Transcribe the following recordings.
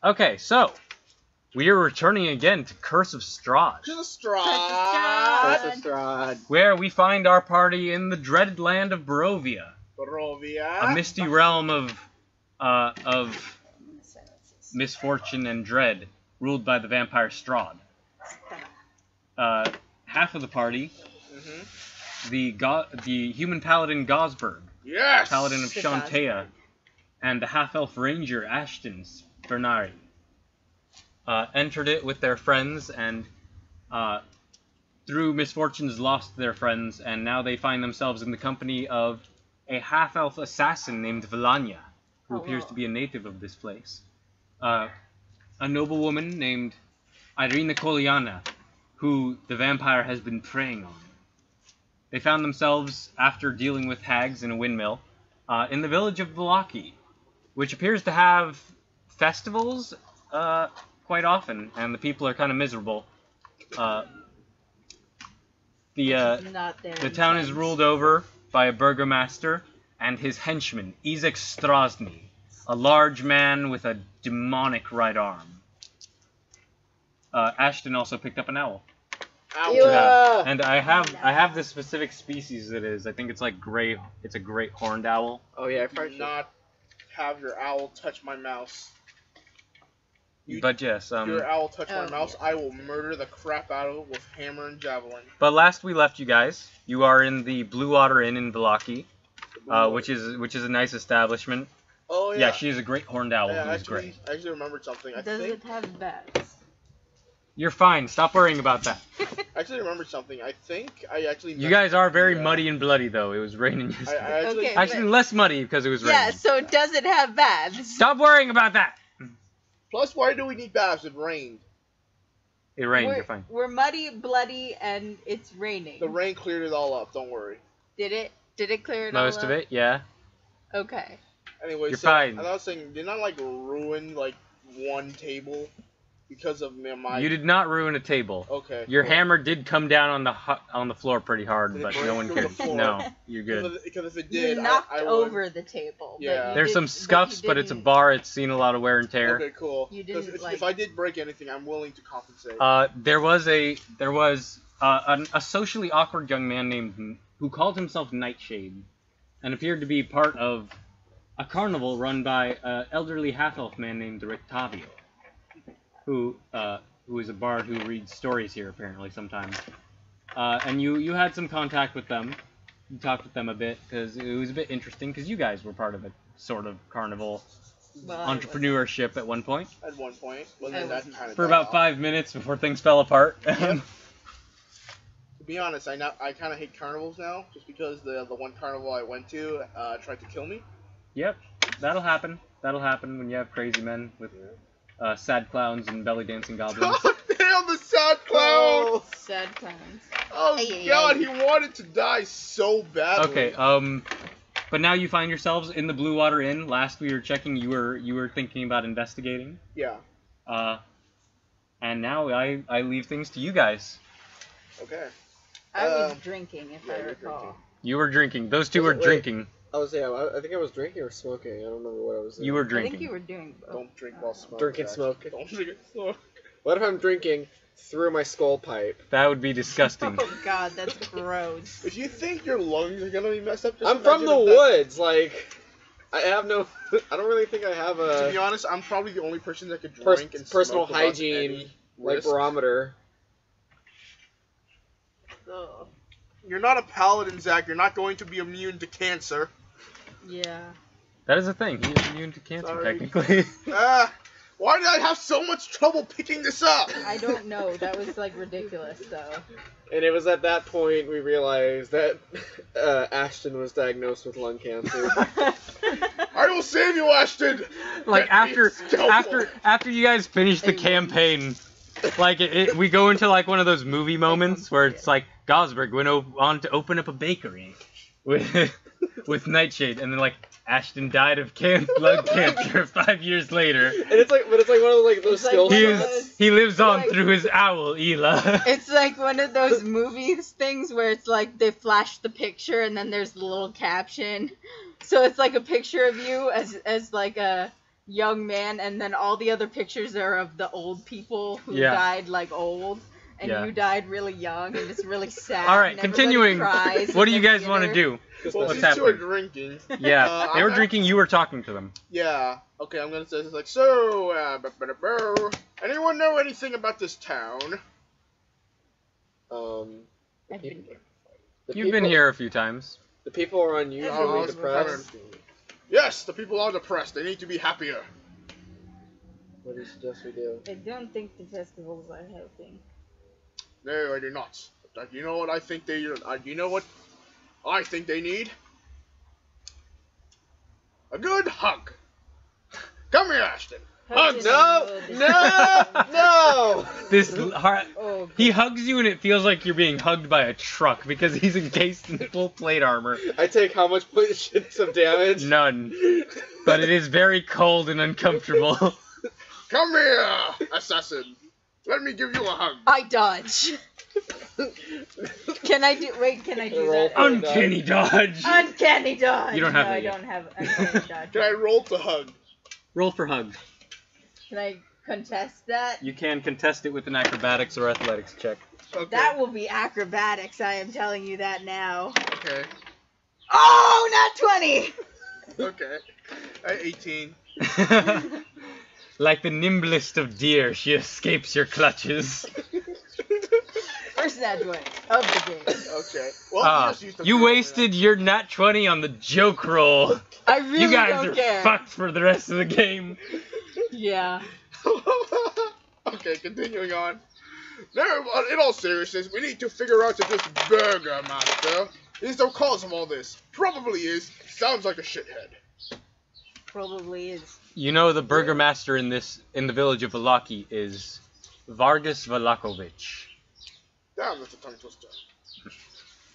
Okay, so we are returning again to Curse of Strahd. To the Strahd. Curse of Strahd. Where we find our party in the dreaded land of Barovia. Barovia. A misty realm of misfortune and dread, ruled by the vampire Strahd. Half of the party, the human paladin Gosberg, Yes. paladin of Shantea, and the half-elf ranger Ashton Bernari, entered it with their friends, and through misfortunes lost their friends, and now they find themselves in the company of a half-elf assassin named Valanya, who appears to be a native of this place. A noblewoman named Irina Koliana, who the vampire has been preying on. They found themselves, after dealing with hags in a windmill, in the village of Valanya, which appears to have festivals quite often, and the people are kind of miserable. The town is ruled over by a burgomaster and his henchman, Izek Strahd, a large man with a demonic right arm. Ashton also picked up an owl. And I have this specific species that is. I think it's like gray. It's a great horned owl. Oh yeah, I Do probably not have your owl touch my mouse. But yes, Your owl touch my mouse, I will murder the crap out of it with hammer and javelin. But last we left you guys, you are in the Blue Water Inn in Valanya, which is a nice establishment. Oh yeah. Yeah, she is a great horned owl. Yeah, Who's great. I actually remembered something. Does it have bats? You're fine. Stop worrying about that. I actually remembered something. I think I actually. You guys are very muddy and bloody, though. It was raining yesterday. Actually, less muddy because it was raining. Yeah, so does it have baths? Stop worrying about that. Plus, why do we need baths? It rained. It rained. You're fine. We're muddy, bloody, and it's raining. The rain cleared it all up. Don't worry. Did it? Did it clear it all up? Most of it, yeah. Okay. You're Anyway, so fine. I was saying, did not like ruin like one table because of my. You did not ruin a table. Okay. Your cool. hammer did come down on the floor pretty hard, but no one cared. No, you're good. Because if it did, You knocked I would... over the table. Yeah. But There's some scuffs, but it's a bar. It's seen a lot of wear and tear. Okay, cool. You didn't, if I did break anything, I'm willing to compensate. There was a socially awkward young man who called himself Nightshade, and appeared to be part of a carnival run by an elderly half-elf man named Rictavio, who is a bard who reads stories here apparently sometimes. And you had some contact with them. You talked with them a bit because it was a bit interesting because you guys were part of a sort of carnival entrepreneurship at one point. At one point, but then that kind of for about 5 minutes before things fell apart. Yep. To be honest, I kind of hate carnivals now, just because the one carnival I went to tried to kill me. Yep, that'll happen. That'll happen when you have crazy men with sad clowns and belly dancing goblins. Damn, the sad clown! Sad clowns. Oh god, he wanted to die so badly. Okay, but now you find yourselves in the Blue Water Inn. Last we were checking, you were thinking about investigating. Yeah. And now I leave things to you guys. Okay. I was drinking, if I recall. Drinking. You were drinking. Those two were drinking. I think I was drinking or smoking. I don't remember what I was doing. You were I drinking. think you were doing both. Don't drink while smoking. Drinking, smoking. Don't drink and smoke. What if I'm drinking through my skull pipe? That would be disgusting. Oh god, that's gross. If you think your lungs are gonna be messed up, just I'm from the woods. Like, I have no. I don't really think I have a. To be honest, I'm probably the only person that could drink and personal smoke hygiene like risk. barometer. Ugh. You're not a paladin, Zach. You're not going to be immune to cancer. Yeah. That is a thing. He is immune to cancer, Sorry. technically. Why did I have so much trouble picking this up? I don't know. That was like ridiculous, though. And it was at that point we realized that Ashton was diagnosed with lung cancer. I will save you, Ashton. Like after you guys finish the campaign, like we go into like one of those movie moments where it's like Gosberg went on to open up a bakery with Nightshade, and then like Ashton died of lung cancer 5 years later. And it's like one of those skill shots. He lives on through his owl, Ela. It's like one of those movies things where it's like they flash the picture and then there's the little caption. So it's like a picture of you as like a young man, and then all the other pictures are of the old people who Yeah. died like old, and Yeah. you died really young, and it's really sad. All right, and everybody continuing. cries What do in you the guys want to theater. do? Well, What's these two are happening? drinking. Yeah, they were drinking. You were talking to them. Yeah. Okay, I'm gonna say this like, so, anyone know anything about this town? The I've been people- here. the You've been people- here a few times. The people are unusually Oh, depressed. Yes, the people are depressed. They need to be happier. What do you suggest we do? I don't think the festivals are helping. No, I do not. But you know what I think they? You know what I think they need? A good hug. Come here, Ashton. Hug. No! No! No! This heart. Oh, He hugs you and it feels like you're being hugged by a truck because he's encased in full plate armor. I take how much points of damage? None. But it is very cold and uncomfortable. Come here, assassin. Let me give you a hug. I dodge. Can I do? Wait, can I do Roll that? for- Uncanny dodge. Uncanny dodge. You don't have no, it I yet. don't have uncanny dodge. Can I roll to hug? Roll for hug. Can I contest that? You can contest it with an acrobatics or athletics check. Okay. That will be acrobatics. I am telling you that now. Okay. Oh, not 20. Okay. 18. Like the nimblest of deer, she escapes your clutches. First nat 20 of the game. Okay. Well, just use the You power. wasted your nat 20 on the joke roll. I really You guys don't are care. fucked for the rest of the game. Yeah. Okay, continuing on. No, but in all seriousness, we need to figure out if this burger master is the cause of all this. Probably is. Sounds like a shithead. Probably is. You know the burgomaster in the village of Valaki is Vargas Valakovic. Damn, that's a tongue twister.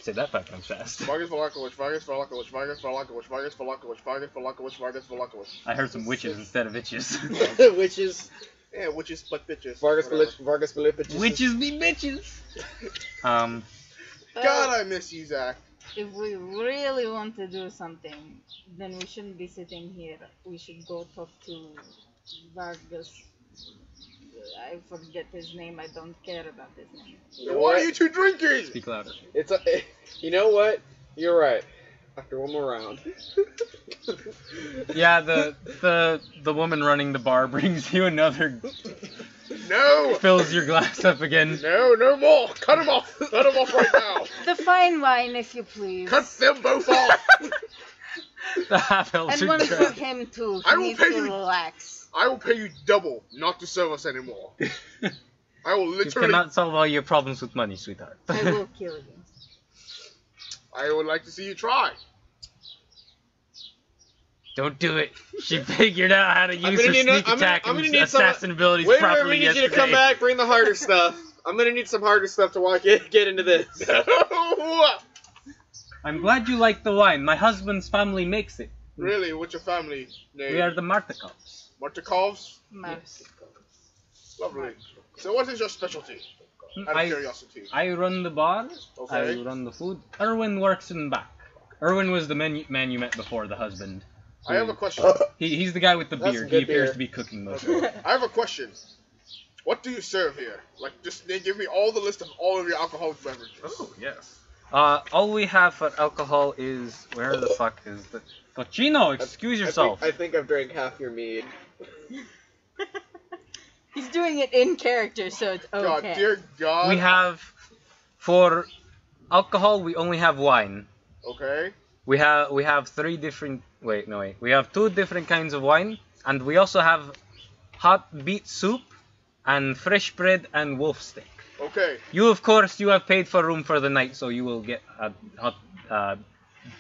Say that 5 times fast. Vargas Valakovic, Vargas Valakovic, Vargas Valakovic, Vargas Valakovic, Vargas Valakovic, Vargas Valakovic. I heard some witches instead of itches. Witches. Yeah, witches but bitches. Vargas Whatever. Filippic. Witches be bitches. God, I miss you, Zach. If we really want to do something, then we shouldn't be sitting here. We should go talk to Vargas. I forget his name. I don't care about his name. You know Why are what? you two drinking? Speak louder. It's a. You know what? You're right. After one more round. Yeah, the woman running the bar brings you another, No! fills your glass up again. No, no more! Cut him off! Cut him off right now! The fine wine, if you please. Cut them both off! The half elves And are one for trapped. him too. I He will needs pay to you- relax. I will pay you double not to serve us anymore. I will You literally. cannot solve all your problems with money, sweetheart. I will kill you. I would like to see you try. Don't do it. She figured out how to I'm use her gonna need sneak I'm gonna- attack I'm gonna and need some- assassin abilities Wait, properly we need yesterday. you to come back. Bring the harder stuff. I'm gonna need some harder stuff to get into this. I'm glad you like the wine. My husband's family makes it. Really? What's your family name? We are the Martakovs. Martikovs? Yes. Lovely. So what is your specialty? Out of curiosity. I run the bar. Okay. I run the food. Erwin works in back. Erwin was the man you met before, the husband. I have a question. He's the guy with the That's beard. some good He appears beer. to be cooking most of it. I have a question. What do you serve here? Like, just they give me all the list of all of your alcoholic beverages. Oh, yes. All we have for alcohol is... Where the fuck is the... Cochino, excuse yourself. I think I've drank half your mead. He's doing it in character, so it's okay. God, dear God. We have... For alcohol, we only have wine. Okay. We have 3 different... Wait, no, wait. We have 2 different kinds of wine. And we also have hot beet soup and fresh bread and wolf steak. Okay. You, of course, you have paid for room for the night, so you will get a hot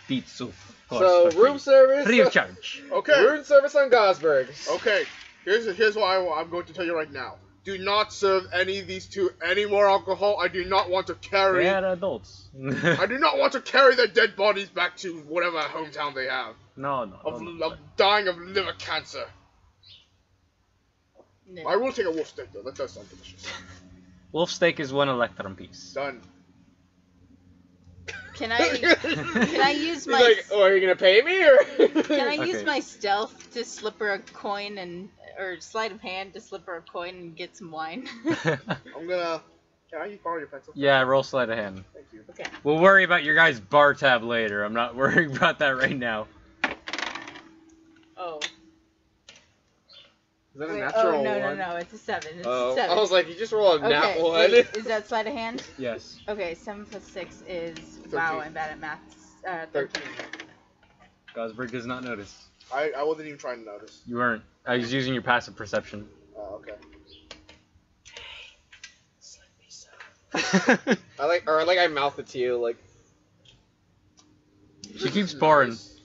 beet soup. Of course, So for free. room service. Free of charge. Okay. Room service on Gosberg. Okay. Here's what I'm going to tell you right now. Do not serve any of these two any more alcohol. I do not want to carry. They are adults. I do not want to carry their dead bodies back to whatever hometown they have No. of dying of liver cancer. No. I will take a wolf steak though. That does sound delicious. Wolf steak is 1 electrum piece. Done. Can I use He's my like, oh, are you gonna pay me or? can I use Okay. my stealth to slip her a coin or sleight of hand to slip her a coin and get some wine? I'm gonna. Can I borrow your pencil? Yeah, roll sleight of hand. Thank you. Okay. We'll worry about your guys' bar tab later. I'm not worried about that right now. Oh. Is that a Wait, natural no, one? no, it's a 7. It's Oh, a 7. I was like, you just roll a nat okay, one. wait, is that sleight of hand? Yes. Okay, 7 plus 6 is... Wow, 13. I'm bad at maths. 13. Gosberg does not notice. I wasn't even trying to notice. You weren't. I was using your passive perception. Oh, okay. I mouth it to you, like, She This keeps is pouring. nice.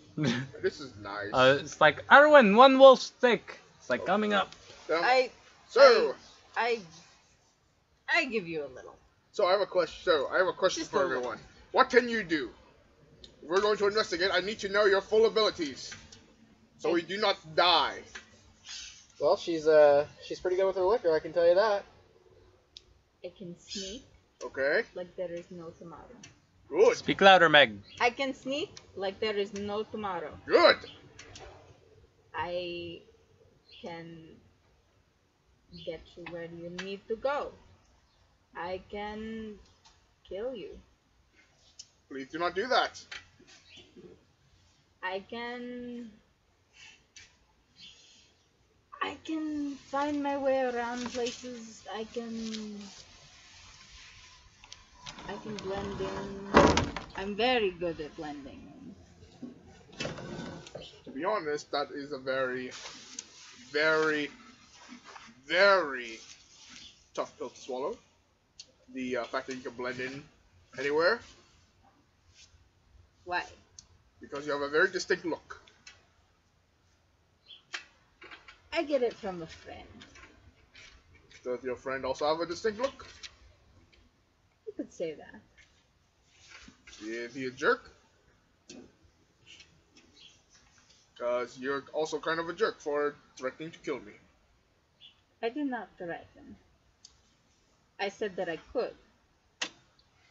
This is nice. It's like, Arwen, 1 wolf steak. It's like coming up. So, I give you a little. I have a question. Just For a little. everyone. What can you do? If we're going to investigate. I need to know your full abilities, so we do not die. well, she's pretty good with her liquor, I can tell you that. I can sneak Okay. like there is no tomorrow. Good. Speak louder, Meg. I can sneak like there is no tomorrow. Good. I can get you where you need to go. I can kill you. Please do not do that. I can find my way around places. I can blend in. I'm very good at blending in. To be honest, that is a very, very, very tough pill to swallow. The fact that you can blend in anywhere, Why? because you have a very distinct look. I get it from a friend. Does your friend also have a distinct look? You could say that. Is he a jerk? Because you're also kind of a jerk for threatening to kill me. I did not threaten. I said that I could.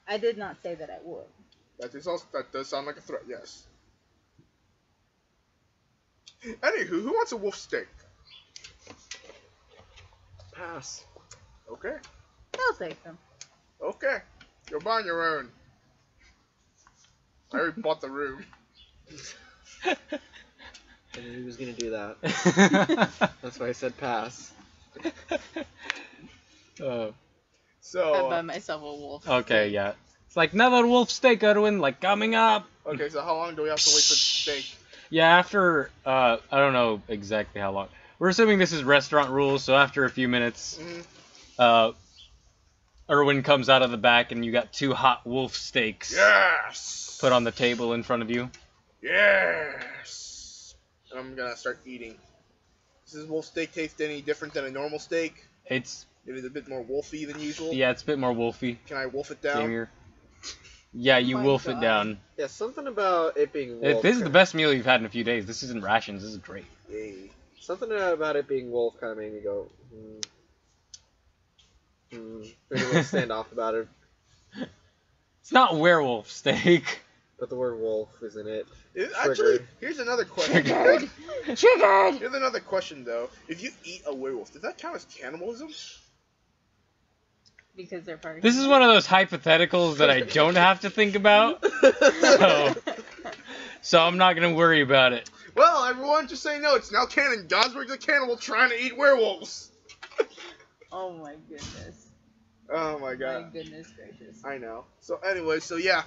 I did not say that I would. That does sound like a threat, yes. Anywho, who wants a wolf steak? Pass. Okay. I'll take them. Okay. You're buying your own. I already bought the room. I knew he was gonna do that. That's why I said pass. Uh, I So, buy myself a wolf. okay, yeah. It's like another wolf steak, Erwin, like coming up. okay, so how long do we have to wait for the steak? Yeah, after, I don't know exactly how long. We're assuming this is restaurant rules, so after a few minutes, Erwin comes out of the back and you got 2 hot wolf steaks Yes! put on the table in front of you. Yes! And I'm gonna start eating. Does this wolf steak taste any different than a normal steak? It's, It is a bit more wolfy than usual. yeah, it's a bit more wolfy. Can I wolf it down? Gamier. Yeah, you my wolf it God. down. Yeah, something about it being wolf. This is the best meal you've had in a few days. This isn't rations. This is great. Yay. Something about it being wolf kind of made me go, Maybe we'll stand off about it. It's not werewolf steak. But the word wolf is in it. Actually, Triggered. here's another question. Triggered. Here's another question, though. If you eat a werewolf, does that count as cannibalism? Because they're part of This is one of those hypotheticals that I don't have to think about. So I'm not going to worry about it. Well, everyone, just say no. It's now canon. Gosberg's a cannibal trying to eat werewolves. Oh my goodness. Oh my My god. goodness gracious. I know. So anyway, yeah,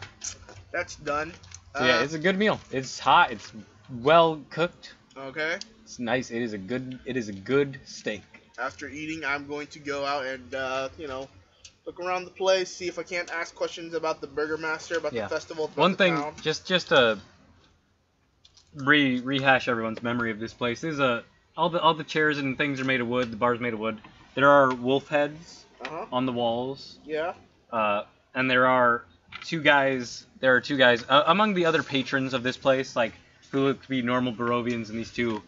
that's done. So yeah, it's a good meal. It's hot. It's well cooked. Okay. It's nice. It is a good steak. After eating, I'm going to go out and look around the place, see if I can't ask questions about the Burgermaster, about Yeah. the festival. About One the thing, town. just to rehash everyone's memory of this place, is all the chairs and things are made of wood. The bar's made of wood. There are wolf heads on the walls. Yeah. And there are two guys. Among the other patrons of this place, like who look to be normal Barovians, and these two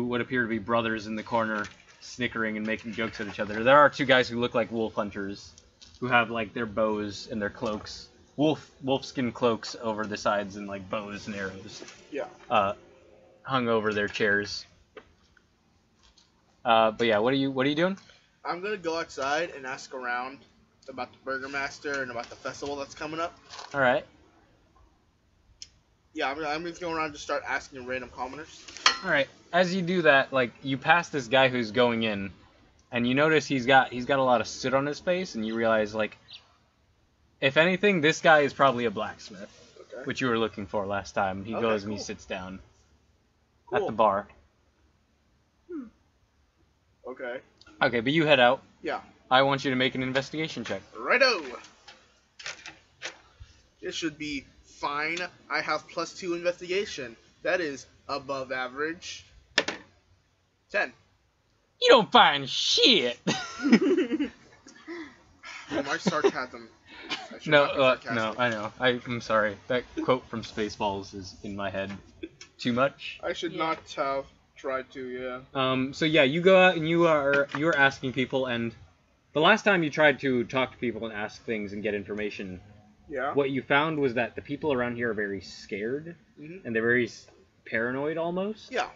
would appear to be brothers in the corner, snickering and making jokes at each other. There are 2 guys who look like wolf hunters, who have like their bows and their cloaks wolfskin cloaks over the sides and like bows and arrows. Yeah. Hung over their chairs. But yeah, what are you doing? I'm gonna go outside and ask around about the Burgermaster and about the festival that's coming up. All right. Yeah, I'm just going around and just start asking random commoners. All right. As you do that, like you pass this guy who's going in, and you notice he's got a lot of soot on his face, and you realize like, if anything, this guy is probably a blacksmith, Okay. which you were looking for last time. He Okay, goes and he cool. sits down Cool. at the bar. Okay. Okay, but you head out. Yeah. I want you to make an investigation check. Righto. It should be fine. I have +2 investigation. That is above average. 10. You don't find shit. Oh, my sarcasm. I should No, not be no, sarcastic. I know. I'm sorry. That quote from Spaceballs is in my head too much. I should not have tried to, yeah. So yeah, you go out and you're asking people, and the last time you tried to talk to people and ask things and get information, Yeah. what you found was that the people around here are very scared Mhm. and they're very paranoid almost. Yeah.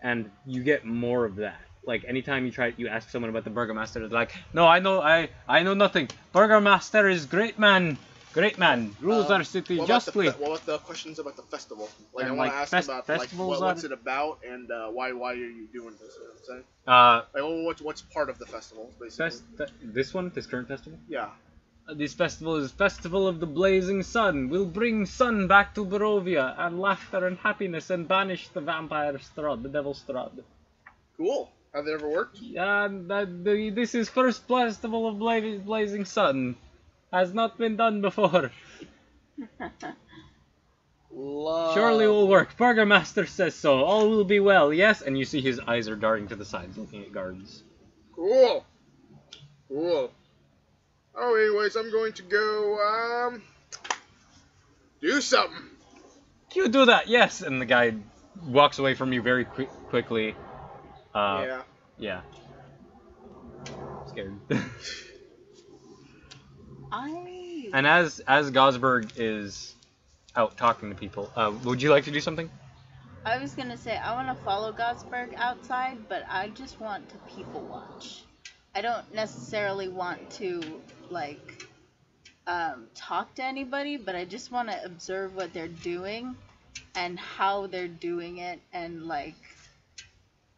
And you get more of that. Like anytime you ask someone about the Burgermaster, they're like, "No, I know nothing. Burgermaster is great man, rules our city what about justly." what about the questions about the festival? Like, And, I want like, to ask about like festivals what's are- it about and why are you doing this? You know what I'm saying? Like, what's part of the festival, basically? This current festival. Yeah. This festival is Festival of the Blazing Sun. We'll bring sun back to Barovia, and laughter and happiness, and banish the vampire Strahd, the devil Strahd. Cool. Have they ever worked? This is first festival of Blazing Sun. Has not been done before. Surely will work. Burgermaster says so. All will be well, yes? And you see his eyes are darting to the sides, looking at guards. Cool. Cool. Oh, anyways, I'm going to go, do something. You do that, yes! And the guy walks away from you very quickly. Yeah. Yeah. Scared. And as Gosberg is out talking to people, would you like to do something? I was gonna say I want to follow Gosberg outside, but I just want to people watch. I don't necessarily want to like talk to anybody, but I just want to observe what they're doing and how they're doing it, and like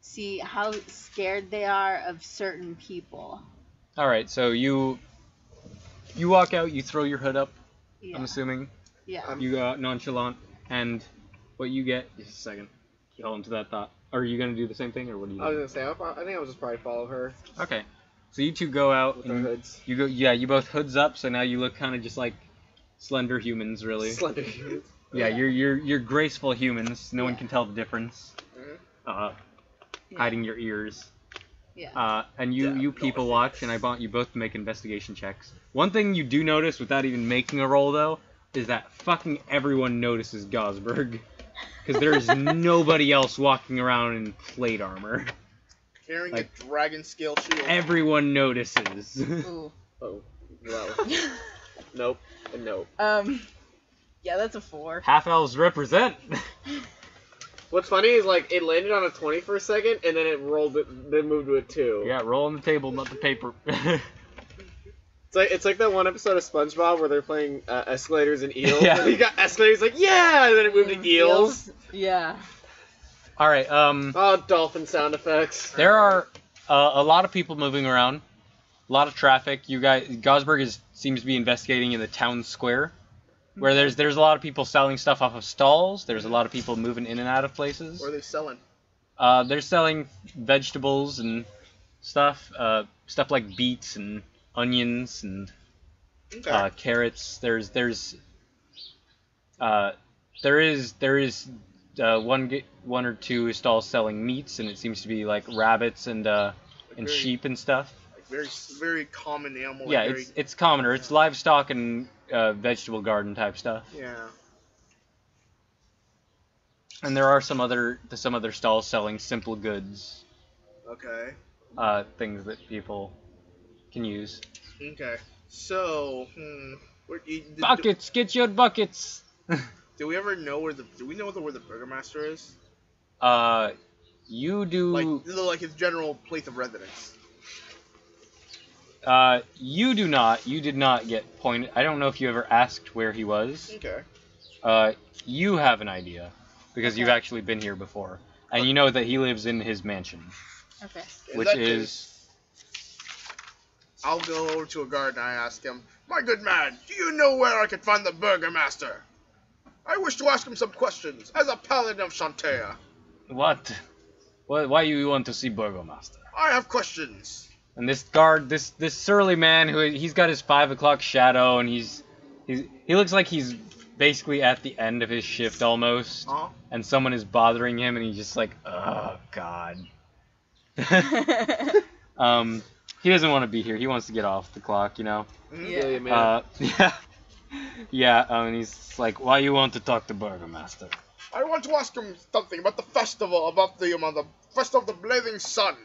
see how scared they are of certain people. All right, so you walk out, you throw your hood up. Yeah. I'm assuming Yeah. you go out nonchalant, and what you get. Just a second. You hold on to that thought. Are you gonna do the same thing, or what are you I was doing? gonna say, I think I'll just probably follow her Okay. So you two go out with our and hoods. you go. Yeah, you both hoods up. So now you look kind of just like slender humans, really. Slender humans. Yeah, Yeah. you're graceful humans. No one Yeah. can tell the difference. Mhm. Yeah. Hiding your ears. Yeah. And you Yeah, people no, watch, and I want you both to make investigation checks. One thing you do notice without even making a roll, though, is that fucking everyone notices Gosberg. Because there's nobody else walking around in plate armor. Carrying Like- a dragon scale shield. Everyone notices. Ooh. Oh, well. Nope, and nope. Yeah, that's a 4. Half elves represent. What's funny is like it landed on a 20 for a second, and then it rolled, then moved to a 2. Yeah, roll on the table, not the paper. It's like that one episode of SpongeBob where they're playing escalators and eels. Yeah. And you got escalators, like yeah, and then it moved to eels. Yeah. All right. Oh, dolphin sound effects. There are a lot of people moving around, a lot of traffic. You guys, Gosberg seems to be investigating in the town square, where there's a lot of people selling stuff off of stalls. There's a lot of people moving in and out of places. What are they selling? They're selling vegetables and stuff, stuff like beets and onions and Okay. carrots. There is one or two stalls selling meats, and it seems to be like rabbits and very- sheep and stuff. Like very common animal. Yeah, like very, it's commoner. It's livestock and vegetable garden type stuff. yeah. And there are some other stalls selling simple goods, Okay. things that people can use. Okay. So, Buckets, get your buckets. Do we ever know where do we know where the burgomaster is? You do. Like his general place of residence. You do not. You did not get pointed. I don't know if you ever asked where he was. Okay. You have an idea because you've actually been here before, and you know that he lives in his mansion, Okay. which is. I'll go over to a guard and I ask him, "My good man, do you know where I could find the burgomaster? I wish to ask him some questions as a paladin of Shantea. What? Why you want to see Burgomaster? I have questions." And this guard, this surly man he's got his 5 o'clock shadow, and he looks like he's basically at the end of his shift almost, and someone is bothering him, and he's just like, oh god. He doesn't want to be here. He wants to get off the clock, you know. Yeah. Yeah. And he's like, why you want to talk to Burgomaster? I want to ask him something about the festival, about the Festival of the Blazing Sun.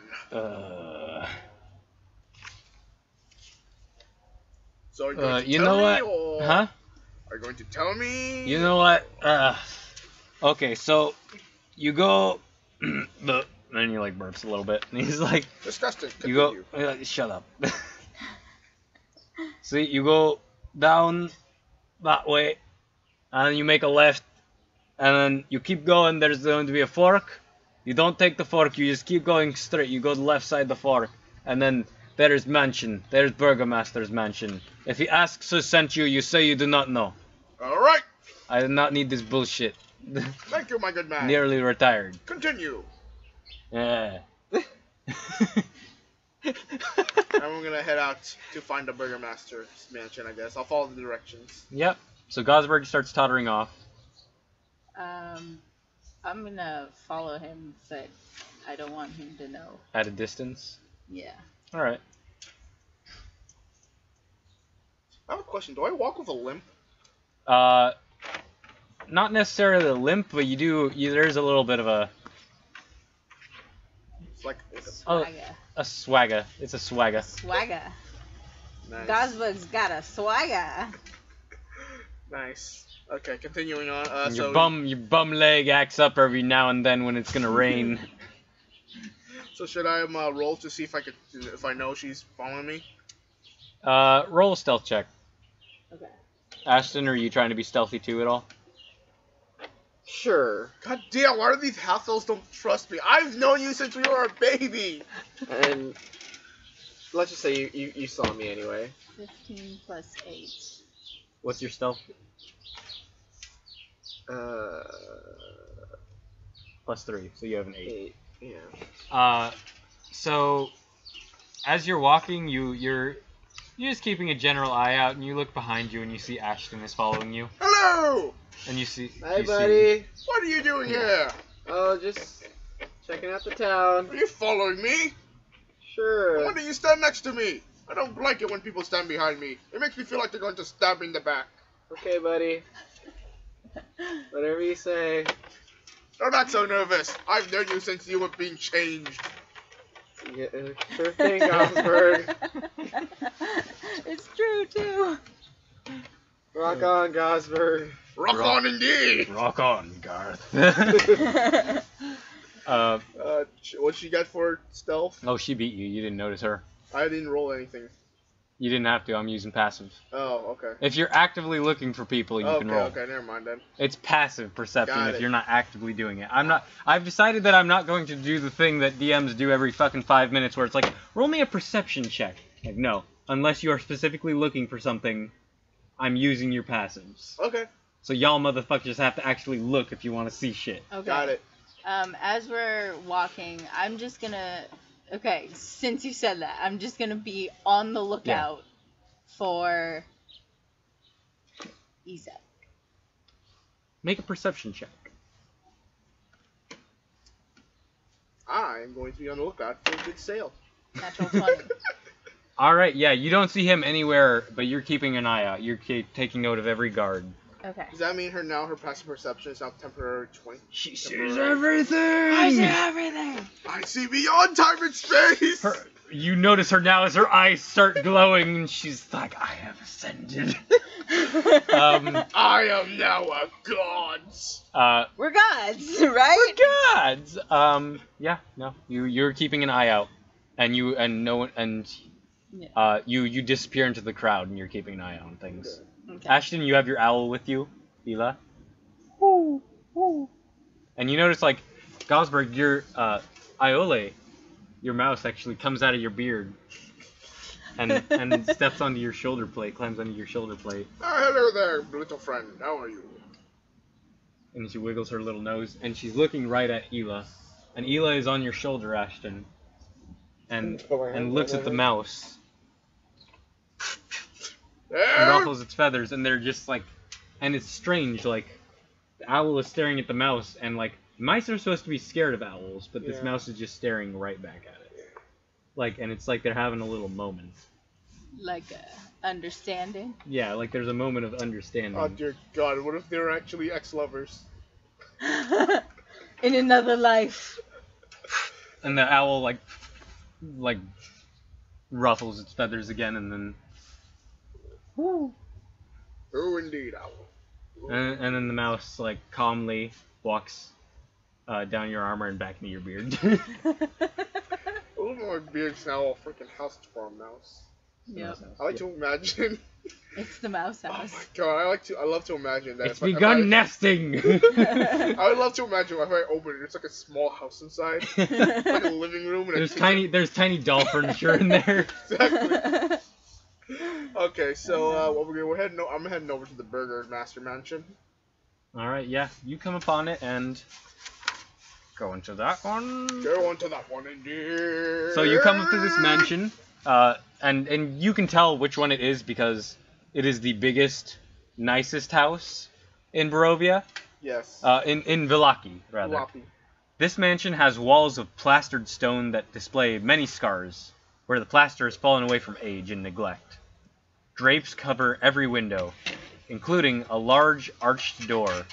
So are you going to you tell know me, what? or Huh? are you going to tell me? You know what? Okay, so you go, and he like burps a little bit, and he's like, Disgusting. you go, shut up. See, you go down that way, and you make a left, and then you keep going. There's going to be a fork. You don't take the fork. You just keep going straight. You go to the left side of the fork, and then there's mansion. There's Burgomaster's mansion. If he asks who sent you, you say you do not know. All right. I do not need this bullshit. Thank you, my good man. Nearly retired. Continue. Yeah. And we're gonna head out to find the Burgomaster's mansion, I guess. I'll follow the directions. Yep. So Gosberg starts tottering off. I'm gonna follow him, but I don't want him to know. At a distance. Yeah. Alright. I have a question. Do I walk with a limp? Not necessarily a limp, but there's a little bit of a... It's like Swagger. A swagger. It's a swagger. Swagger. nice. Gosberg's got a swagger. Nice. Okay, continuing on. Your bum leg acts up every now and then when it's gonna rain. So should I roll to see if I know she's following me? Roll a stealth check. Okay. Ashton, are you trying to be stealthy too at all? Sure. God damn, why do these half-elves don't trust me? I've known you since we were a baby! And let's just say you saw me anyway. 15 plus 8. What's your stealth? Plus 3, so you have an 8. 8. Yeah. So as you're walking, you're just keeping a general eye out, and you look behind you, and you see Ashton is following you. Hello! And you see. Hi, buddy. What are you doing here? Oh, just checking out the town. Are you following me? Sure. Why do you stand next to me? I don't like it when people stand behind me. It makes me feel like they're going to stab me in the back. Okay, buddy. Whatever you say. I'm not so nervous. I've known you since you were being changed. Yeah, sure thing, Gosberg. It's true too. Rock on, Gosberg. Rock on indeed! Rock on, Garth. What'd she get for stealth? Oh, she beat you. You didn't notice her. I didn't roll anything. You didn't have to. I'm using passive. Oh, okay. If you're actively looking for people, you can roll. Okay, never mind then. It's passive perception Got if it. you're not actively doing it. I've decided that I'm not going to do the thing that DMs do every fucking 5 minutes where it's like, roll me a perception check. Like, no. Unless you are specifically looking for something, I'm using your passives. Okay, So y'all motherfuckers have to actually look if you want to see shit. Okay. got it. As we're walking, I'm just gonna. Okay, since you said that, I'm just gonna be on the lookout for Isaac. Make a perception check. I'm going to be on the lookout for a good sale. Natural 20. Alright, yeah, you don't see him anywhere, but you're keeping an eye out. You're taking note of every guard. Okay. Does that mean her passive perception is now temporary 20? She sees everything! I see everything! I see beyond time and space! you notice her now as her eyes start glowing, and she's like, I have ascended. I am now a god. We're gods, right? Gods. Yeah, no, you're keeping an eye out, and you disappear into the crowd, and you're keeping an eye on things. Okay. Ashton, you have your owl with you, Ela. Woo, woo. And you notice, like, Gosberg, your Iole, your mouse actually comes out of your beard, and steps onto your shoulder plate, climbs onto your shoulder plate. Hello there, little friend. How are you? And she wiggles her little nose, and she's looking right at Ela. And Ela is on your shoulder, Ashton, and looks at the mouse, and ruffles its feathers, and they're just like, and it's strange, like, the owl is staring at the mouse, and like, mice are supposed to be scared of owls, but this mouse is just staring right back at it. Like, and it's like they're having a little moment. Like understanding. Yeah, like there's a moment of understanding. Oh dear God! What if they're actually ex-lovers? In another life. And the owl like ruffles its feathers again, and then. Oh, indeed, owl. And then the mouse like calmly walks down your armor and back into your beard. Oh, my beard's now a freaking house for a mouse. Yep. I like to imagine. It's the mouse Oh house. my God! I love to imagine that. It's begun nesting. I would love to imagine if I open it, it's like a small house inside, like a living room. And There's tiny doll furniture in there. Exactly. Okay, so what we're heading. I'm heading over to the Burger Master Mansion. All right, yeah, you come upon it and go into that one. Go into that one, indeed. So you come up to this mansion, and you can tell which one it is because it is the biggest, nicest house in Barovia. Yes. In Vallaki, rather. Floppy. This mansion has walls of plastered stone that display many scars, where the plaster has fallen away from age and neglect. Drapes cover every window, including a large arched door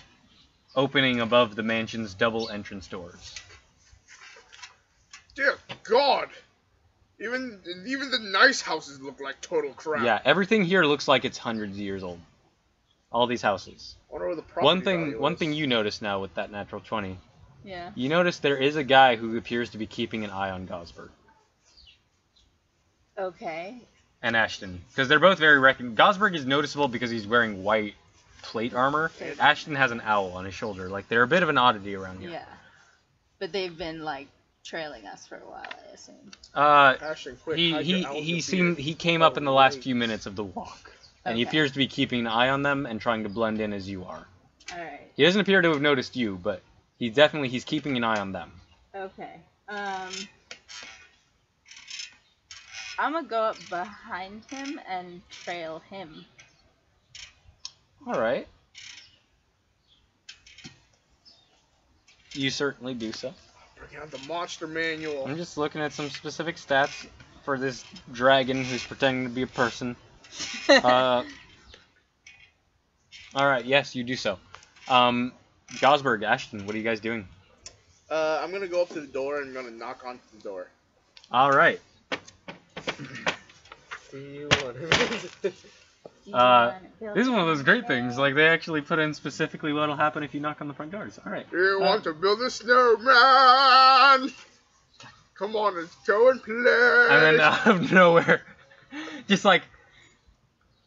opening above the mansion's double entrance doors. Dear God! Even the nice houses look like total crap. Yeah, everything here looks like it's hundreds of years old. All these houses. I wonder where the property One thing you notice now with that natural 20. Yeah. You notice there is a guy who appears to be keeping an eye on Gosberg Okay. and Ashton, because they're both very Gosberg is noticeable because he's wearing white plate armor. Okay. Ashton has an owl on his shoulder. Like, they're a bit of an oddity around here. Yeah. But they've been like trailing us for a while, I assume. Ashton, quick, hide your owls in beard. He came up in the last few minutes of the walk, and he Okay. appears to be keeping an eye on them and trying to blend in as you are. Alright. He doesn't appear to have noticed you, but he's keeping an eye on them. Okay. I'm gonna go up behind him and trail him. All right. You certainly do so. Bring out the monster manual. I'm just looking at some specific stats for this dragon who's pretending to be a person. All right. Yes, you do so. Gosberg, Ashton, what are you guys doing? I'm gonna go up to the door and I'm gonna knock on the door. All right. Do you want to... This is one of those great things. Like, they actually put in specifically what'll happen if you knock on the front doors. All right. Do you want to build a snowman? Come on, let's go and play. And then out of nowhere, just like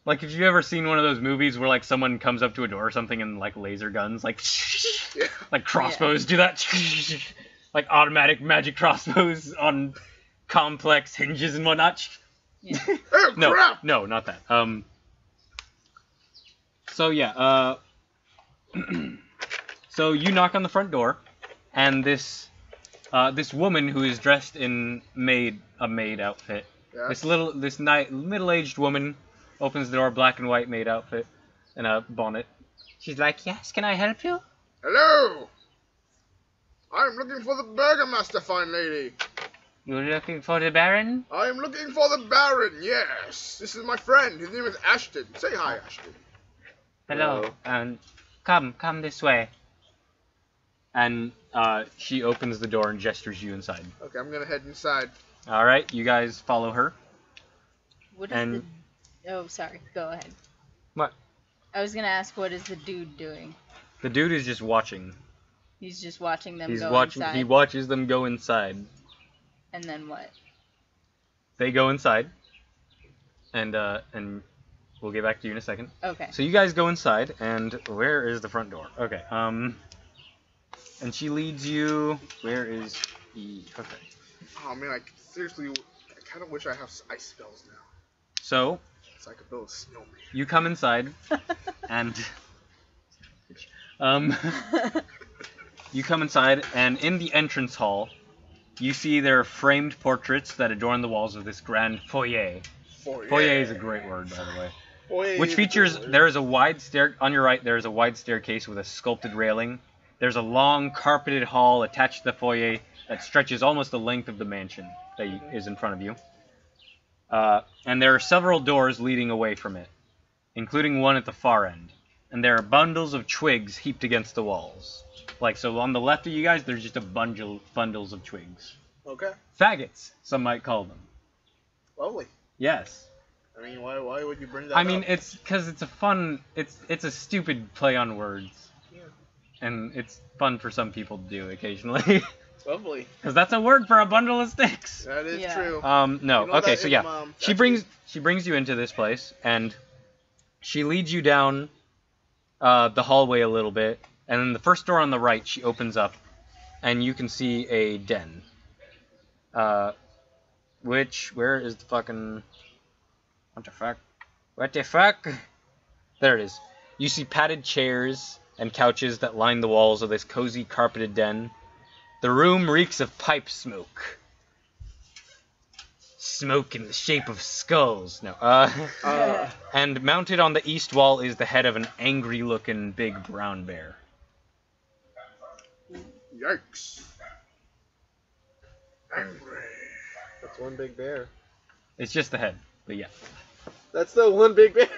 if you've ever seen one of those movies where like someone comes up to a door or something and like laser guns, like Yeah. like crossbows do that, like automatic magic crossbows on complex hinges and whatnot. Yeah. Oh, No, crap! no, not that. So yeah, so you knock on the front door, and this woman who is dressed in a maid outfit. Yeah. This middle-aged woman opens the door, black and white maid outfit, and a bonnet. She's like, "Yes, can I help you?" Hello! I'm looking for the Burgermaster, fine lady. You're looking for the Baron? I am looking for the Baron, yes. This is my friend. His name is Ashton. Say hi, Ashton. Hello. Come this way. And she opens the door and gestures you inside. Okay, I'm gonna head inside. All right, you guys follow her. What is And- the? Oh, sorry. Go ahead. What? I was gonna ask, what is the dude doing? The dude is just watching. He's just watching them He's go watching. inside. He watches them go inside. And then what? They go inside, and we'll get back to you in a second. Okay. So you guys go inside, and where is the front door? Okay. And she leads you. Where is the? Okay. Oh man, I seriously, I kind of wish I have ice spells now, So so I could build a snowman. you come inside, and you come inside, and in the entrance hall, you see there are framed portraits that adorn the walls of this grand foyer. Foyer is a great word, by the way. Foyer Which is a features, good word. there is a wide on your right, there is a wide staircase with a sculpted railing. There's a long carpeted hall attached to the foyer that stretches almost the length of the mansion that is in front of you. And there are several doors leading away from it, including one at the far end. And there are bundles of twigs heaped against the walls. Like, so on the left of you guys, there's just a bundles of twigs. Okay, Faggots, some might call them. lovely. Yes. I mean, why would you bring that I mean, up? it's because it's a fun, it's a stupid play on words. Yeah. And it's fun for some people to do occasionally. Lovely. Because that's a word for a bundle of sticks. That is Yeah. true. No. You know Okay, that so in, yeah, she actually- brings you into this place, and she leads you down the hallway a little bit, and then the first door on the right she opens up, and you can see a den. Where is the fucking? What the fuck? What the fuck? There it is. You see padded chairs and couches that line the walls of this cozy carpeted den. The room reeks of pipe smoke. Smoke in the shape of skulls. No. And mounted on the east wall is the head of an angry-looking big brown bear. Yikes. Angry. That's one big bear. It's just the head, but yeah. That's the one big bear.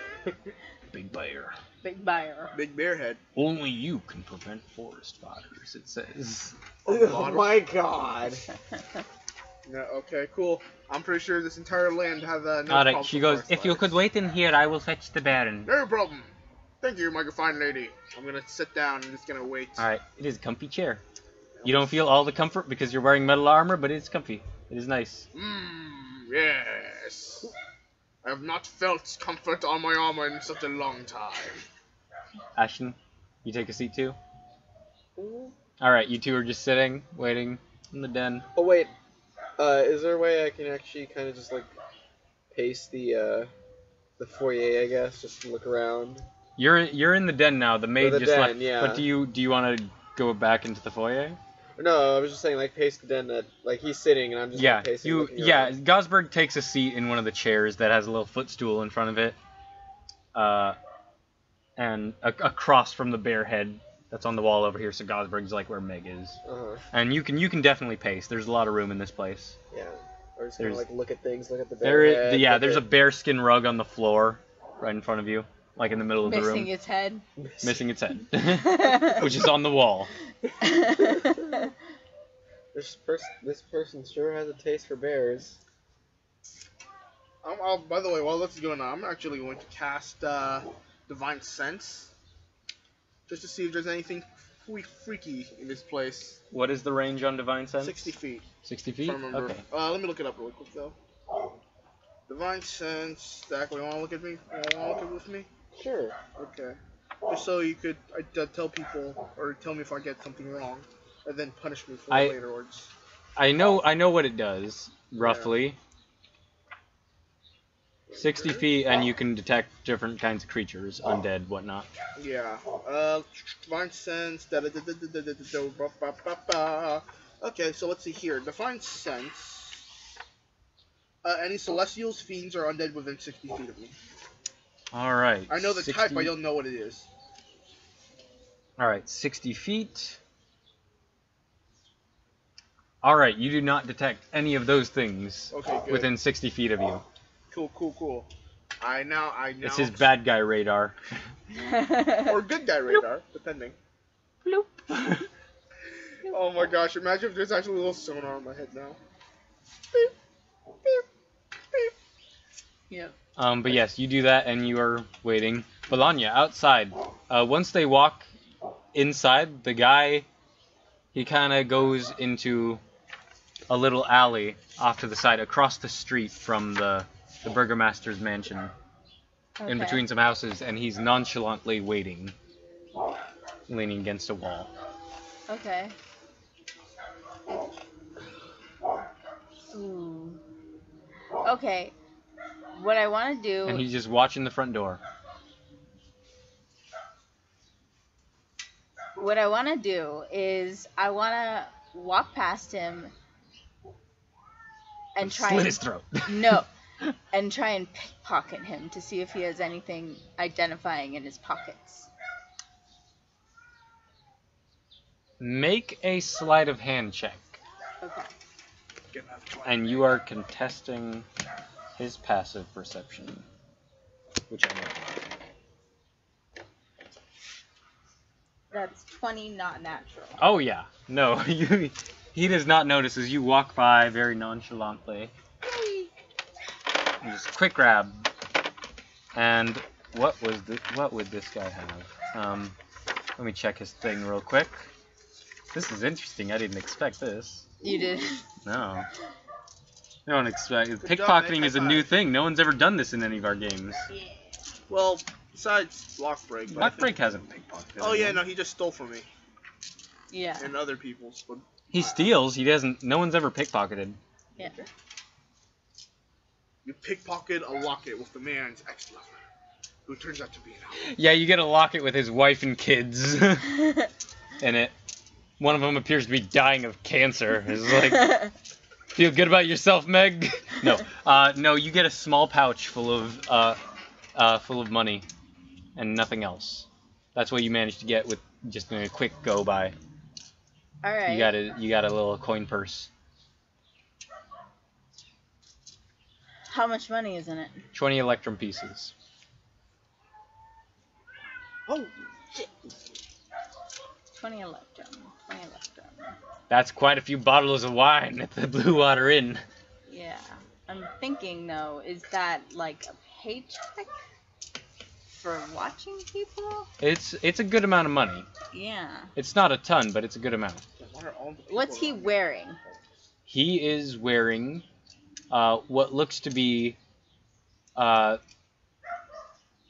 Big bear. Big buyer. Big bear head. Only you can prevent forest fires, it says. Oh my god. No, okay, cool. I'm pretty sure this entire land has no Alright, problem she with goes, forest if you fires. could wait in here, I will fetch the baron. No problem. Thank you, my fine lady. I'm gonna sit down and just gonna wait. Alright, it is a comfy chair. You don't feel all the comfort because you're wearing metal armor, but it's comfy. It is nice. Yes. I have not felt comfort on my armor in such a long time. Ashton, you take a seat too? Alright, you two are just sitting, waiting in the den. Oh wait, is there a way I can actually kind of just like pace the foyer, I guess, just to look around? You're in the den now. The maid the just den, left. yeah. But do you want to go back into the foyer? No, I was just saying like pace the den that like he's sitting and I'm just Yeah, like, pacing. looking yeah. around. Gosberg takes a seat in one of the chairs that has a little footstool in front of it, and across from the bear head that's on the wall over here. So Gosberg's like where Meg is, and you can definitely pace. There's a lot of room in this place. Yeah. Or just kind of There's- like look at things, look at the bear head. There's a bearskin rug on the floor right in front of you, like in the middle of the Missing room, its head. missing its head, which is on the wall. This person sure has a taste for bears. By the way, while this is going on, I'm actually going to cast Divine Sense, just to see if there's anything freaky in this place. What is the range on Divine Sense? 60 feet. 60 If feet? I remember. Okay. Let me look it up really quick though. Divine Sense. Zach, you want to look at me? You want to look with me? Sure. Okay. Just so you could tell people or tell me if I get something wrong, and then punish me for it laterwards. I know what it does, roughly. 60 feet, and you can detect different kinds of creatures, undead, whatnot. Yeah. Divine Sense. Okay, so let's see here. Divine Sense. Any celestials, fiends, or undead within 60 feet of me. Alright. I know the type, I don't know what it is. Alright, 60 feet. Alright, you do not detect any of those things Okay, good. within 60 feet of you. Cool. I now. It's his bad guy radar. Or good guy radar, depending. Bloop. Oh my gosh, imagine if there's actually a little sonar on my head now. Yep. But yes, you do that, and you are waiting. Valanya, outside. Once they walk inside, the guy, he kind of goes into a little alley off to the side, across the street from the burgomaster's mansion, Okay. in between some houses, and he's nonchalantly waiting, leaning against a wall. Okay. Ooh. Okay. What I want to do. And he's just watching the front door. What I want to do is I want to walk past him and try Slit and, his throat. no, and try and pickpocket him to see if he has anything identifying in his pockets. Make a sleight of hand check. Okay. And you are contesting his passive perception, which I know. That's 20, not natural. Oh yeah, no, he does not notice as you walk by very nonchalantly. Just quick grab. And what would this guy have? Let me check his thing real quick. This is interesting. I didn't expect this. You did. No. I don't expect. job, Pickpocketing Nick. is a High new five. thing. No one's ever done this in any of our games. Yeah. Well, besides Lock Break. but I think- Lockbreak hasn't pickpocketed. Oh yeah, anyone. no, he just stole from me Yeah. and other people's. But He steals. He doesn't. No one's ever pickpocketed. Yeah. you pickpocket a locket with the man's ex-lover, who turns out to be an owl. Yeah, you get a locket with his wife and kids in it. One of them appears to be dying of cancer. It's like, feel good about yourself, Meg? No. No, you get a small pouch full of money and nothing else. That's what you managed to get with just a quick go by. All right. You got a little coin purse. How much money is in it? 20 electrum pieces. Oh, 20 electrum. 20 electrum. That's quite a few bottles of wine at the Blue Water Inn. Yeah. I'm thinking though, is that like a paycheck for watching people? It's a good amount of money. Yeah. It's not a ton, but it's a good amount. why are all the people What's he around me? wearing? He is wearing what looks to be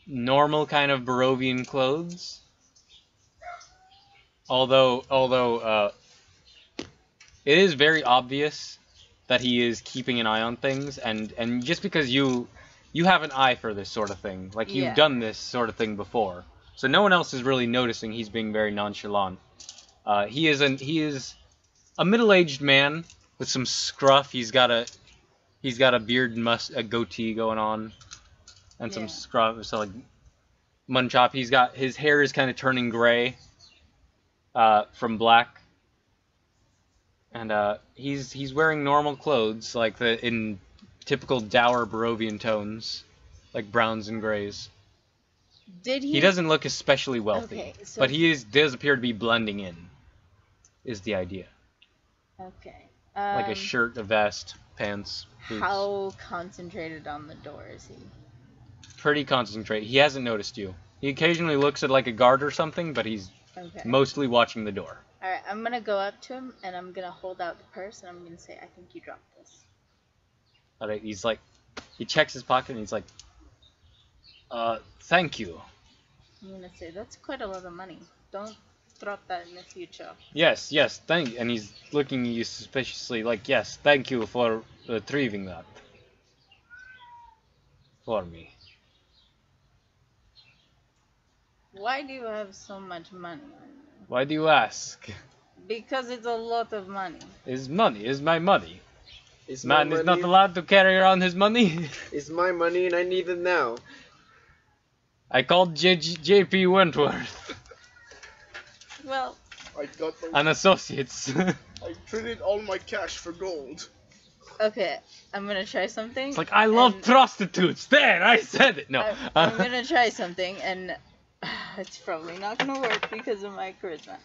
normal kind of Barovian clothes. Although it is very obvious that he is keeping an eye on things, and just because you have an eye for this sort of thing, like you've Yeah. done this sort of thing before, so no one else is really noticing he's being very nonchalant. He is a middle-aged man with some scruff. He's got a beard and a goatee going on, and some Yeah. scruff, so like mutton chop. His hair is kind of turning gray from black, and he's wearing normal clothes like in typical dour Barovian tones, like browns and grays. Did he? He doesn't look especially wealthy, Okay, so- but he does appear to be blending in. Is the idea Okay. like a shirt, a vest, pants, boots. How concentrated on the door is he? Pretty concentrated. He hasn't noticed you. He occasionally looks at like a guard or something, but he's Okay. mostly watching the door. All right. I'm gonna go up to him and I'm gonna hold out the purse and I'm gonna say, "I think you dropped this." Alright, he's like, he checks his pocket and he's like, thank you. I'm gonna say, "That's quite a lot of money. Don't drop that in the future." Yes, thank. And he's looking at you suspiciously, like, yes, thank you for retrieving that for me. Why do you have so much money? Why do you ask? Because it's a lot of money. Is my money. It's my Man is money. not allowed to carry around his money. It's my money and I need it now. I called JP Wentworth Well, I got the, and Associates. I traded all my cash for gold. okay. I'm gonna try something. It's like, I love and prostitutes. There, I said it. No. I'm gonna try something, and it's probably not gonna work because of my charisma.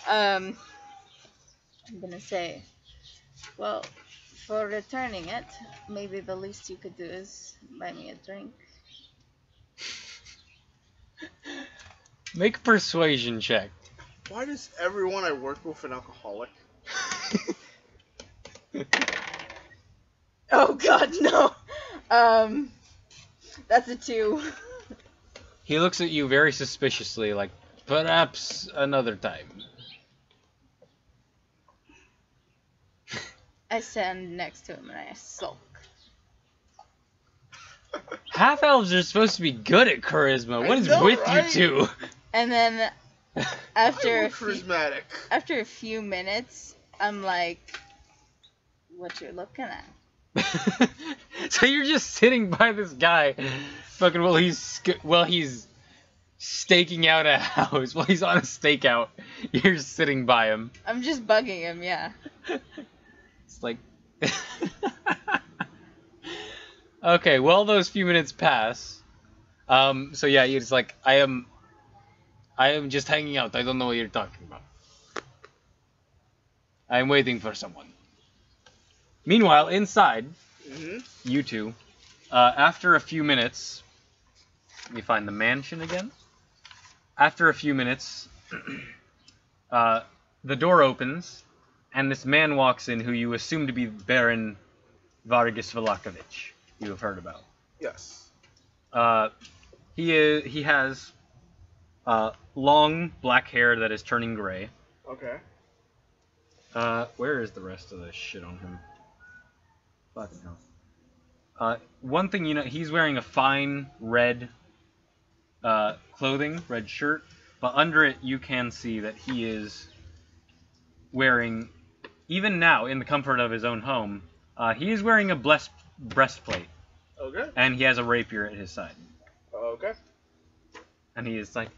I'm gonna say, well, for returning it. Maybe the least you could do is buy me a drink. Make a persuasion check. Why does everyone I work with an alcoholic? Oh God, no. That's a 2. He looks at you very suspiciously, like, perhaps another time. I stand next to him and I sulk. Half-elves are supposed to be good at charisma. What is know, with right? you two? And then after I'm charismatic. after a few minutes, I'm like, "What you looking at?" So you're just sitting by this guy, fucking while he's staking out a house, while he's on a stakeout. You're sitting by him. I'm just bugging him, yeah. It's like, okay. Well, those few minutes pass. So yeah, it's like I am just hanging out. I don't know what you're talking about. I'm waiting for someone. Meanwhile, inside, you two, after a few minutes, let me find the mansion again. After a few minutes, the door opens, and this man walks in who you assume to be Baron Vargas Velakovich, you have heard about. Yes. He has long black hair that is turning gray. Okay. Where is the rest of this shit on him? Fucking hell. One thing you know, he's wearing a fine red clothing, red shirt, but under it you can see that he is wearing, even now in the comfort of his own home, he is wearing a breastplate. Okay. And he has a rapier at his side. Okay. And he is like,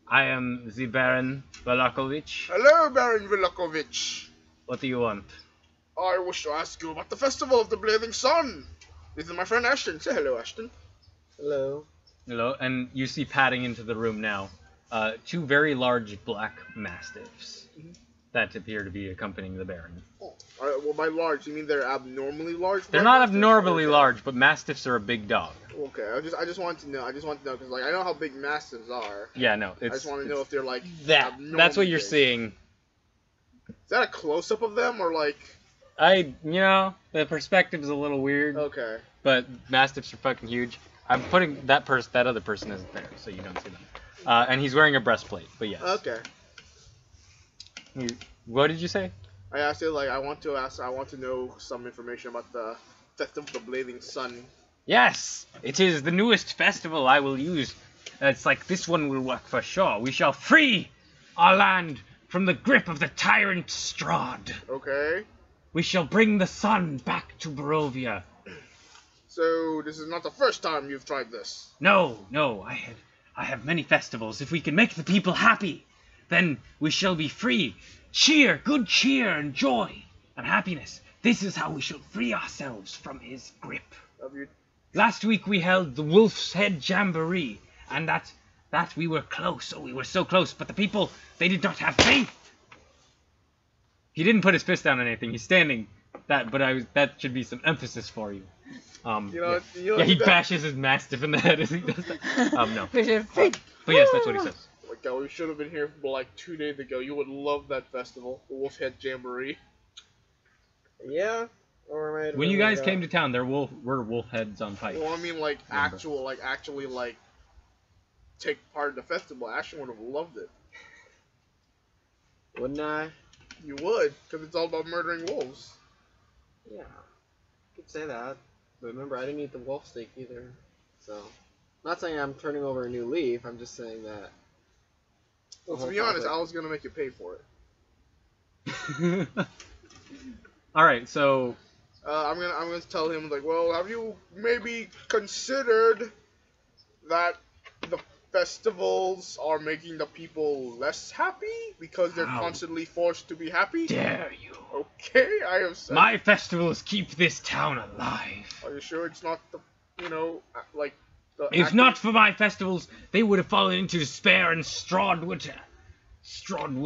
I am the Baron Velakovich. Hello, Baron Velakovich. What do you want? I wish to ask you about the Festival of the Blazing Sun. This is my friend Ashton. Say hello, Ashton. Hello. Hello, and you see padding into the room now, two very large black mastiffs that appear to be accompanying the Baron. Oh. Well, by large, you mean they're abnormally large? They're not Mastiffs? abnormally Okay. large, but mastiffs are a big dog. Okay, I just want to know. I just want to know because like I know how big mastiffs are. Yeah, no, I just want to know if they're like that's what abnormally you're big. seeing. Is that a close up of them or like? The perspective's a little weird, Okay. but mastiffs are fucking huge. I'm putting that other person isn't there, so you don't see them. And he's wearing a breastplate, but yes. Okay. What did you say? I asked it like I want to know some information about the Festival of the Blazing Sun. Yes, it is the newest festival I will use. It's like this one will work for sure. We shall free our land from the grip of the tyrant Strahd. Okay. We shall bring the sun back to Barovia. So this is not the first time you've tried this. No, I have many festivals. If we can make the people happy, then we shall be free. Cheer, good cheer and joy and happiness. This is how we shall free ourselves from his grip. Have you? Last week we held the Wolf's Head Jamboree, and that we were close. Oh, we were so close, but the people, they did not have faith. He didn't put his fist down on anything. He's standing. That should be some emphasis for you. Yeah, he bashes his mastiff in the head as he does that. No. But yes, that's what he says. Like that, we should have been here like 2 days ago. You would love that festival, the Wolf Head Jamboree. Yeah. Or am I When you guys came to town, there were wolf heads on pipe. Well, I mean, like actually, take part in the festival. Ashton would have loved it. Wouldn't I? You would, because it's all about murdering wolves. Yeah. You could say that. But remember, I didn't eat the wolf steak either. So, I'm not saying I'm turning over a new leaf. I'm just saying that. Well, to be honest, I was gonna make you pay for it. All right, so I'm gonna tell him like, well, have you maybe considered that the festivals are making the people less happy because they're How constantly forced to be happy? dare you? Okay, I have said. My festivals keep this town alive. Are you sure it's not the, like the? If not for my festivals, they would have fallen into despair, and Strahd would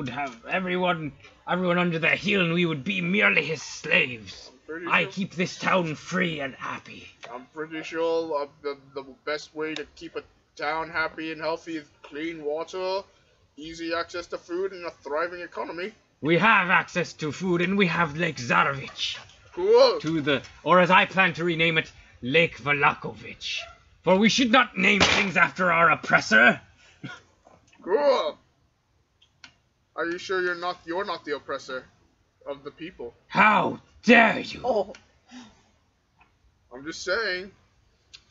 have everyone under their heel, and we would be merely his slaves. pretty I sure, keep this town free and happy. I'm pretty sure the best way to keep a town happy and healthy is clean water, easy access to food, and a thriving economy. We have access to food, and we have Lake Zarovich. Cool. Or as I plan to rename it, Lake Valakovich. For we should not name things after our oppressor. Cool. Are you sure you're not the oppressor of the people? How dare you? Oh, I'm just saying.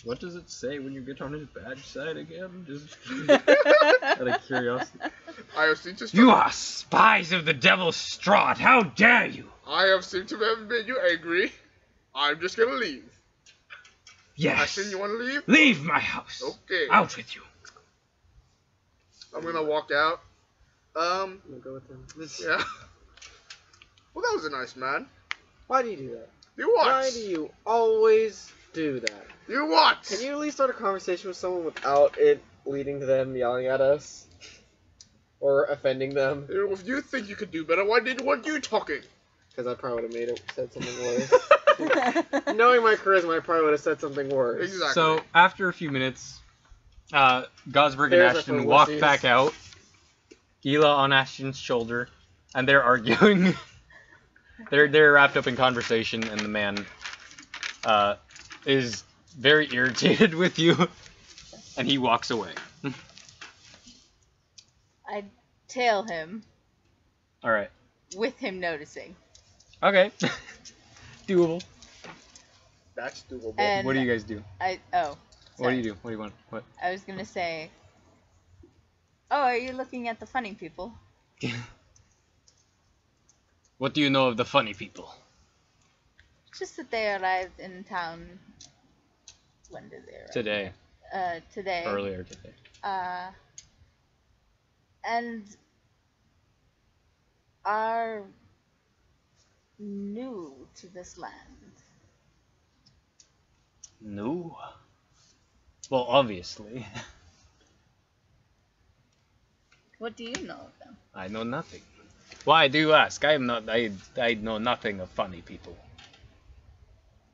What does it say when you get on his bad side again? Just out of curiosity. I have seen to You are spies of the devil Strahd. How dare you? I have seen to have made you angry. I'm just gonna leave. Yes. Ashton, you wanna leave? Leave my house. Okay. Out with you. I'm gonna walk out. I'm gonna go with him. Yeah. Well, that was a nice man. Why do you do that? You what? Why do you always do that? You what? Can you at least start a conversation with someone without it leading to them yelling at us? Or offending them? If you think you could do better, why weren't you talking? Because I probably would have said something worse. Knowing my charisma, I probably would have said something worse. Exactly. So, after a few minutes, Gosberg and Bears are Ashton for walk wussies. back out. Gila on Ashton's shoulder, and they're arguing. they're wrapped up in conversation, and the man is very irritated with you, and he walks away. I tail him All right. with him noticing. Okay. Doable. That's doable. And What do you guys do? Sorry. What do you do? What do you want? What? I was gonna say. Oh, are you looking at the funny people? What do you know of the funny people? Just that they arrived in town. When did they arrive? Today. Today. Earlier today. And are new to this land. No. Well, obviously. What do you know of them? I know nothing. Why do you ask? I know nothing of funny people.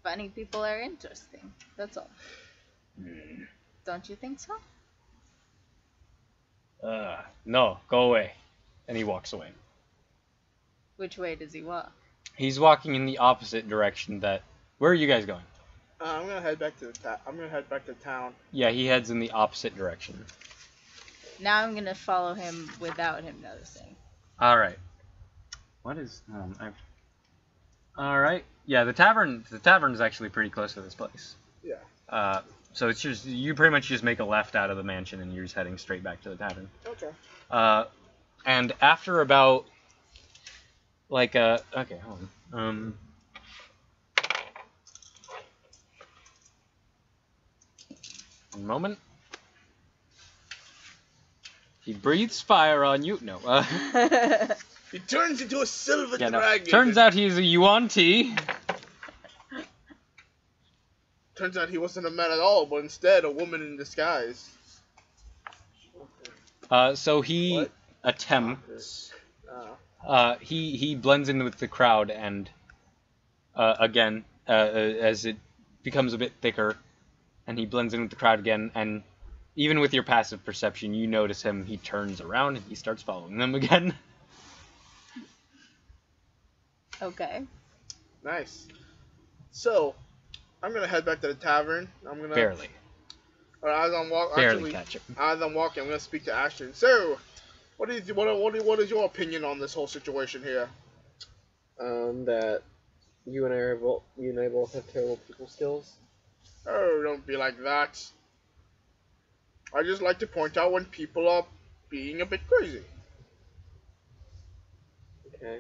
Funny people are interesting. That's all. Don't you think so? No, go away. And he walks away. Which way does he walk? He's walking in the opposite direction that... Where are you guys going? I'm gonna head back to town. Yeah, he heads in the opposite direction. Now I'm gonna follow him without him noticing. Alright. What is... Alright. Yeah, the tavern is actually pretty close to this place. Yeah. So it's just... You pretty much just make a left out of the mansion and you're just heading straight back to the tavern. Okay. And after about... Like, okay, hold on. One moment. He breathes fire on you. No. He turns into a silver Yeah, no. dragon. Turns out he's a Yuan-Ti. Turns out he wasn't a man at all, but instead a woman in disguise. So he What? attempts. He blends in with the crowd, and again, as it becomes a bit thicker, and he blends in with the crowd again, and even with your passive perception, you notice him. He turns around and he starts following them again. Okay. Nice. So, I'm gonna head back to the tavern. I'm gonna Barely. As I'm walking, Barely catch him. as I'm walking, I'm gonna speak to Ashton. So, what is your opinion on this whole situation here? That you and I both have terrible people skills. Oh, don't be like that. I just like to point out when people are being a bit crazy. Okay.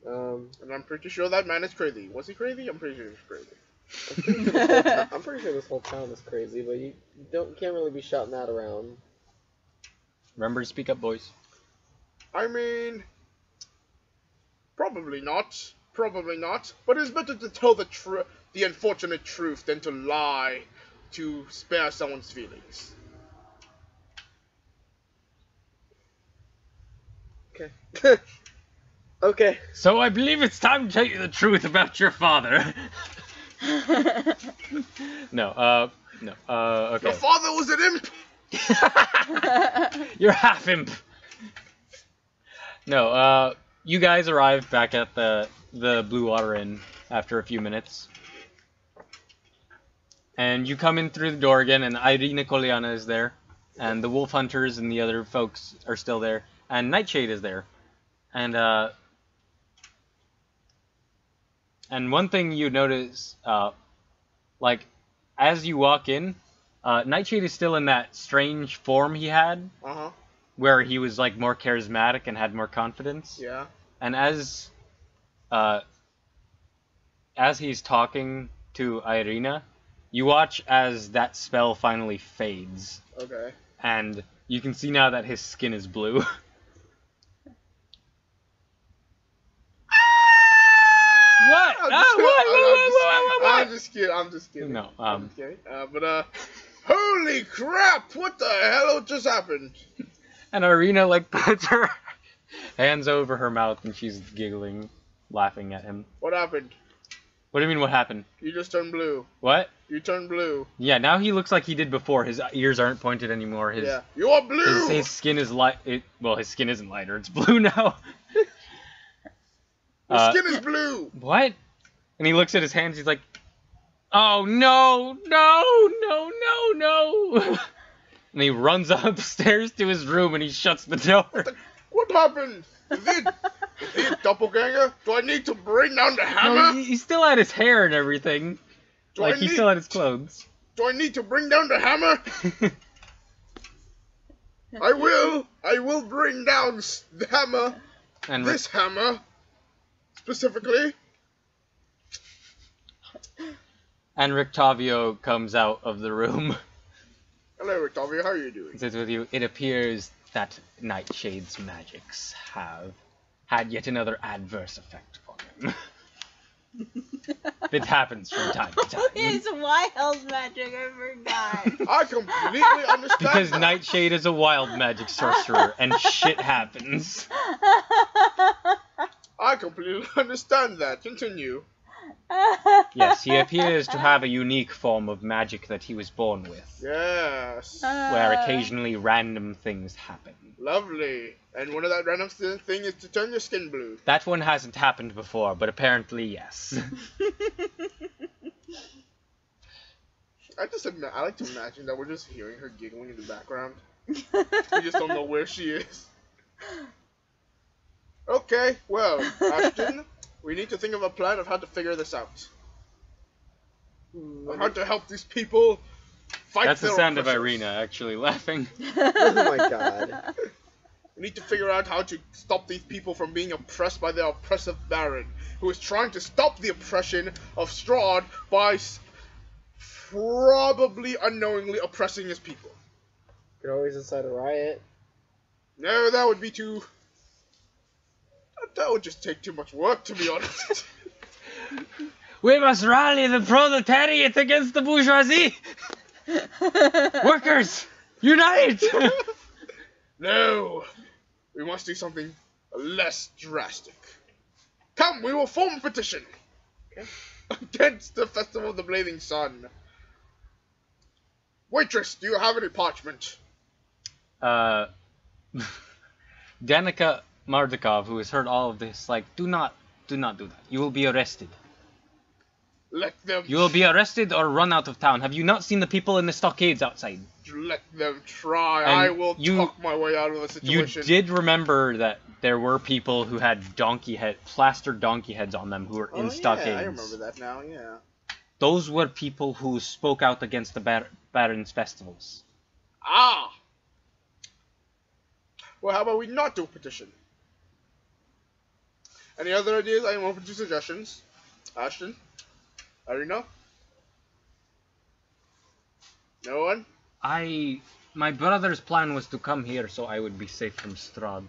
And I'm pretty sure that man is crazy. Was he crazy? I'm pretty sure he was crazy. I'm pretty sure this whole town is crazy, but you can't really be shouting that around. Remember to speak up, boys. I mean, probably not. Probably not. But it's better to tell the unfortunate truth than to lie to spare someone's feelings. Okay. Okay. So I believe it's time to tell you the truth about your father. No, okay. Your father was an imp. You're half imp. No, you guys arrive back at the Blue Water Inn after a few minutes. And you come in through the door again, and Irina Koliana is there. And the Wolf Hunters and the other folks are still there. And Nightshade is there. And one thing you notice, like, as you walk in, Nightshade is still in that strange form he had, where he was, like, more charismatic and had more confidence. Yeah. And as he's talking to Irina, you watch as that spell finally fades. Okay. And you can see now that his skin is blue. What? I'm just kidding. No, I'm just kidding. Holy crap! What the hell just happened? And Irina, like, puts her hands over her mouth and she's giggling, laughing at him. What happened? What do you mean, what happened? You just turned blue. What? You turned blue. Yeah, now he looks like he did before. His ears aren't pointed anymore. Yeah. You are blue! His skin is light. Well, his skin isn't lighter. It's blue now. Your skin is blue! What? And he looks at his hands. He's like, oh, no, no, no, no, no. And he runs upstairs to his room and he shuts the door. What happened? Is he a doppelganger? Do I need to bring down the hammer? No, he still had his hair and everything. He still had his clothes. Do I need to bring down the hammer? I will bring down the hammer. And this hammer. Specifically. And Rictavio comes out of the room. Hello, Rictavio. How are you doing? He says with you, it appears that Nightshade's magics have had yet another adverse effect upon him. It happens from time to time. His wild magic, I forgot. I completely understand Because that. Nightshade is a wild magic sorcerer, and shit happens. I completely understand that. Continue. Yes, he appears to have a unique form of magic that he was born with, Yes. where occasionally random things happen. Lovely. And one of that random thing is to turn your skin blue. That one hasn't happened before, but apparently yes. I like to imagine that we're just hearing her giggling in the background. We just don't know where she is. Okay, well, Ashton, we need to think of a plan of how to figure this out. Of how to help these people fight That's the their sound of oppressors. Irina actually laughing. Oh my god. We need to figure out how to stop these people from being oppressed by their oppressive baron, who is trying to stop the oppression of Strahd by probably unknowingly oppressing his people. You could always incite a riot. No, that would be too... That would just take too much work, to be honest. We must rally the proletariat against the bourgeoisie! Workers, unite! No! We must do something less drastic. Come, we will form a petition! Okay. Against the Festival of the Blazing Sun. Waitress, do you have any parchment? Danica Mardukov, who has heard all of this, like, do not do that. You will be arrested. Let them... You will be arrested or run out of town. Have you not seen the people in the stockades outside? Let them try. And I will talk my way out of the You situation. did remember that there were people who had plastered donkey heads on them who were in stockades. Yeah, I remember that now, yeah. Those were people who spoke out against the Baron's festivals. Ah! Well, how about we not do a petition? Any other ideas? I am open to suggestions. Ashton? Irina? No one? My brother's plan was to come here so I would be safe from Strahd.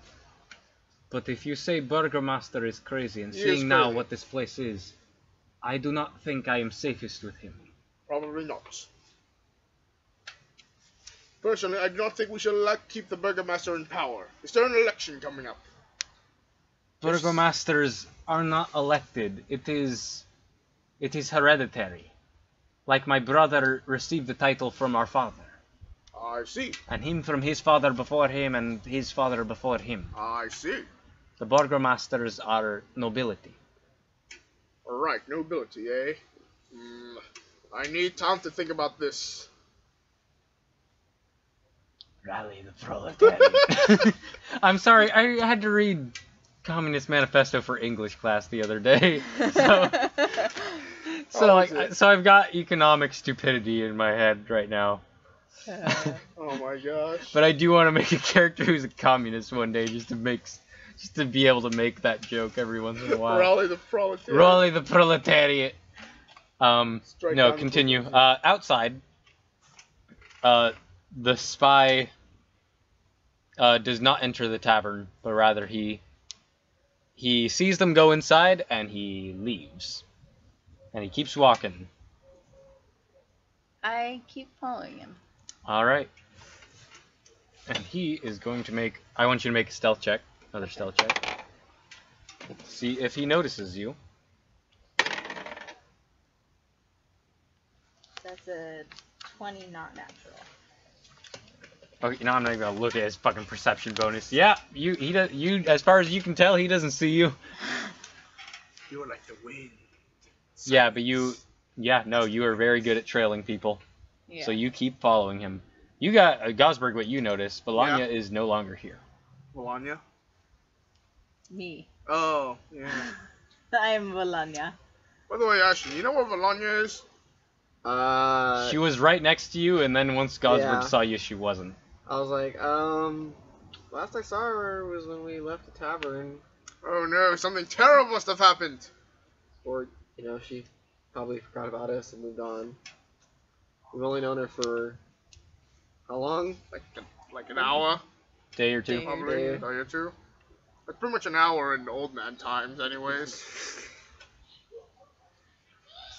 But if you say Burgomaster is crazy, and He is seeing now crazy. what this place is, I do not think I am safest with him. Probably not. Personally, I do not think we should keep the Burgomaster in power. Is there an election coming up? Burgomasters are not elected. It is hereditary. Like my brother received the title from our father. I see. And him from his father before him, and his father before him. I see. The Burgomasters are nobility. Alright, nobility, eh? I need time to think about this. Rally the proletariat. I'm sorry, I had to read Communist Manifesto for English class the other day. So I've got economic stupidity in my head right now. Oh my gosh. But I do want to make a character who's a communist one day, just to be able to make that joke every once in a while. Rally the proletariat. Rally the proletariat. Strike No, down the continue. proletariat. Outside, the spy does not enter the tavern, but rather he sees them go inside and he leaves. And he keeps walking. I keep following him. Alright. And he is going to make... I want you to make a stealth check. Another stealth check. See if he notices you. That's a 20 not natural. Okay, now I'm not even gonna look at his fucking perception bonus. Yeah, you as far as you can tell, he doesn't see you. You're like the wind. Yeah, but you are very good at trailing people. Yeah. So you keep following him. You got Gosberg, what you notice, Valanya is no longer here. Valanya? Me. Oh, yeah. I am Valanya. By the way, Ashton, you know what Valanya is? She was right next to you, and then once Gosberg Yeah. saw you, she wasn't. I was like, last I saw her was when we left the tavern, Oh no, something terrible must have happened. or, she probably forgot about us and moved on. We've only known her for, how long? Like an hour, Day or two. Day. probably. Yeah. A day or two. That's pretty much an hour in old man times, anyways.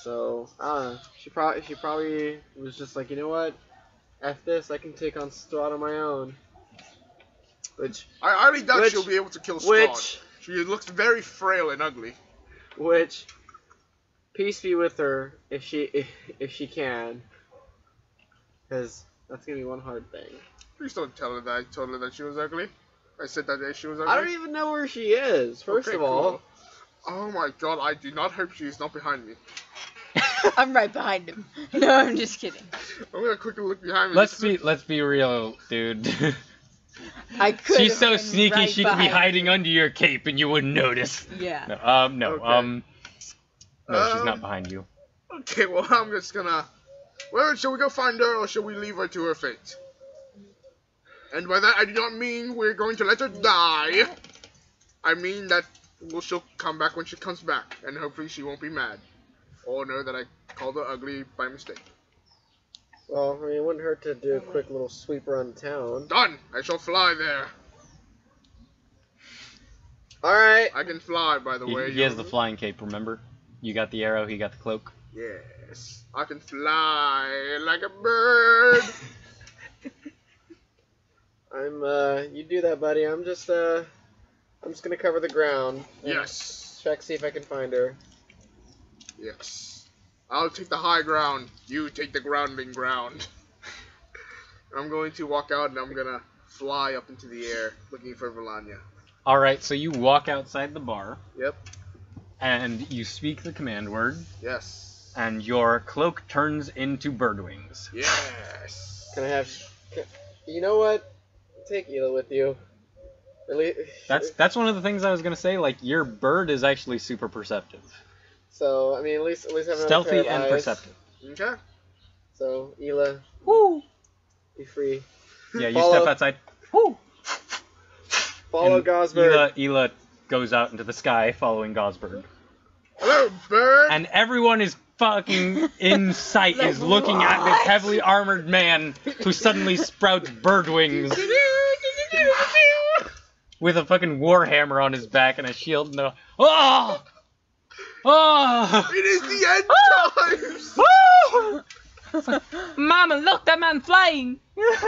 So, she probably was just like, you know what? F this, I can take on Strahd on my own. Which, I highly doubt Which- she'll be able to kill Strahd. which, She looks very frail and ugly. peace be with her if she can. Because that's gonna be one hard thing. Please don't tell her that I told her that she was ugly. I said that day she was ugly. I don't even know where she is, first Okay, of all. cool. Oh my god, I do not hope she is not behind me. I'm right behind him. No, I'm just kidding. I'm gonna quickly look behind me. Let's be real, dude. I could. She's have so been sneaky right she could be behind hiding under your cape and you wouldn't notice. Yeah. No, Okay. no, she's not behind you. Okay, well, I'm just gonna... Well, shall we go find her, or shall we leave her to her fate? And by that, I do not mean we're going to let her die. I mean that she'll come back when she comes back, and hopefully she won't be mad. Or know that I called her ugly by mistake. Well, I mean, it wouldn't hurt to do a quick little sweep around town. Done! I shall fly there. Alright. I can fly, by the way. He has the flying cape, remember? You got the arrow, he got the cloak. Yes. I can fly like a bird. You do that, buddy. I'm just gonna cover the ground. And Yes. check, see if I can find her. Yes. I'll take the high ground. You take the grounding ground. I'm going to walk out and I'm gonna fly up into the air looking for Valanya. Alright, so you walk outside the bar, Yep. and you speak the command word, Yes. and your cloak turns into bird wings. Yes. Can I have... You know what? Take Ela with you. At least... That's one of the things I was gonna say, like, your bird is actually super perceptive. So, I mean, at least have another pair Stealthy of and eyes. perceptive. Okay. So, Ela, Woo! be free. Yeah, you Follow- step outside. Woo! Follow And Gosberg. Ela goes out into the sky following Gosberg. Hello, bird. And everyone is fucking in sight is looking at this heavily armored man who suddenly sprouts bird wings with a fucking warhammer on his back and a shield and a... Oh! Oh! It is the end times. Oh! Mama, look, that man flying! That's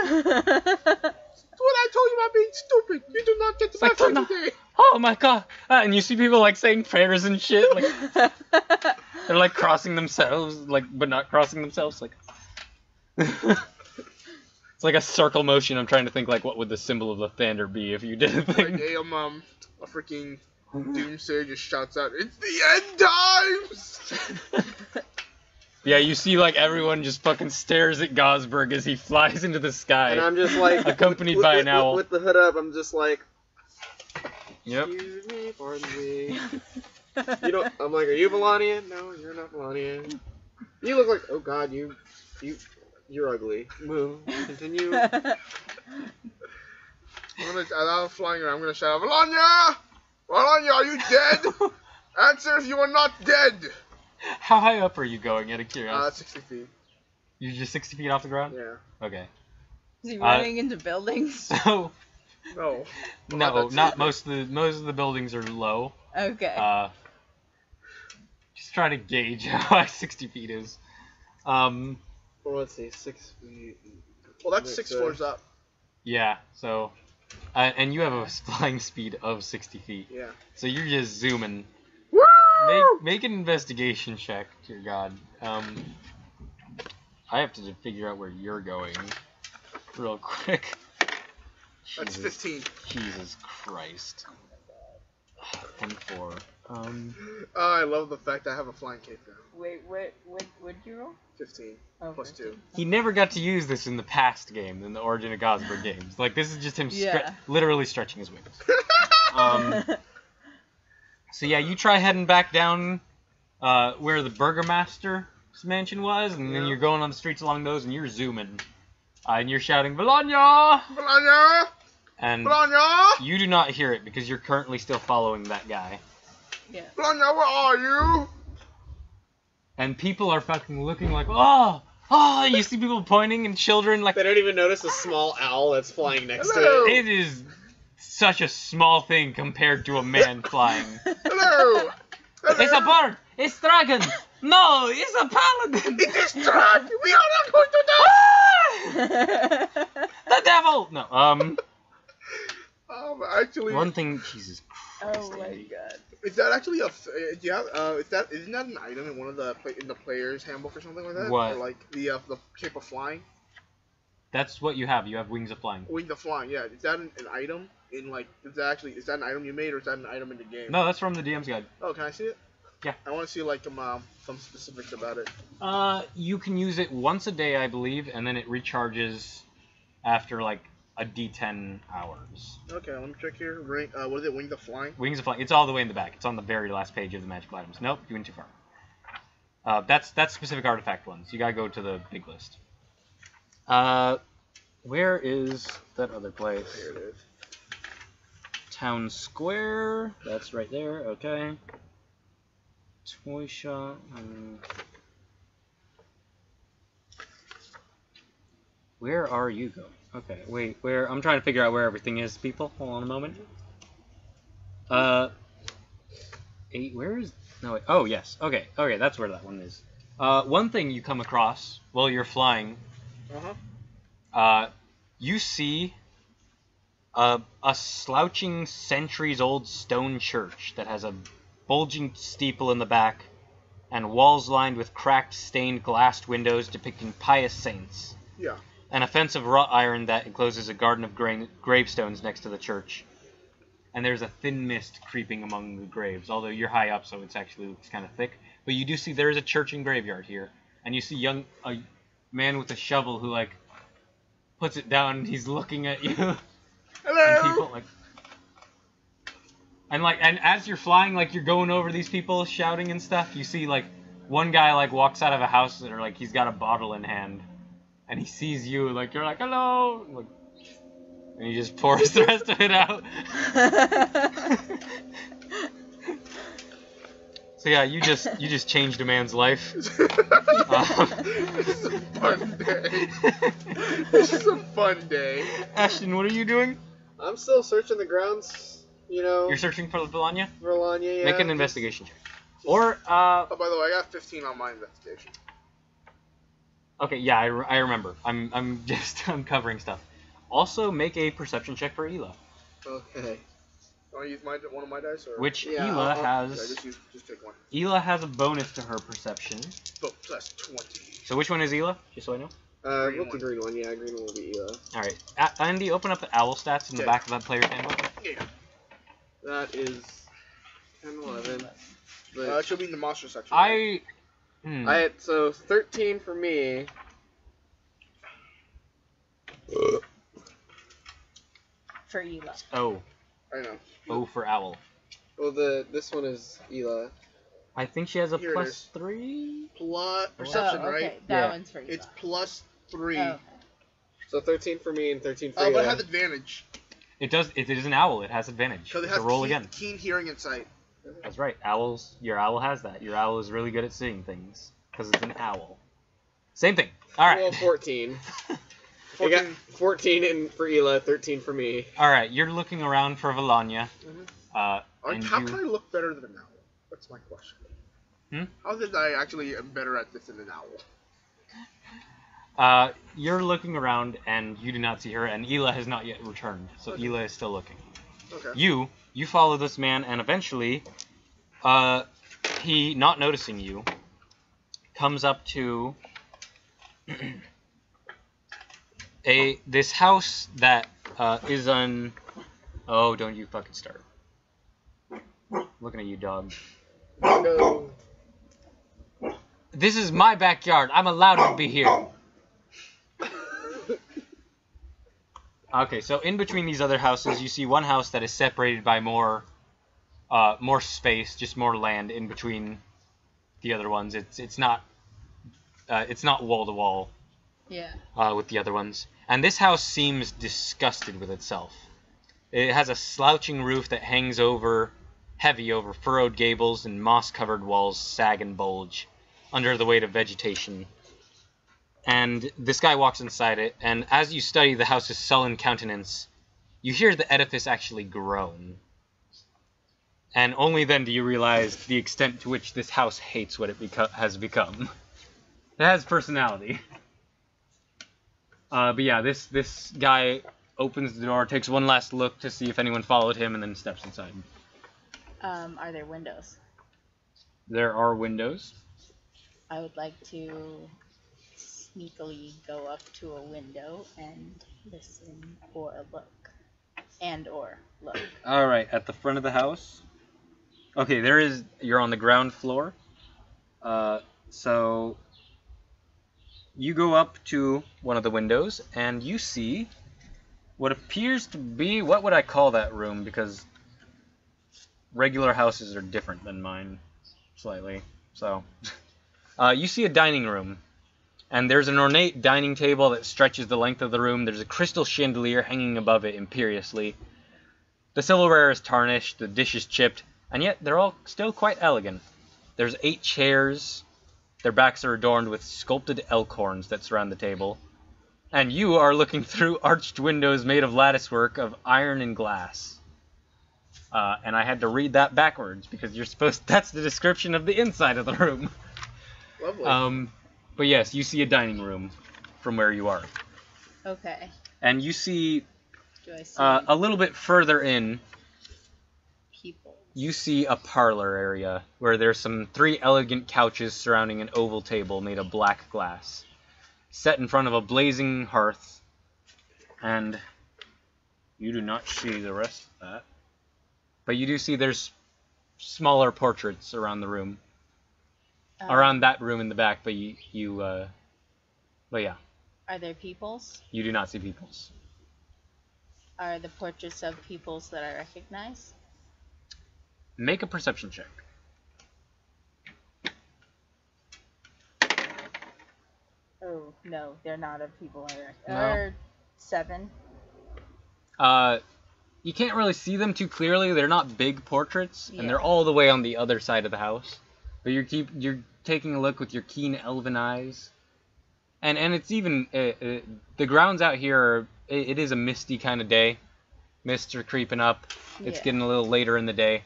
what I told you about being stupid. You do not get the like message thunder. today. oh my god, and you see people like saying prayers and shit, like they're like crossing themselves, like but not crossing themselves, like it's like a circle motion. I'm trying to think like what would the symbol of the thunder be if you did a thing. Like a freaking doomsayer just shouts out, "It's the end times!" Yeah, you see like everyone just fucking stares at Gosberg as he flies into the sky. And I'm just like accompanied by an owl. With the hood up, I'm just like, Yep. excuse me, pardon me. You know, I'm like, are you Valanya? No, you're not Valanya. You look like, oh god, you're ugly. Move. Continue. As I'm flying around, I'm gonna shout out, "Valanya! Valanya, are you dead? Answer if you are not dead!" How high up are you going, out of curiosity? 60 feet. You're just 60 feet off the ground? Yeah. Okay. Is he running into buildings? So No. no, not most of the buildings are low. Okay. Just try to gauge how high 60 feet is. Well, let's see, 6 feet. Well, that's 6 floors up. Yeah. So, and you have a flying speed of 60 feet. Yeah. So you're just zooming. Woo! Make an investigation check, dear God. I have to figure out where you're going real quick. That's Jesus, 15. Jesus Christ. 10-4. I love the fact I have a flying cape now. Wait, what'd you roll? 15. Oh, Plus 15. 2. He never got to use this in the past game, in the Origin of Gosberg games. Like, this is just him Yeah. literally stretching his wings. So yeah, you try heading back down where the Burgermaster's mansion was, and then you're going on the streets along those, and you're zooming. And you're shouting, "Valanya! Valanya! And Valanya! you do not hear it because you're currently still following that guy. Yeah. Valanya, where are you? And people are fucking looking like, oh, you see people pointing and children like... They don't even notice a small owl that's flying next Hello. to it. It is such a small thing compared to a man flying. Hello! Hello. It's a bird! It's dragon! No, it's a paladin! It is Strahd! We are not going to die! The devil! No, Actually, one thing, Jesus Christ. Oh my Andy. god. is that actually a? Isn't that an item in one of the in the player's handbook or something like that? What? Or like the shape of flying, That's what you have. You have wings of flying. wings of flying. Yeah, is that an item in like? Is that an item you made or is that an item in the game? No, that's from the DM's guide. Oh, can I see it? Yeah. I want to see like some specifics about it. You can use it once a day, I believe, and then it recharges after like a D10 hours. Okay, let me check here. What is it? Wings of flying. Wings of flying. It's all the way in the back. It's on the very last page of the magical items. Nope, you went too far. That's specific artifact ones. You gotta go to the big list. Where is that other place? Here it is. Town Square. That's right there. Okay. Toy shop. Where are you going? Okay, wait, where? I'm trying to figure out where everything is, people. Hold on a moment. 8, where is... No, wait. Oh, yes. Okay, that's where that one is. One thing you come across while you're flying, you see a slouching centuries-old stone church that has a bulging steeple in the back and walls lined with cracked, stained glassed windows depicting pious saints. Yeah. And a fence of wrought iron that encloses a garden of gravestones next to the church. And there's a thin mist creeping among the graves, although you're high up, so it actually looks kind of thick. But you do see there is a church and graveyard here, and you see a man with a shovel who like puts it down and he's looking at you. Hello. And people and as you're flying, like you're going over these people shouting and stuff, you see like one guy like walks out of a house and like he's got a bottle in hand. And he sees you, like, you're like, hello! Like, and he just pours the rest of it out. So yeah, you just changed a man's life. This is a fun day. This is a fun day. Ashton, what are you doing? I'm still searching the grounds, you know. You're searching for Valanya? Valanya, yeah. Make an investigation check. Or, Oh, by the way, I got 15 on my investigation. okay, yeah, I remember. I'm covering stuff. Also, make a perception check for Ela. Okay. Want to use one of my dice? Or? Which Yeah, Ela I'll- has. Just take one. Ela has a bonus to her perception. But plus 20. So which one is Ela? Just so I know. Green What's the one. green one? Yeah, green one will be Ela. All right. Andy, open up the owl stats in the Okay. back of that player's handbook. Yeah. That is 10, 11. But It should be in the monster section. so 13 for me. For Ela. Oh. I know. O for owl. Well, this one is Ela. I think she has a Here it plus is. 3. Plus perception, oh, okay. right? That Yeah. one's for Ela. It's plus 3. Oh, So 13 for me and 13 for Oh, but Ela. it has advantage. It does. It is an owl. It has advantage. Because it So has roll keen, again. keen hearing and sight. That's right. Owls. Your owl has that. Your owl is really good at seeing things because it's an owl. Same thing. All right. Well, 14. I 14. got 14 for Ela, 13 for me. All right. You're looking around for Valanya. And How you, can I look better than an owl? That's my question. How did I actually am better at this than an owl? You're looking around and you do not see her, and Ela has not yet returned. So Okay. Ela is still looking. Okay. You follow this man, and eventually, he, not noticing you, comes up to this house that is on. Oh, don't you fucking start! Looking at you, dog. No. This is my backyard. I'm allowed to be here. Okay, so in between these other houses, you see one house that is separated by more space, just more land in between the other ones. It's not wall to wall yeah. with the other ones. And this house seems disgusted with itself. It has a slouching roof that hangs heavy over furrowed gables, and moss-covered walls sag and bulge under the weight of vegetation. And this guy walks inside it, and as you study the house's sullen countenance, you hear the edifice actually groan. And only then do you realize the extent to which this house hates what it has become. It has personality. But yeah, this guy opens the door, takes one last look to see if anyone followed him, and then steps inside. Are there windows? There are windows. I would like to sneakily go up to a window and listen or look. All right, at the front of the house. Okay, you're on the ground floor. So you go up to one of the windows and you see what appears to be, what would I call that room? Because regular houses are different than mine, slightly. So you see a dining room. And there's an ornate dining table that stretches the length of the room. There's a crystal chandelier hanging above it imperiously. The silverware is tarnished, the dishes chipped, and yet they're all still quite elegant. There's 8 chairs. Their backs are adorned with sculpted elk horns that surround the table. And you are looking through arched windows made of latticework of iron and glass. And I had to read that backwards because that's the description of the inside of the room. Lovely. But yes, you see a dining room from where you are. Okay. And you see, Do I see a little bit further in, people? you see a parlor area where there's 3 elegant couches surrounding an oval table made of black glass, set in front of a blazing hearth. And you do not see the rest of that. But you do see there's smaller portraits around the room. Around that room in the back, but but yeah, Are there peoples? you do not see peoples. Are the portraits of peoples that I recognize? Make a perception check. Oh, no, they're not of people I recognize. No. Or 7. You can't really see them too clearly. They're not big portraits, and they're Yeah. all the way on the other side of the house. But you're taking a look with your keen elven eyes, and it's even the grounds out here. It is a misty kind of day. Mists are creeping up. It's Yeah. getting a little later in the day,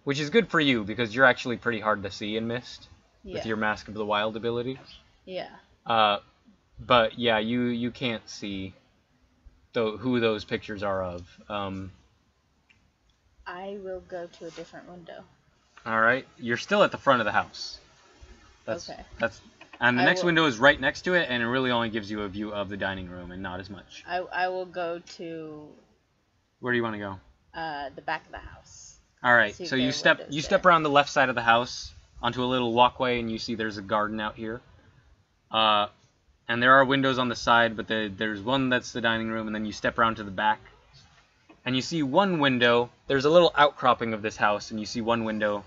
which is good for you because you're actually pretty hard to see in mist with your Mask of the Wild ability. Yeah. But yeah, you can't see who those pictures are of. I will go to a different window. All right, you're still at the front of the house. Okay. And the I next will- window is right next to it, and it really only gives you a view of the dining room and not as much. I will go to Where do you want to go? the back of the house. All right, See if so there you are step windows step there. around the left side of the house onto a little walkway, and you see there's a garden out here. And there are windows on the side, but there's one that's the dining room, and then you step around to the back, and you see one window. There's a little outcropping of this house, and you see one window.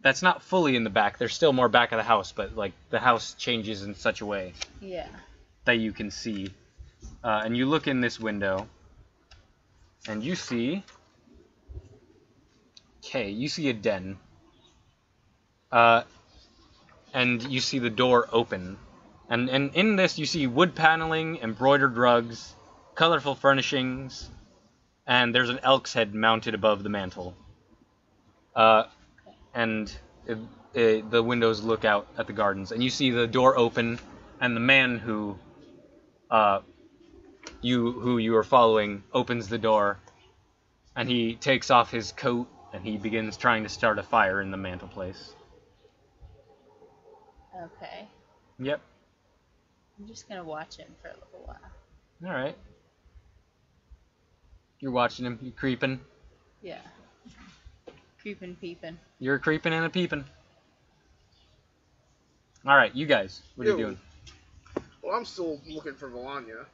That's not fully in the back. There's still more back of the house, but like the house changes in such a way Yeah. that you can see. And you look in this window, and you see. Okay, you see a den. And you see the door open. And in this, you see wood paneling, embroidered rugs, colorful furnishings, and there's an elk's head mounted above the mantel. And the windows look out at the gardens, and you see the door open, and the man who you are following opens the door, and he takes off his coat, and he begins trying to start a fire in the mantel place. Okay. Yep. I'm just gonna watch him for a little while. All right. You're watching him. You're creeping. Yeah. Creeping, peeping. You're creeping and a peeping. All right, you guys. What are you Yo. doing? Well, I'm still looking for Valanya.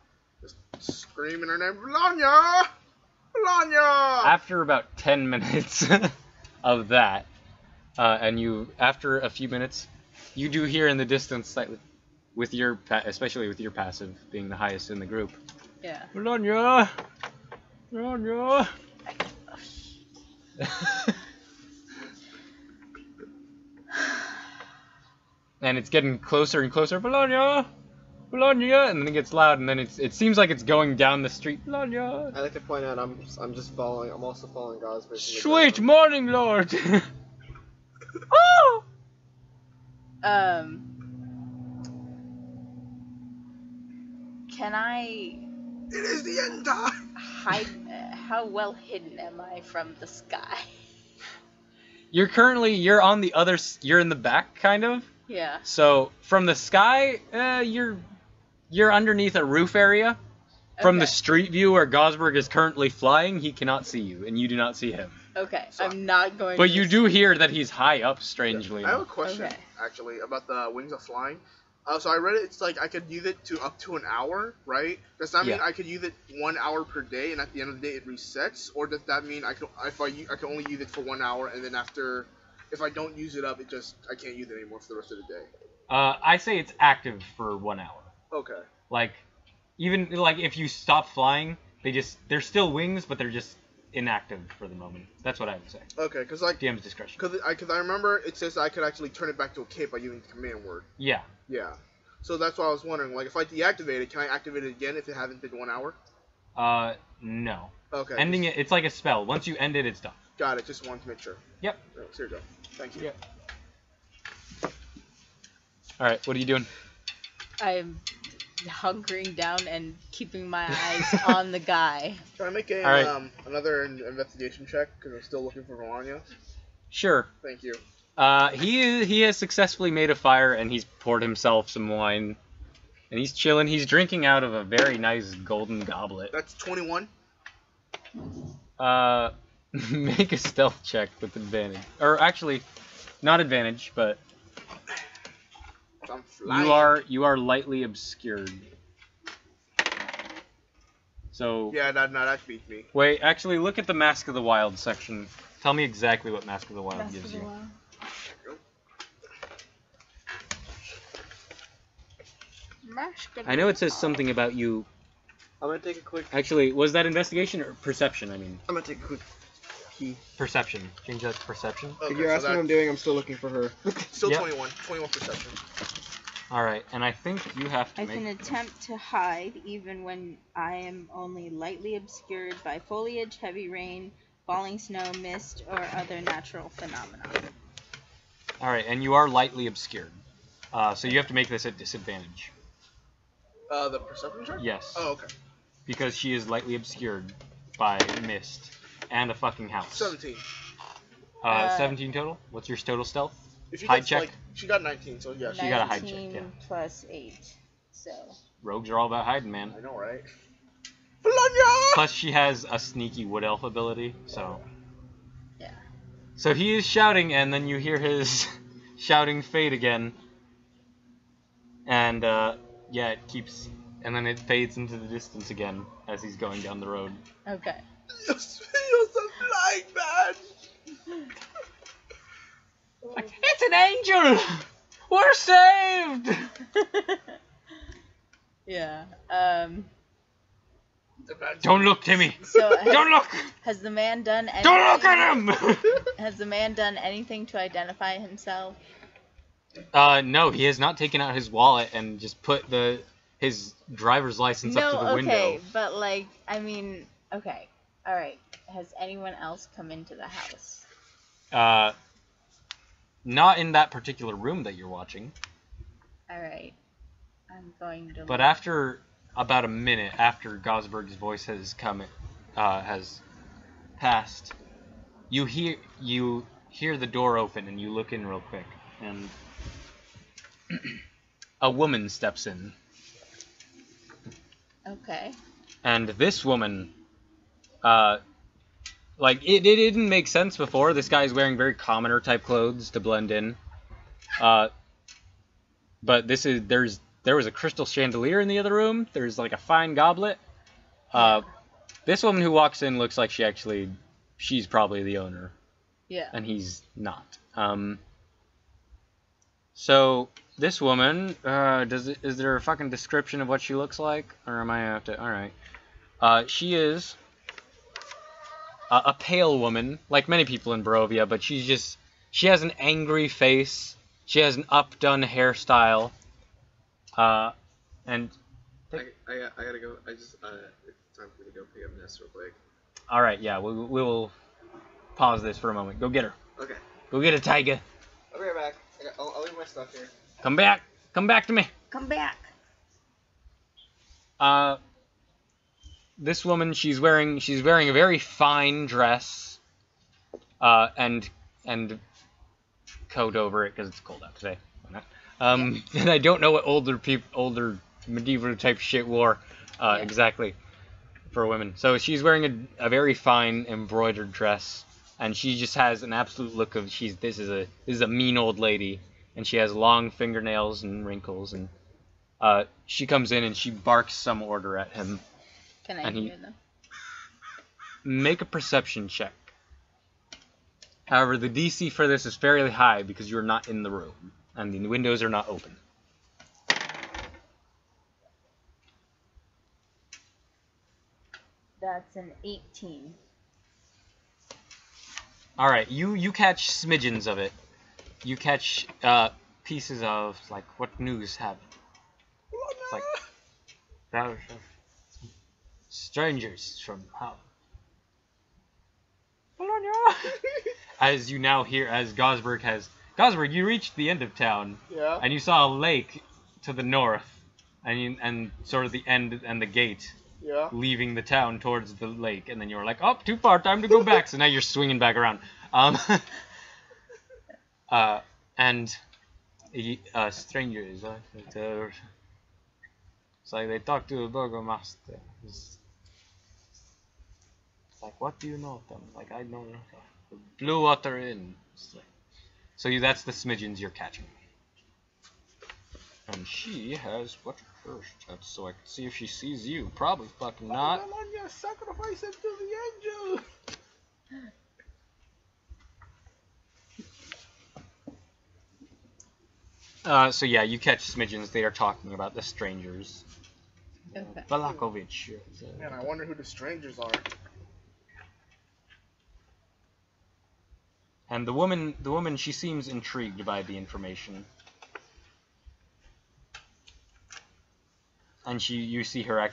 Just screaming her name, Valanya! Valanya! After about 10 minutes of that, and after a few minutes, you do hear in the distance, slightly, especially with your passive being the highest in the group. Yeah. Valanya! Valanya! And it's getting closer and closer. Valanya! Valanya! And then it gets loud, and then it seems like it's going down the street. Valanya! I like to point out I'm just following. I'm also following Gosbert. Sweet morning, Lord! Oh! Can I It is the end time! hide? How well hidden am I from the sky? You're on the other, you're in the back, kind of. Yeah. So, from the sky, you're underneath a roof area. From the Okay. street view where Gosberg is currently flying, he cannot see you, and you do not see him. Okay. So- I'm not going. But to you do hear that he's high up, strangely I have a enough. question, Okay. actually, about the wings of flying. So I read it, it's like I could use it to up to an hour, right? Does that mean Yeah. I could use it 1 hour per day, and at the end of the day it resets? Or does that mean I can only use it for 1 hour, and then after, if I don't use it up, I can't use it anymore for the rest of the day? I say it's active for 1 hour. Okay. Like, even like if you stop flying, they're still wings, but they're just inactive for the moment. That's what I would say. Okay, because like, DM's discretion. because I remember it says I could actually turn it back to a cape by using the command word. Yeah. Yeah. So that's why I was wondering, like, if I deactivate it, can I activate it again if it hasn't been 1 hour? No. Okay. Ending it, it's like a spell. Once you end it, it's done. Got it. Just wanted to make sure. Yep. Oh, so here you go. Thank you. Yeah. All right. What are you doing? I'm hunkering down and keeping my eyes on the guy. Can I make a Alright. another investigation check because I'm still looking for Valanya? Sure. Thank you. He has successfully made a fire, and he's poured himself some wine, and he's chilling. He's drinking out of a very nice golden goblet. That's 21. Make a stealth check with advantage, or actually, not advantage, but I'm flying. you are lightly obscured. So Yeah, that beats me. wait, actually, look at the Mask of the Wild section. Tell me exactly what Mask of the Wild Mask gives of the you. Wild. I know it says something about you. I'm gonna take a quick. Actually, was that investigation or perception? I mean, I'm gonna take a quick pee. perception. Change that to perception. Okay, If you're asking what I'm doing, I'm still looking for her. Still Yep. 21. 21 perception. All right, and I think you have to I make. can attempt to hide even when I am only lightly obscured by foliage, heavy rain, falling snow, mist, or other natural phenomena. All right, and you are lightly obscured, so you have to make this at disadvantage. The perception check? Yes, Oh, okay. because she is lightly obscured. by mist and a fucking house. 17. 17 total. What's your total stealth? If she Hide gets, check. like, she got 19, so yeah. She got a hide check, 19 yeah. plus 8. So. Rogues are all about hiding, man. I know, right? Valanya! Plus, she has a sneaky wood elf ability, so. Yeah. So he is shouting, and then you hear his shouting fade again. And, yeah, it keeps. And then it fades into the distance again as he's going down the road. Okay. You're a flying man! Like, it's an angel! We're saved! Yeah. Don't look, Timmy! So Don't look! has the man done anything? Don't look at him! Has the man done anything to identify himself? No, he has not taken out his wallet and just put his driver's license up to the window. Okay, but like, I mean, okay, all right. Has anyone else come into the house? Not in that particular room that you're watching. All right, I'm going to. But after about a minute after Gosberg's voice has has passed, you hear the door open and you look in real quick and a woman steps in. Okay. And this woman, like it didn't make sense before. This guy's wearing very commoner type clothes to blend in. But there was a crystal chandelier in the other room. There's like a fine goblet. This woman who walks in looks like she's probably the owner. Yeah. And he's not. So this woman, is there a fucking description of what she looks like, or am I gonna have to? All right. She is a pale woman, like many people in Barovia, but she has an angry face. She has an updone hairstyle. And I gotta go. It's time for me to go pick up Ness real quick. all right, yeah, we will pause this for a moment. Go get her. Okay. Go get her, Tiger. I'll be right back. I'll leave my stuff here. Come back. Come back to me. Come back. This woman, she's wearing a very fine dress, and coat over it because it's cold out today. Why not? And I don't know what older medieval type shit wore exactly for women. So she's wearing a very fine embroidered dress, and she just has an absolute look of this is a mean old lady, and she has long fingernails and wrinkles, and she comes in and she barks some order at him. Can I And hear them? Make a perception check. However, the DC for this is fairly high because you're not in the room, and the windows are not open. That's an 18. All right, you catch smidgens of it. You catch pieces of like what news have. It's like strangers from how. As you now hear, as Gosberg, you reached the end of town, Yeah. and you saw a lake to the north, and sort of the end and the gate. Yeah. Leaving the town towards the lake, and then you were like, oh, too far, time to go back. So now you're swinging back around. And strangers, it's like they talk to the burgomaster. It's like, what do you know of them? Like, I don't know. Blue Water Inn. So that's the smidgens you're catching. And she has what first? That's so I can see if she sees you. Probably fucking not. Valanya, sacrifice him to the angel. So yeah, you catch smidgens. They are talking about the strangers. Okay. Valakovich. Man, I wonder who the strangers are. And the woman, she seems intrigued by the information. And you see her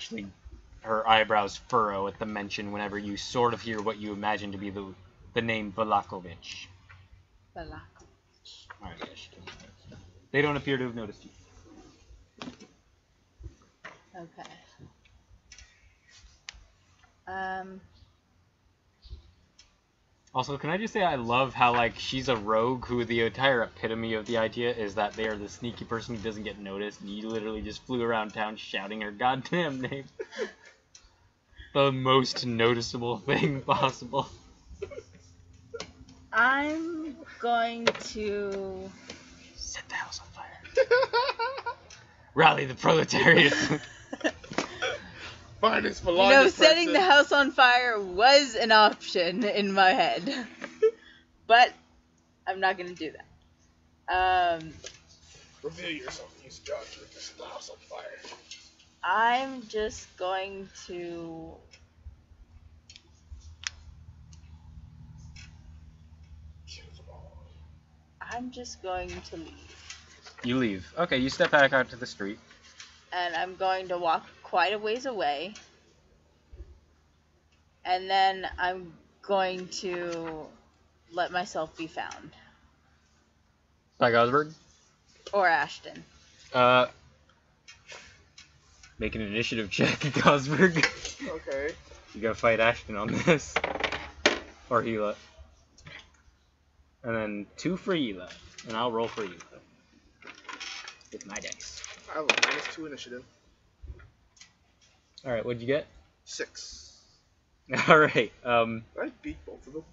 her eyebrows furrow at the mention whenever you sort of hear what you imagine to be the name Valakovich. Valakovich. Alright, yeah, she doesn't notice. They don't appear to have noticed you. Okay. Also, can I just say I love how, like, she's a rogue who the entire epitome of the idea is that they are the sneaky person who doesn't get noticed, and you literally just flew around town shouting her goddamn name. The most noticeable thing possible. I'm going to... Set the house on fire. Rally the proletariat. Finest You Valanya know, person. setting the house on fire was an option in my head. But I'm not going to do that. Reveal yourself, use judgment to set the house on fire. I'm just going to... Kill them all. I'm just going to leave. You leave. Okay, you step back out to the street. And I'm going to walk quite a ways away. And then I'm going to let myself be found. By Gosberg? Or Ashton. Make an initiative check, Gosberg. Okay. You gotta fight Ashton on this. Or Hela. And then 2 for Hela. And I'll roll for Hela. With my dice. I have a -2 initiative. Alright, what'd you get? 6. Alright, Did I beat both of them?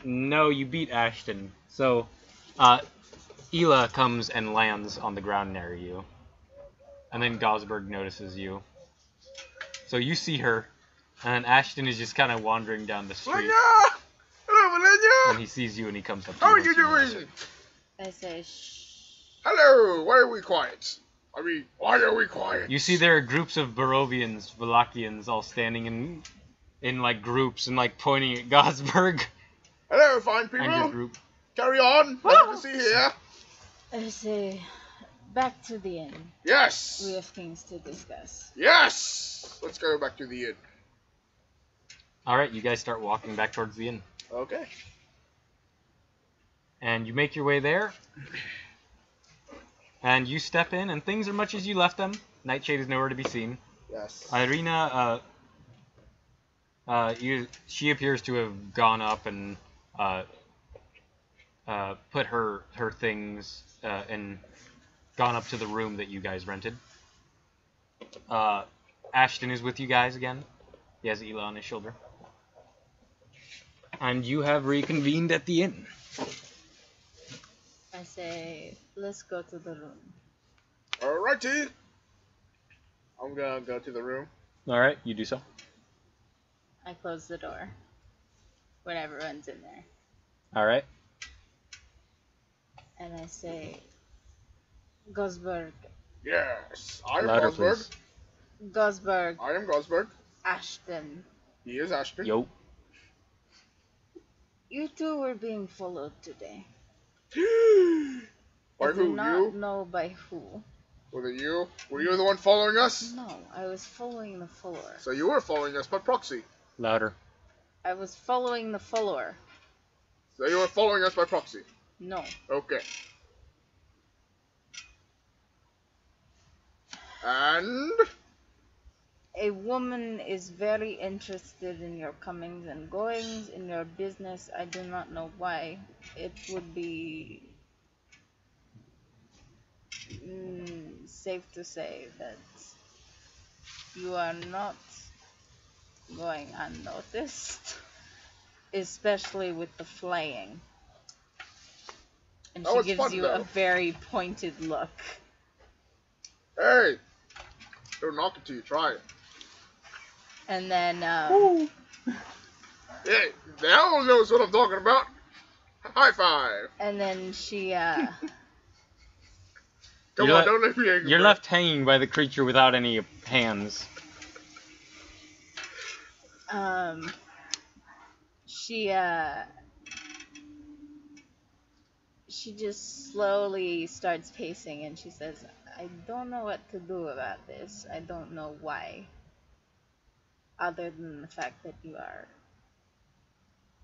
no, you beat Ashton. So, Hela comes and lands on the ground near you. And then Gosberg notices you. So you see her, and then Ashton is just kind of wandering down the street. Valanya! Hello, Valanya! And he sees you and he comes up to How you. are and you she doing? I say, shh. Hello! Why are we quiet? I mean, why are we quiet? You see there are groups of Barovians, Valakians, all standing in like groups and like pointing at Gosberg Hello, fine and your people. group. Carry on. Nothing to see here. I say, back to the inn. Yes. We have things to discuss. Yes. Let's go back to the inn. Alright, you guys start walking back towards the inn. Okay. And you make your way there. And you step in, and things are much as you left them. Nightshade is nowhere to be seen. Yes. Irina, she appears to have gone up and put her things and gone up to the room that you guys rented. Ashton is with you guys again. He has Ela on his shoulder. And you have reconvened at the inn. I say, let's go to the room. Alrighty. I'm gonna go to the room. Alright, you do so. I close the door when everyone's in there. Alright. And I say, Gosberg, Yes. I am Louder, Gosberg. please. Gosberg, I am Gosberg. Ashton. He is Ashton. Yo. You two were being followed today. By I do who? not You? know by who. Was it you? Were you the one following us? No, I was following the follower. So you were following us by proxy. Louder. I was following the follower. So you were following us by proxy. No. Okay. And A woman is very interested in your comings and goings, in your business. I do not know why. It would be safe to say that you are not going unnoticed, especially with the flaying. And That she was gives fun, you though. a very pointed look. hey, don't knock it till you try it. And then, Hey, the owl knows what I'm talking about. High five. and then she, Come You're on, le- don't let me angry. You're left hanging by the creature without any hands. she just slowly starts pacing and she says, I don't know what to do about this. I don't know why. Other than the fact that you are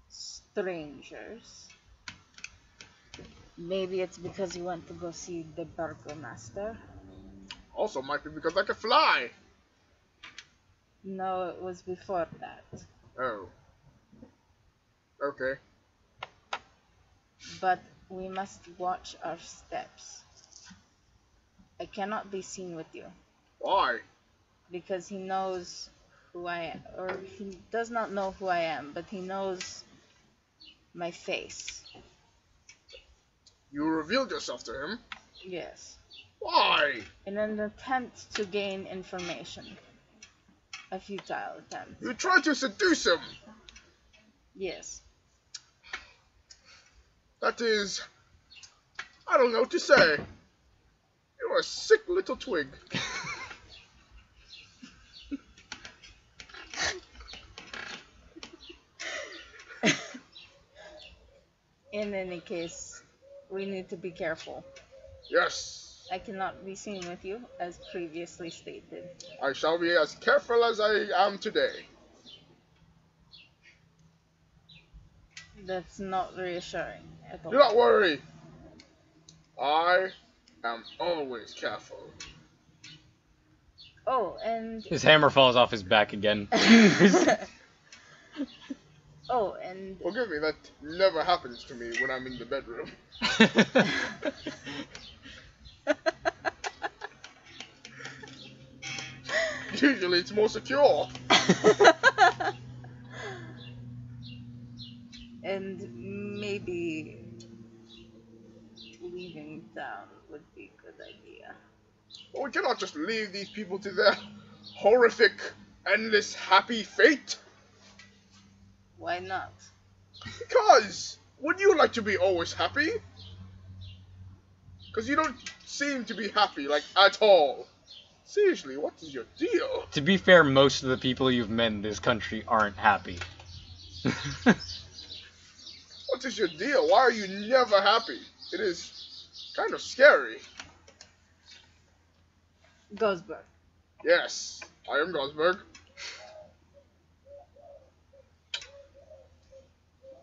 strangers. Maybe it's because you went to go see the burgomaster. Also might be because I can fly. No, it was before that. Oh. Okay. But we must watch our steps. I cannot be seen with you Why? because he knows who I am, or he does not know who I am, but he knows my face. You revealed yourself to him? Yes. Why? In an attempt to gain information. A futile attempt. You tried to seduce him. Yes. That is... I don't know what to say. You're a sick little twig. In any case, we need to be careful. Yes. I cannot be seen with you, as previously stated. I shall be as careful as I am today. That's not reassuring at all. Do not worry. I am always careful. Oh, and His hammer falls off his back again. oh, and Forgive me, that never happens to me when I'm in the bedroom. Usually it's more secure. and maybe leaving town would be a good idea. But we cannot just leave these people to their horrific, endless, happy fate. Why not? Because, would you like to be always happy? Because you don't seem to be happy, like, at all. Seriously, what is your deal? To be fair, most of the people you've met in this country aren't happy. What is your deal? Why are you never happy? It is kind of scary. Gosberg. Yes, I am Gosberg.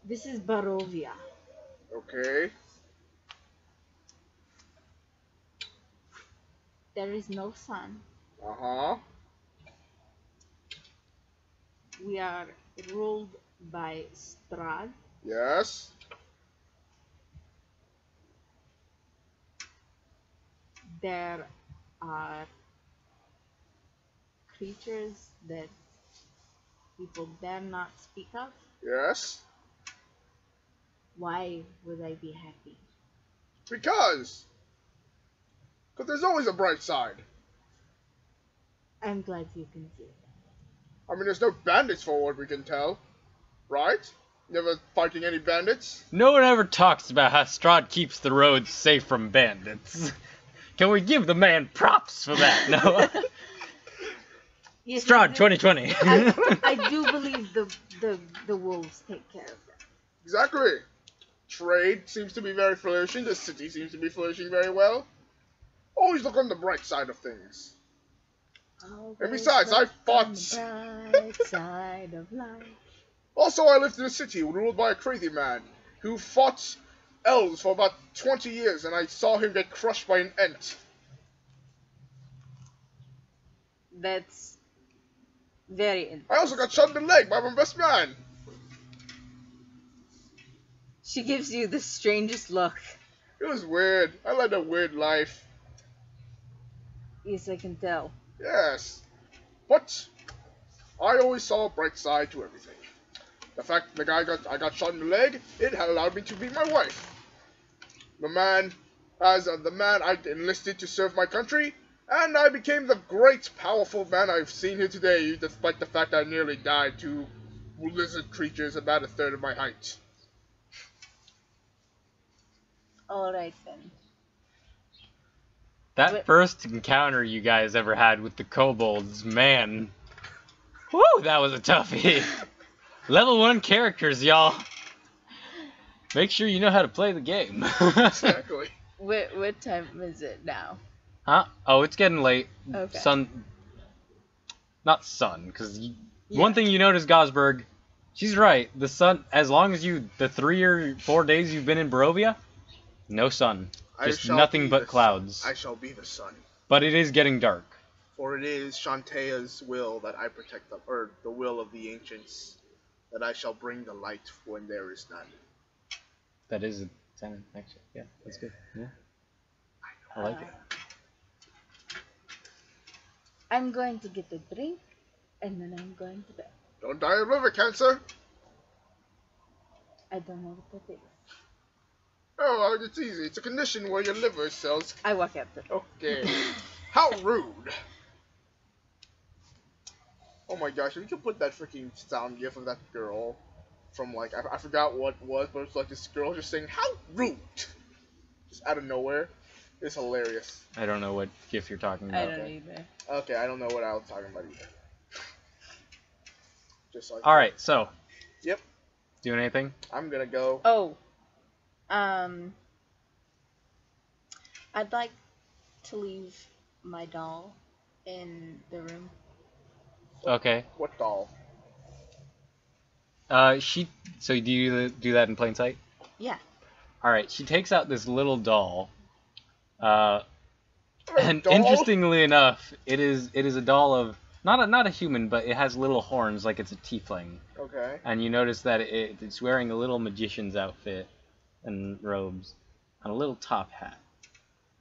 This is Barovia. Okay. There is no sun. Uh-huh. We are ruled by Strahd. Yes. There are creatures that people dare not speak of. Yes. Why would I be happy? Because there's always a bright side. I'm glad you can see it. I mean, there's no bandits for what we can tell. Right? Never fighting any bandits. No one ever talks about how Strahd keeps the roads safe from bandits. Can we give the man props for that? No. Yes, Strahd I do- 2020. I do believe the wolves take care of that. Exactly. Trade seems to be very flourishing. The city seems to be flourishing very well. Always look on the bright side of things. And besides, I fought. Bright side of life. Also, I lived in a city ruled by a crazy man who fought elves for about 20 years, and I saw him get crushed by an ant. That's very interesting. I also got shot in the leg by my best man. She gives you the strangest look. It was weird. I led a weird life. Yes, I can tell. Yes. But I always saw a bright side to everything. The fact I got shot in the leg, it allowed me to be my wife. The man I enlisted to serve my country, and I became the great, powerful man I've seen here today, despite the fact I nearly died to lizard creatures about a third of my height. Alright then. That But- first encounter you guys ever had with the kobolds, man. Woo, that was a toughie. Level 1 characters, y'all. Make sure you know how to play the game. Exactly. What time is it now? Huh? Oh, it's getting late. Okay. Not sun, because Yeah. one thing you notice, Gosberg, she's right. The sun, as long as the 3 or 4 days you've been in Barovia, no sun. I Just shall nothing be but the clouds. sun. I shall be the sun. But it is getting dark. For it is Shantaea's will that I protect them, or the will of the ancients, that I shall bring the light when there is none. That is a 10, actually. Yeah, that's good. Yeah. I like it. I'm going to get a drink, and then I'm going to bed. Don't die of liver cancer. I don't know what that is. Oh, it's easy. It's a condition where your liver cells. I walk out. Okay. How rude. Oh my gosh, we could put that freaking sound gif of that girl from, like, I forgot what it was, but it's like this girl just saying, how rude! Just out of nowhere. It's hilarious. I don't know what GIF you're talking about. I don't either. Okay, I don't know what I was talking about either. Just like Alright, so. Yep. Doing anything? I'm gonna go. Oh. I'd like to leave my doll in the room. Okay. What doll? So do you do that in plain sight? Yeah. Alright, she takes out this little doll. And doll? interestingly enough, it is a doll of not a human, but it has little horns like it's a tiefling. Okay. And you notice that it's wearing a little magician's outfit and robes and a little top hat.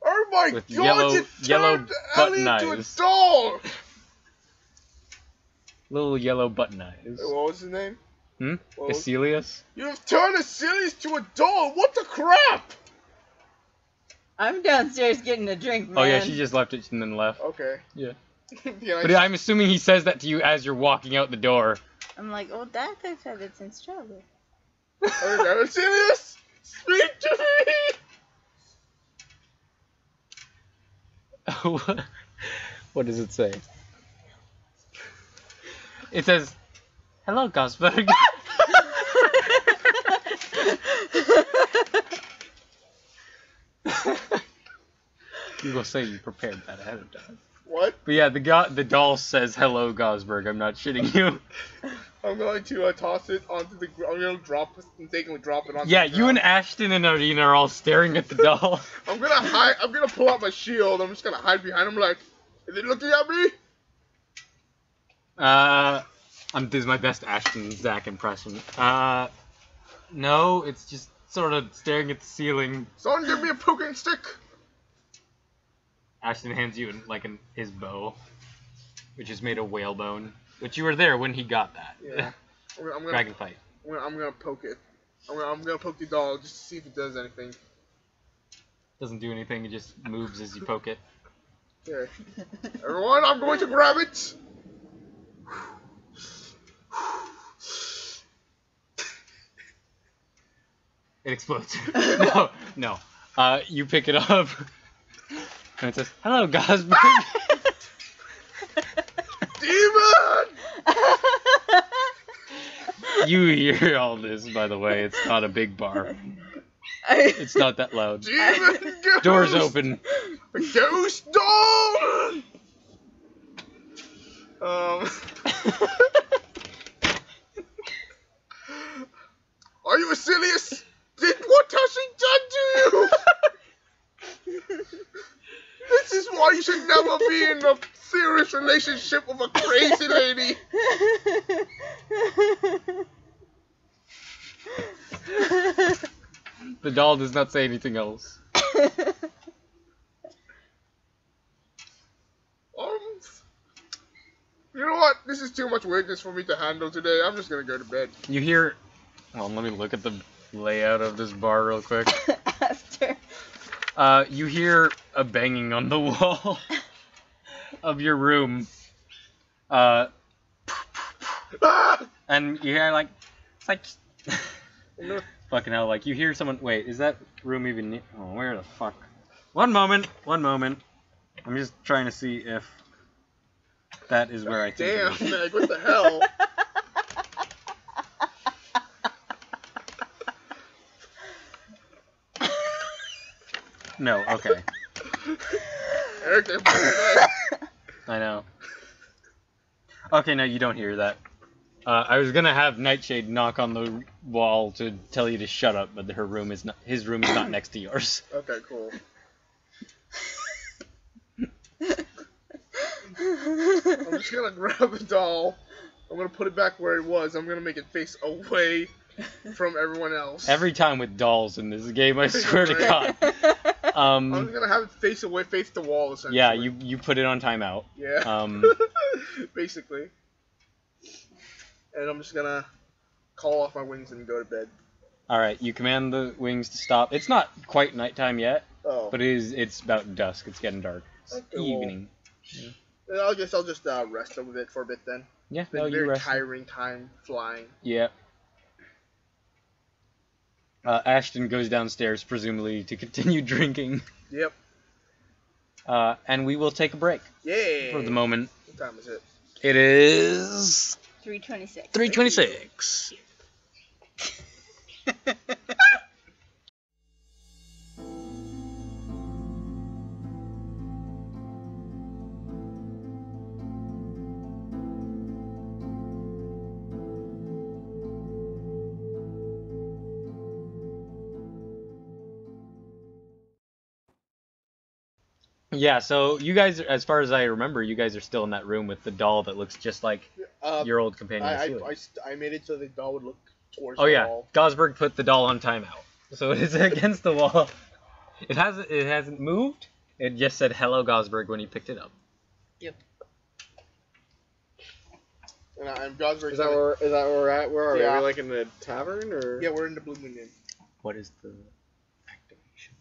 Oh my With god, you yellow turned button Ellie into a eyes. doll! Little yellow button eyes. What was his name? What was- Asilius? You have turned Asilius to a doll! What the crap? I'm downstairs getting a drink, man. Oh yeah, she just left it and then left. Okay. Yeah. Yeah, But I'm assuming he says that to you as you're walking out the door. I'm like, oh, that I've had it since childhood. Okay, Asilius! Speak to me! What does it say? It says, "Hello, Gosberg." You will say you prepared that ahead of time. What? But yeah, the doll says, "Hello, Gosberg." I'm not shitting you. I'm going to toss it onto the I'm going to drop it and take and drop it onto Yeah, the you and ground. Ashton and Arena are all staring at the doll. I'm gonna pull out my shield. I'm just gonna hide behind him like, is it looking at me? This is my best Ashton Zach impression. No, it's just sort of staring at the ceiling. Someone give me a poking stick. Ashton hands you his bow, which is made of whalebone. But you were there when he got that. Yeah. I'm gonna Dragon fight. I'm gonna poke it. I'm gonna poke the doll just to see if it does anything. Doesn't do anything, it just moves as you poke it. Okay. Everyone, I'm going to grab it. It explodes. No. You pick it up. And it says, "Hello, Gosberg." Demon! You hear all this, by the way. It's not a big bar. It's not that loud. Demon ghost! Doors open. A ghost doll! Are you Asilius? What has she done to you? This is why you should never be in a serious relationship with a crazy lady. The doll does not say anything else. You know what? This is too much weirdness for me to handle today. I'm just gonna go to bed. You hear... Well, let me look at the layout of this bar real quick. After. You hear a banging on the wall of your room. Ah! And you hear it's like... No. Fucking hell, you hear someone... Wait, is that room even near... Oh, where the fuck? One moment. I'm just trying to see if that is where I think it Damn, is. Meg, what the hell? No, okay. Eric, they put it I know. Okay, no, you don't hear that. I was gonna have Nightshade knock on the wall to tell you to shut up, but his room is not next to yours. Okay, cool. I'm just gonna grab the doll. I'm gonna put it back where it was. I'm gonna make it face away from everyone else. Every time with dolls in this game, I swear to God. I'm gonna have it face away, face the wall, essentially. Yeah, you put it on timeout. Yeah. Basically. And I'm just gonna call off my wings and go to bed. Alright, you command the wings to stop. It's not quite nighttime yet, Oh. but it's about dusk. It's getting dark. It's Okay, well, evening. I'll just rest a bit for a bit then. Yeah, It's been no, a you very rest. tiring time flying. Yeah. Ashton goes downstairs, presumably to continue drinking. Yep. And we will take a break Yay! for the moment. What time is it? It is 3:26. 3:26. Yeah, so you guys, as far as I remember, you guys are still in that room with the doll that looks just like your old companion. I made it so the doll would look towards Oh the yeah, wall. Gosberg put the doll on timeout, so it is against the wall. It hasn't moved. It just said hello Gosberg when he picked it up. Yep. And Gosberg. Is that where we're at? Where are we? Yeah. Are we like in the tavern or? Yeah, we're in the Blue Moon Inn. What is the activation?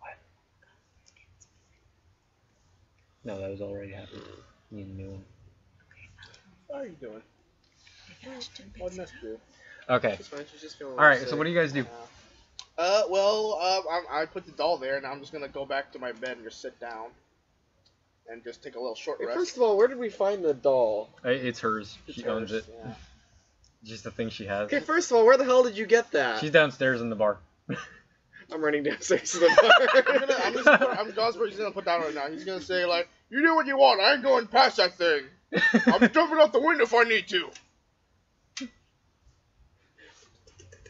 What? No, that was already happening. You need a new one. How are you doing? What must do? Okay. She's fine. She's just feeling. All right. sick. So what do you guys do? I put the doll there, and I'm just gonna go back to my bed and just sit down, and just take a little short Hey, rest. first of all, where did we find the doll? It's hers. It's She owns hers, it. yeah. Just the thing she has. Okay, first of all, where the hell did you get that? She's downstairs in the bar. I'm running downstairs to the bar. I'm Gosberg's gonna put down right now. He's gonna say like, "You do what you want. I ain't going past that thing. I'm jumping out the window if I need to."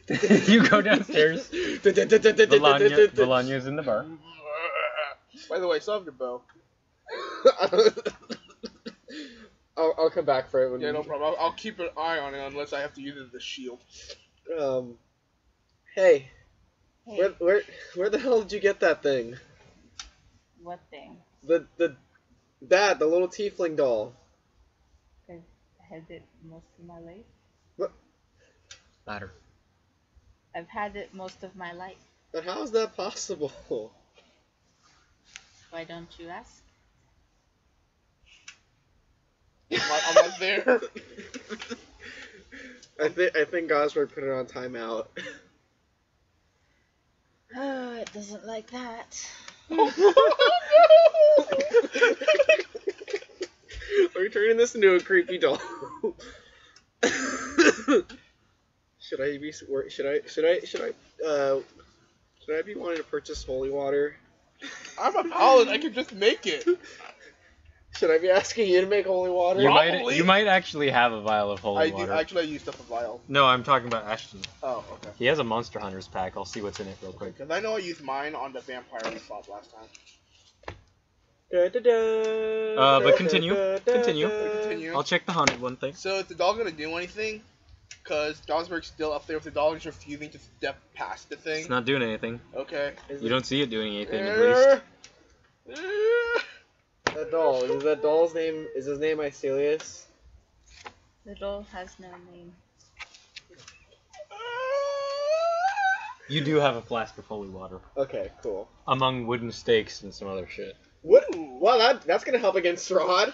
You go downstairs. Valanya's in the bar. By the way, still have your bow. I'll come back for it when. Yeah, no problem. I'll keep an eye on it unless I have to use it as a shield. Hey, Hey, where the hell did you get that thing? what thing? The little tiefling doll. I've had it most of my life. Ladder. I've had it most of my life. But how is that possible? Why don't you ask? I'm not there. I think Gosberg put it on timeout. Oh, it doesn't like that. Are we turning this into a creepy doll? Should I be wanting to purchase holy water? I'm a paladin. I can just make it. Should I be asking you to make holy water? Probably. You might actually have a vial of holy water. I used up a vial. No, I'm talking about Ashton. Oh, okay. He has a Monster Hunters pack. I'll see what's in it real quick. Because I know I used mine on the vampire we fought last time. But continue. Continue. I'll check the haunted one thing. So is the dog gonna do anything? Because Gosberg's still up there with the dog and is refusing to step past the thing. It's not doing anything. Okay. You don't see it doing anything, at least. That doll. Is that doll's name? Is his name Icelius? The doll has no name. You do have a flask of holy water. Okay, cool. Among wooden stakes and some other shit. What? Well, that's gonna help against Strahd.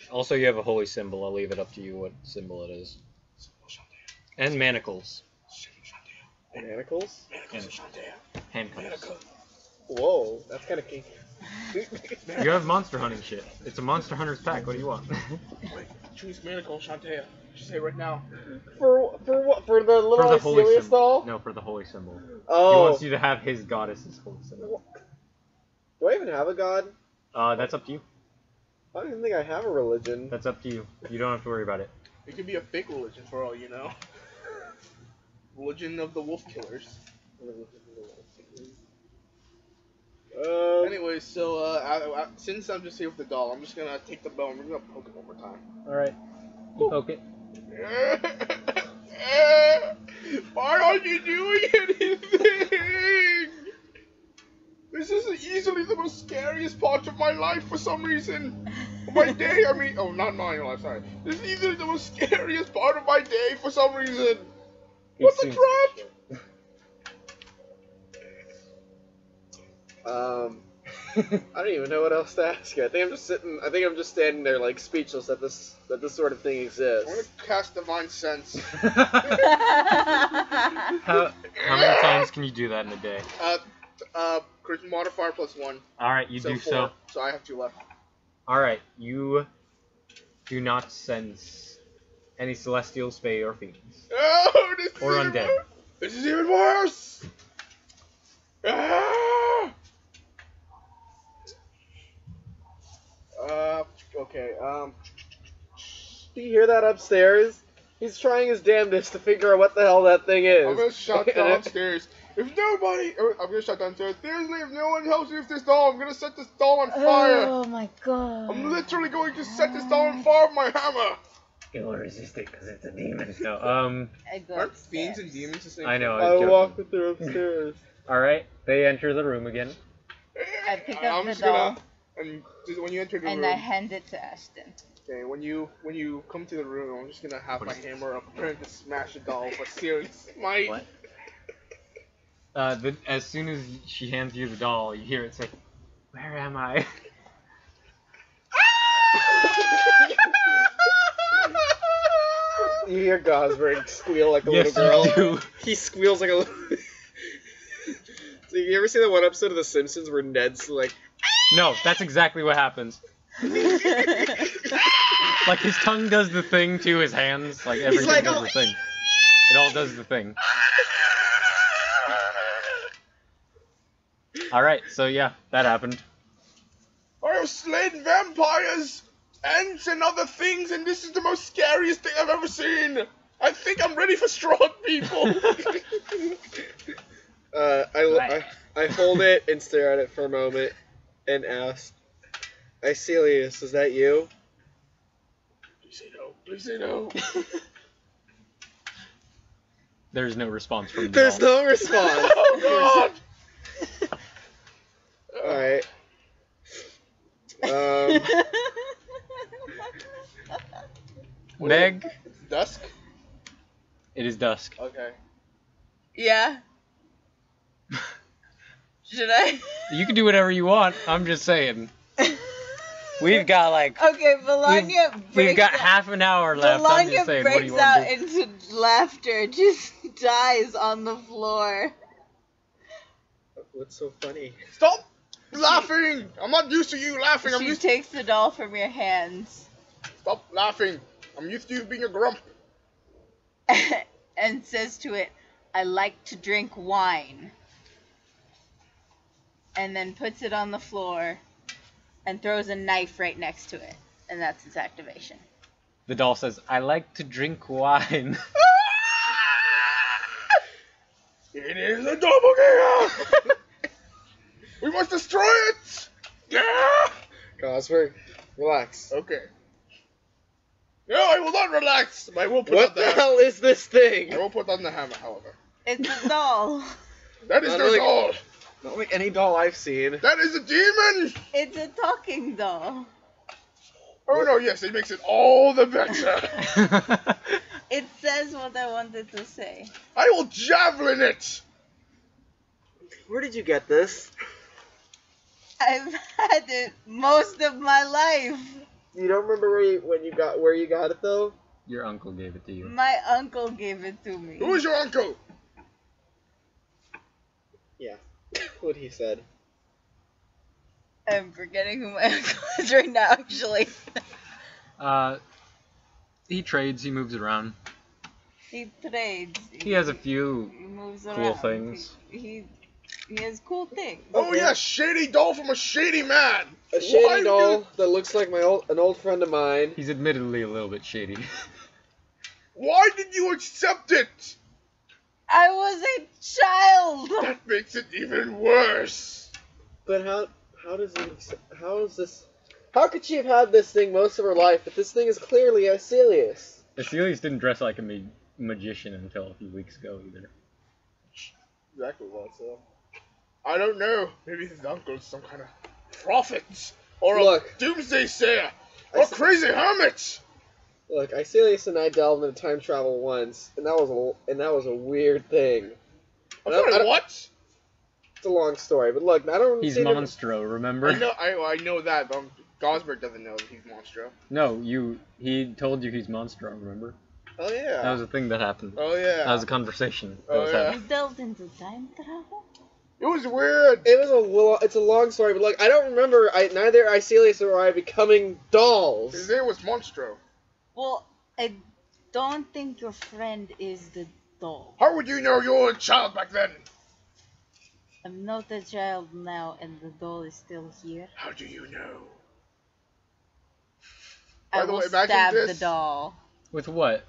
Also, you have a holy symbol. I'll leave it up to you what symbol it is. And manacles. Manacles? Handcuffs. Whoa, that's kind of kinky. You have monster hunting shit. It's a Monster Hunters pack. What do you want? Wait, choose Manacle Shantea. Just say right now. For what? For the little For the holy Icelius symbol. doll? No, for the holy symbol. He Oh. wants you to have his goddess's holy symbol. Do I even have a god? That's up to you. I don't even think I have a religion. That's up to you. You don't have to worry about it. It could be a fake religion for all you know. Religion of the wolf killers. Anyways, so since I'm just here with the doll, I'm just gonna take the bow and we're gonna poke it one more time. Alright. You poke it. Why aren't you doing anything? This is easily the most scariest part of my life for some reason. My day, I mean, oh, not my life, sorry. This is easily the most scariest part of my day for some reason. What the crap? I don't even know what else to ask you. I think I'm just standing there like speechless that this sort of thing I'm exists. gonna cast Divine Sense. How many times can you do that in a day? Charisma modifier +1. Alright, you do 4. so. So I have 2 left. Alright, you do not sense any celestials, fae, or fiends. Oh, this is Or even undead. worse. This is even worse. Okay, Do you hear that upstairs? He's trying his damnedest to figure out what the hell that thing is. I'm gonna shut downstairs. I'm gonna shut downstairs. Seriously, if no one helps me with this doll, I'm gonna set this doll on fire. Oh my god. I'm literally going to set this doll on fire with my hammer. You'll resist it because it's a demon. No, I go Aren't upstairs. fiends and demons the same? I know. I walk with her upstairs. Alright, they enter the room again. I pick up I'm the just doll gonna, and just when you enter the and room, I hand it to Ashton. okay, when you come to the room, I'm just gonna have my hammer up trying to smash the doll with a serious might. What? As soon as she hands you the doll, you hear it say, "Where am I?" You hear Gosberg squeal like a Yes, little girl. you do. He squeals like a little. So you ever see that one episode of The Simpsons where Ned's like, No, that's exactly what happens. Like his tongue does the thing to his hands, like everything like, does "Oh." the thing. It all does the thing. Alright, so yeah, that happened. I have slain vampires, ants, and other things, and this is the most scariest thing I've ever seen. I think I'm ready for strong people. I hold it and stare at it for a moment and ask, Icelius, is that you? Please say no. Please say no. There's no response from the There's doll. no response. Oh God. Alright. Meg, It's dusk. it is dusk. Okay. Yeah. Should I? You can do whatever you want, I'm just saying. We've got like, Okay, Valanya breaks we've got out. half an hour left, I'm just Valanya saying, what do you breaks want out to do? into laughter, just dies on the floor. What's so funny? Stop laughing. I'm not used to you laughing. I'm She used. takes the doll from your hands Stop laughing. I'm used to you being a grump. and says to it, "I like to drink wine." And then puts it on the floor and throws a knife right next to it. And that's its activation. The doll says, "I like to drink wine." It is a doppelganger. We must destroy it. Yeah. Gosberg, relax. Okay. No, I will not relax. I will put What on the the hammer. hell is this thing? I will put on the hammer, however. It's a doll. That is Not no like- doll. Not like any doll I've seen. That is a demon. It's a talking doll. Oh no, yes, it makes it all the better. It says what I wanted to say. I will javelin it. Where did you get this? I've had it most of my life. You don't remember where you got it though? Your uncle gave it to you. My uncle gave it to me. Who is your uncle? Yeah. What he said. I'm forgetting who my uncle is right now, actually. He trades, he moves around. He trades. He has a few He moves cool around. things. He has cool things. Oh Okay. yeah, shady doll from a shady man. A shady Why doll that looks like an old friend of mine. He's admittedly a little bit shady. Why did you accept it? I was a child. That makes it even worse. But how is this? How could she have had this thing most of her life? But this thing is clearly Asilius. Asilius didn't dress like a magician until a few weeks ago either. Exactly what so. I don't know. Maybe his uncle's some kind of prophet, or a doomsday sayer, or crazy hermit. Look, Asilius and I delved into time travel once, and that was a weird thing. What? It's a long story, but look, I don't. He's Monstro, remember? I know that, but Gosberg doesn't know that he's Monstro. No, he told you he's Monstro, remember? Oh yeah. That was a thing that happened. Oh yeah. That was a conversation. You delved into time travel? It was weird. It's a long story, but look, I don't remember neither Asilius or I becoming dolls. His name was Monstro. Well, I don't think your friend is the doll. How would you know you were a child back then? I'm not a child now, and the doll is still here. How do you know? I will stab the doll. With what?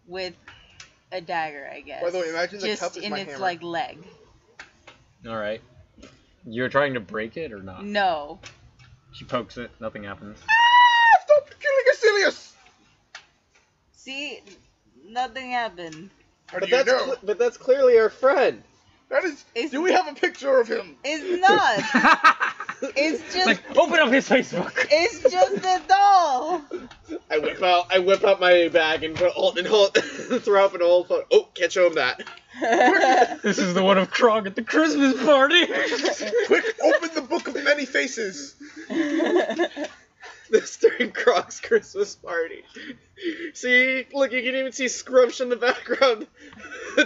With a dagger, I guess. By the way, imagine the cup just is in my its hammer. leg. All right. You're trying to break it or not? No. She pokes it. Nothing happens. Stop killing Asilius! See, nothing happened. How do you know? But that's clearly our friend. That is. Do we have a picture of him? It's not. It's just. Like, open up his Facebook. It's just a doll. I whip out my bag and throw up an old photo. Oh, can't show him that. This is the one of Krog at the Christmas party. Quick, open the book of many faces. This during Krog's Christmas party. See, look, you can even see Scrumsh in the background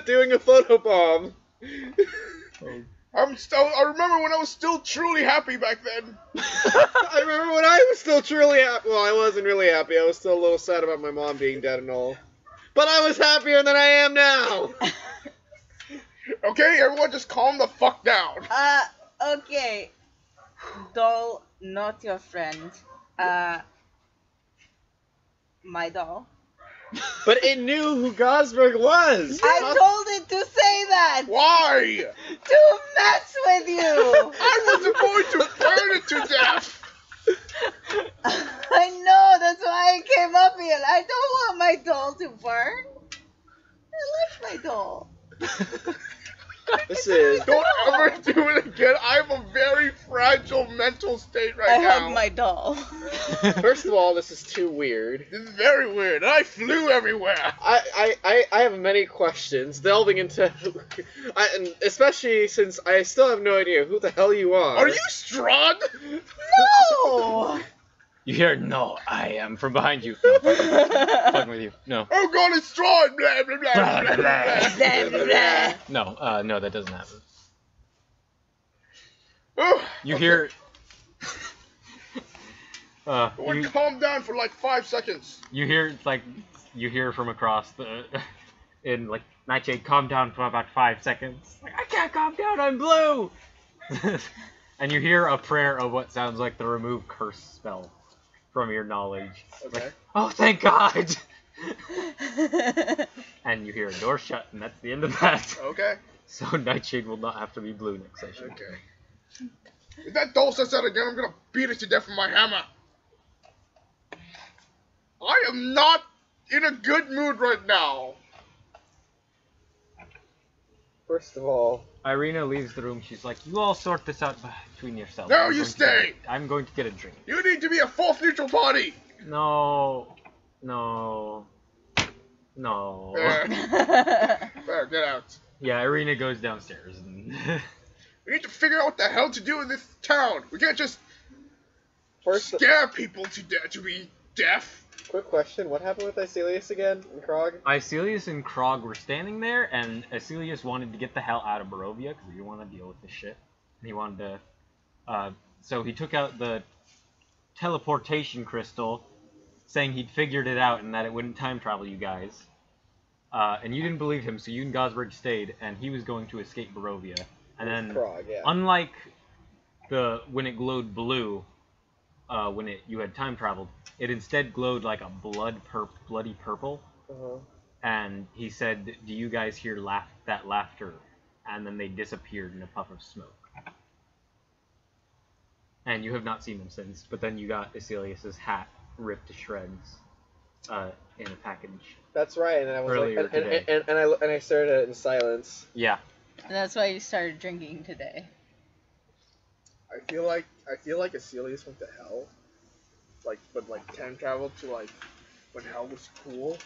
doing a photobomb. I remember when I was still truly happy back then. I remember when I was still truly happy. Well, I wasn't really happy. I was still a little sad about my mom being dead and all. But I was happier than I am now. Okay, everyone just calm the fuck down. Okay. Doll, not your friend. My doll. But it knew who Gosberg was. I told it to say that. Why? To mess with you. I wasn't going to burn it to death. I know, that's why I came up here. I don't want my doll to burn. I like my doll. Don't ever do it again. I have a very fragile mental state right now. I hug my doll. First of all, this is too weird. This is very weird. I flew everywhere. I have many questions delving into, and especially since I still have no idea who the hell you are. Are you Strahd? No. You hear, no, I am from behind you. No, fucking with you. No. Oh god, it's Strahd! Blah, blah, blah, blah, blah, blah, Blah, blah. No, that doesn't happen. Oh, You hear... calm down for like 5 seconds. You hear from across the... In, like, Nightshade, calm down for about 5 seconds. Like, I can't calm down, I'm blue! And you hear a prayer of what sounds like the remove curse spell from your knowledge. Okay. Like, oh, thank God! And you hear a door shut, and that's the end of that. Okay. So Nightshade will not have to be blue next session. Okay. If that doll says that again, I'm gonna beat it to death with my hammer. I am not in a good mood right now. First of all, Irina leaves the room. She's like, you all sort this out between yourselves. No, you stay! I'm going to get a drink. You need to be a false neutral party! No. There, get out. Yeah, Irina goes downstairs. And We need to figure out what the hell to do in this town. We can't just scare people to be deaf. Quick question, what happened with Asilius again and Krog? Iselius and Krog were standing there, and Asilius wanted to get the hell out of Barovia, because he didn't want to deal with this shit. And he wanted to... so he took out the teleportation crystal, saying he'd figured it out and that it wouldn't time travel you guys. And you didn't believe him, so you and Gosberg stayed, and he was going to escape Barovia. And then, Krog, yeah. unlike when it glowed blue, when you had time traveled, it instead glowed like a bloody purple. And he said, do you guys hear that laughter? And then they disappeared in a puff of smoke. and you have not seen him since. But then you got Asilius's hat ripped to shreds in a package. That's right, and I was Earlier like, today. and I stared at it in silence. Yeah. And that's why you started drinking today. I feel like Asilius went to hell. But time traveled to when hell was cool.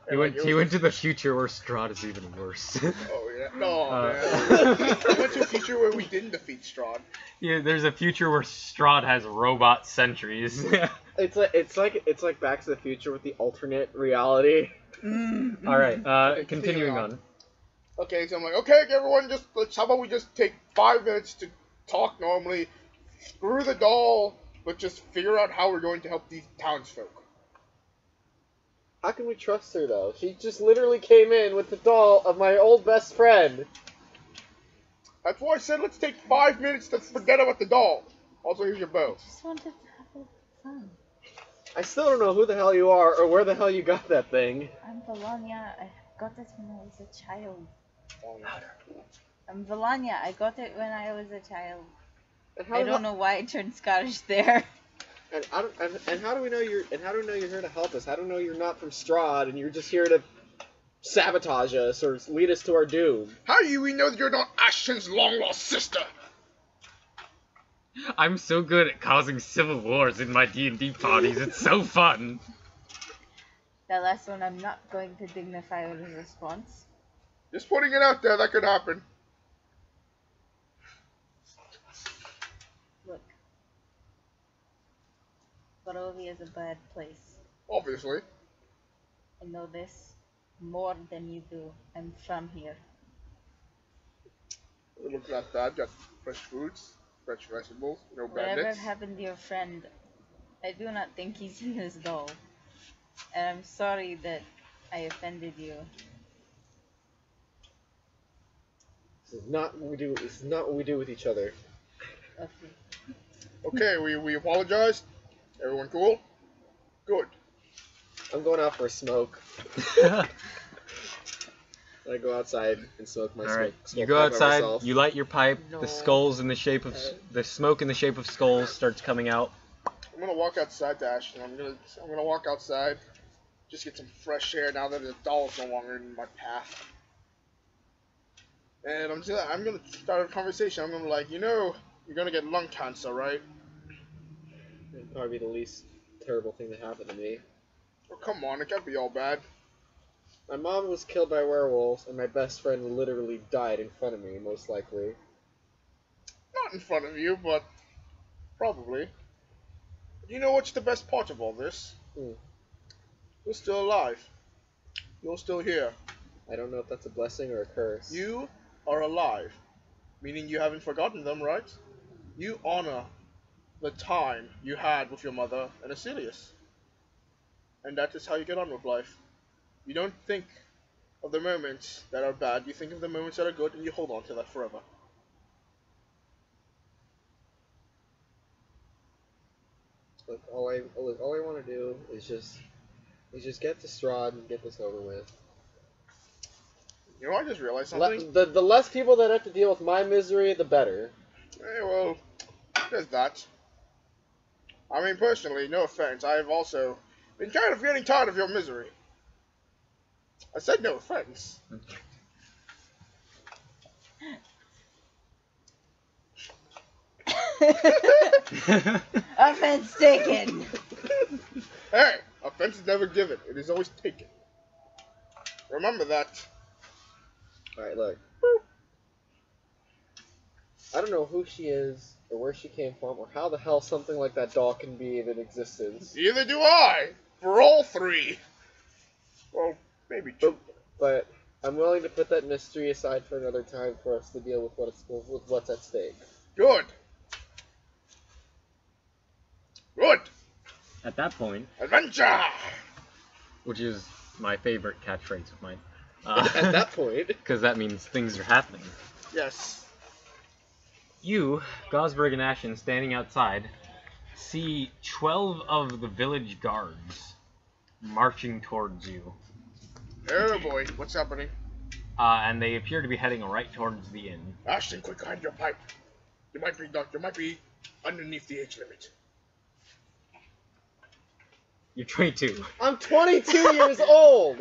He went to the future where Strahd is even worse. Oh yeah. No man. We went to a future where we didn't defeat Strahd. Yeah, there's a future where Strahd has robot sentries. It's like Back to the Future with the alternate reality. All right, continuing on. Okay, so I'm like, okay, everyone, how about we just take 5 minutes to talk normally, screw the doll, but just figure out how we're going to help these townsfolk. How can we trust her though? She just literally came in with the doll of my old best friend. That's why I said let's take 5 minutes to forget about the doll. Also, here's your bow. Just wanted to have fun. I still don't know who the hell you are or where the hell you got that thing. I'm Valanya. I got it when I was a child. I'm Valanya. I got it when I was a child. I don't know why I turned Scottish there. And how do we know you're here to help us? How do we know you're not from Strahd and you're just here to sabotage us or lead us to our doom? How do we know that you're not Ashton's long-lost sister? I'm so good at causing civil wars in my D&D parties. It's so fun. That last one, I'm not going to dignify with a response. Just putting it out there, that could happen. Look. Barovia is a bad place. Obviously. I know this more than you do. I'm from here. Look at that. Got fresh fruits, fresh vegetables, no Whatever bandits. happened to your friend, I do not think he's in this doll. And I'm sorry that I offended you. This is not what we do. This is not what we do with each other. Okay. Okay, we apologize. Everyone cool? Good. I'm going out for a smoke. I go outside and smoke my All right, smoke. you go pipe by outside. myself. You light your pipe. No. The skulls in the shape of the smoke in the shape of skulls starts coming out. I'm gonna walk outside to Ashton. I'm gonna walk outside, just get some fresh air now that the doll's no longer in my path. And I'm gonna start a conversation. I'm gonna like, you're gonna get lung cancer, right? It'd probably be the least terrible thing to happen to me. Oh come on, it can't be all bad. My mom was killed by werewolves, and my best friend literally died in front of me, most likely. Not in front of you, but probably. You know what's the best part of all this? You're still alive. You're still here. I don't know if that's a blessing or a curse. You are alive, meaning you haven't forgotten them, right? You honor the time you had with your mother and Asilius. And that is how you get on with life. You don't think of the moments that are bad, you think of the moments that are good, and you hold on to that forever. Look, all I want to do is just get to Strahd and get this over with. You know, I just realized something. The less people that have to deal with my misery, the better. Well, there's that. I mean, personally, no offense, I've also been kind of getting tired of your misery. I said no offense. Offense taken. Hey, offense is never given. It is always taken. Remember that. Alright, look. I don't know who she is, or where she came from, or how the hell something like that doll can be in existence. Neither do I. For all three. Well, maybe two. But I'm willing to put that mystery aside for another time for us to deal with what's at stake. Good. Good. At that point, Adventure. which is my favorite catchphrase of mine, At that point, because that means things are happening. Yes. You, Gosberg and Ashen, standing outside, see 12 of the village guards marching towards you. Oh boy, what's happening? And they appear to be heading right towards the inn. Ashton, quick, hide your pipe. You might be underneath the age limit. You're 22. I'm 22 years old.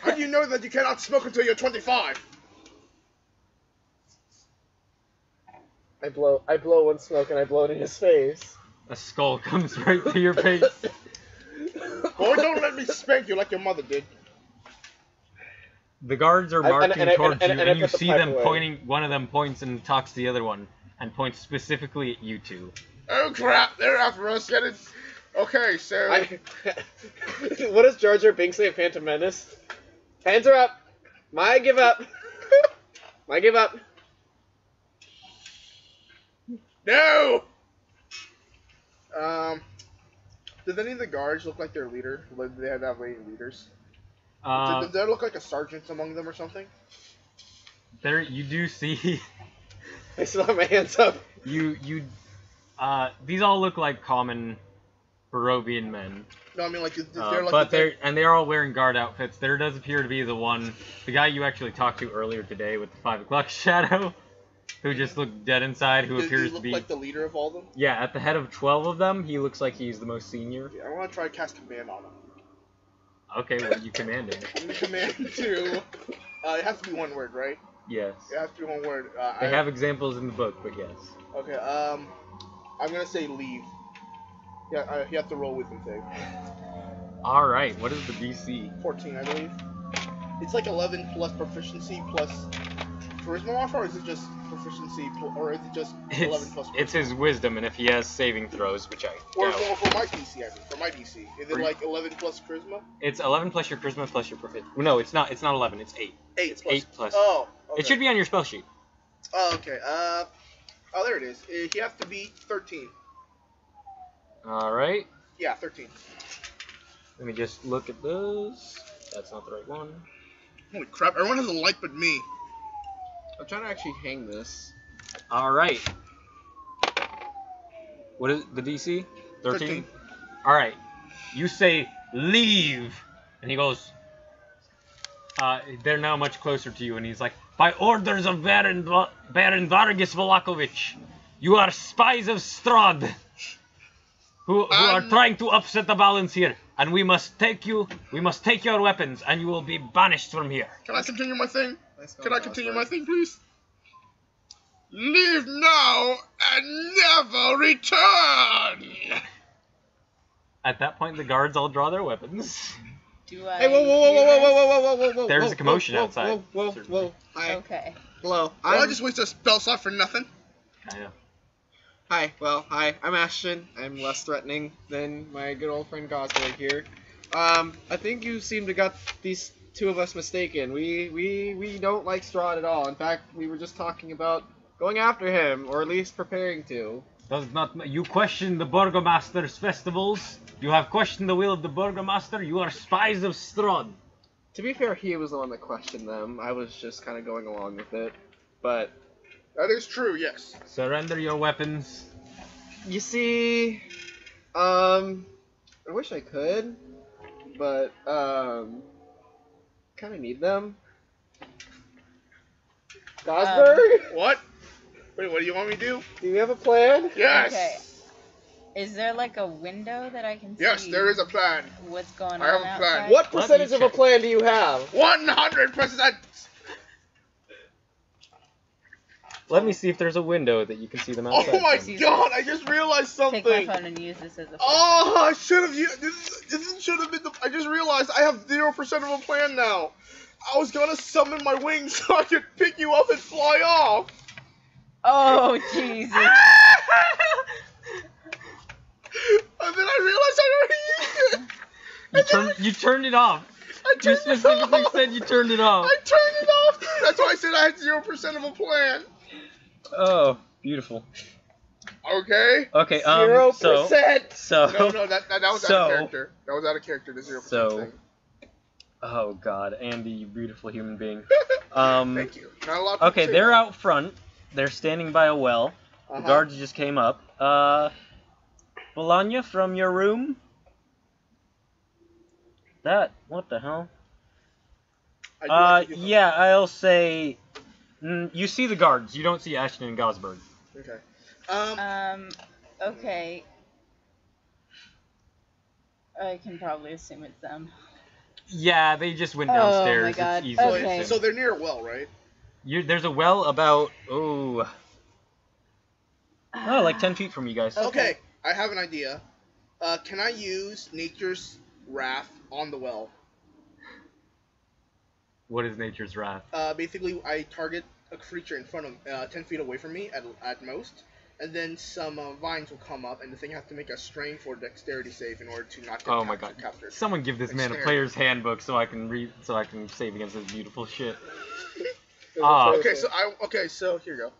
How do you know that you cannot smoke until you're 25? I blow one smoke and I blow it in his face. A skull comes right to your face. Boy, don't let me spank you like your mother did. The guards are I- and- marching and I- towards and- you, and I and you put the see pipe them away. pointing. One of them points and talks to the other one, and points specifically at you two. Oh crap, they're after us. Get it? Okay, so... What does Jar Jar Binks say of Phantom Menace? Hands are up. My give up. My give up. No! Did any of the guards look like their leader? Like, did they have any leaders? Did there look like a sergeant among them or something? There, you do see. I still have my hands up. These all look like common Barovian men. No, I mean, like, is there like... But they're all wearing guard outfits. There does appear to be the guy you actually talked to earlier today with the 5 o'clock shadow, who just looked dead inside, who Does appears he to look be... like the leader of all of them? Yeah, at the head of 12 of them, he looks like he's the most senior. Yeah, I want to try to cast command on him. Okay, what are you commanding? I'm gonna command to... it has to be one word, right? Yes. It has to be one word. They have examples in the book, but yes. Okay, I'm gonna say leave. Yeah, you have to roll wisdom save. Alright, what is the DC? 14, I believe. It's like 11 plus proficiency plus charisma modifier, or is it just proficiency, or is it just 11 plus It's his wisdom, and if he has saving throws, which I Or doubt. for my DC, I mean, for my DC. Is it like 11 plus charisma? It's 11 plus your charisma plus your proficiency. No, it's not 11, it's 8. 8 It's plus. 8 plus. Oh, okay. It should be on your spell sheet. Oh, okay. Oh, there it is. He has to be 13. Alright. Yeah, 13. Let me just look at those. That's not the right one. Holy crap, everyone has a light but me. I'm trying to actually hang this. Alright. What is the DC? 13. Alright. You say, leave! And he goes, they're now much closer to you, and he's like, by orders of Baron Vargas Volakovich, you are spies of Strahd, who are trying to upset the balance here, and we must take your weapons, and you will be banished from here. Can I continue my thing? Can I continue my thing, please? Leave now and never return! At that point, the guards all draw their weapons. Do I? Hey, whoa. There's a commotion outside. Whoa. Hi. Okay. Hello. Well, I just wasted a spell slot for nothing. Kind of. Hi. I'm Ashton. I'm less threatening than my good old friend Gosberg here. I think you seem to got these two of us mistaken. We don't like Strahd at all. In fact, we were just talking about going after him, or at least preparing to. Does not you question the Burgomaster's festivals? You have questioned the will of the Burgomaster? You are spies of Strahd. To be fair, he was the one that questioned them. I was just kind of going along with it. But That is true, yes. Surrender your weapons. you see, I wish I could, but kind of need them. Gosberg, What? Wait, what do you want me to do? do you have a plan? Yes! Okay. Is there like a window that I can Yes, see? there is a plan. What's going I on have a plan. outside? What Let percentage me of a check. plan do you have? 100%! Let me see if there's a window that you can see them outside. Oh my from. god, I just realized something! Take my phone and use this as a. Oh, I should have used this should have been the I just realized I have 0% of a plan now. I was gonna summon my wings so I could pick you up and fly off. Oh Jesus! And then I realized I already used it. You turned it off. I You turned it specifically off. said you turned it off. I turned it off. That's why I said I had 0% of a plan. Oh, beautiful. Okay. Okay, 0%. so No, that was out So- of character. That was out of character. The 0% So- thing. Oh god, Andy, you beautiful human being. Thank you. Not a lot. of Okay, people say they're that. out front. They're standing by a well. The Uh-huh. guards just came up. Valanya, from your room? What the hell? I do have to do something. Yeah, I'll say... you see the guards. You don't see Ashton and Gosberg. Okay. Okay. I can probably assume it's them. Yeah, they just went Oh downstairs. my God. It's easy to Okay. assume. So they're near a well, right? There's a well about like 10 feet from you guys. Okay, I have an idea. Can I use Nature's Wrath on the well? What is Nature's Wrath? Basically, I target a creature in front of 10 feet away from me at most, and then some vines will come up, and the thing has to make a strain for dexterity save in order to not get Oh my God! captured. Someone give this man a player's handbook so I can read, so I can save against this beautiful shit. Okay, so here you go.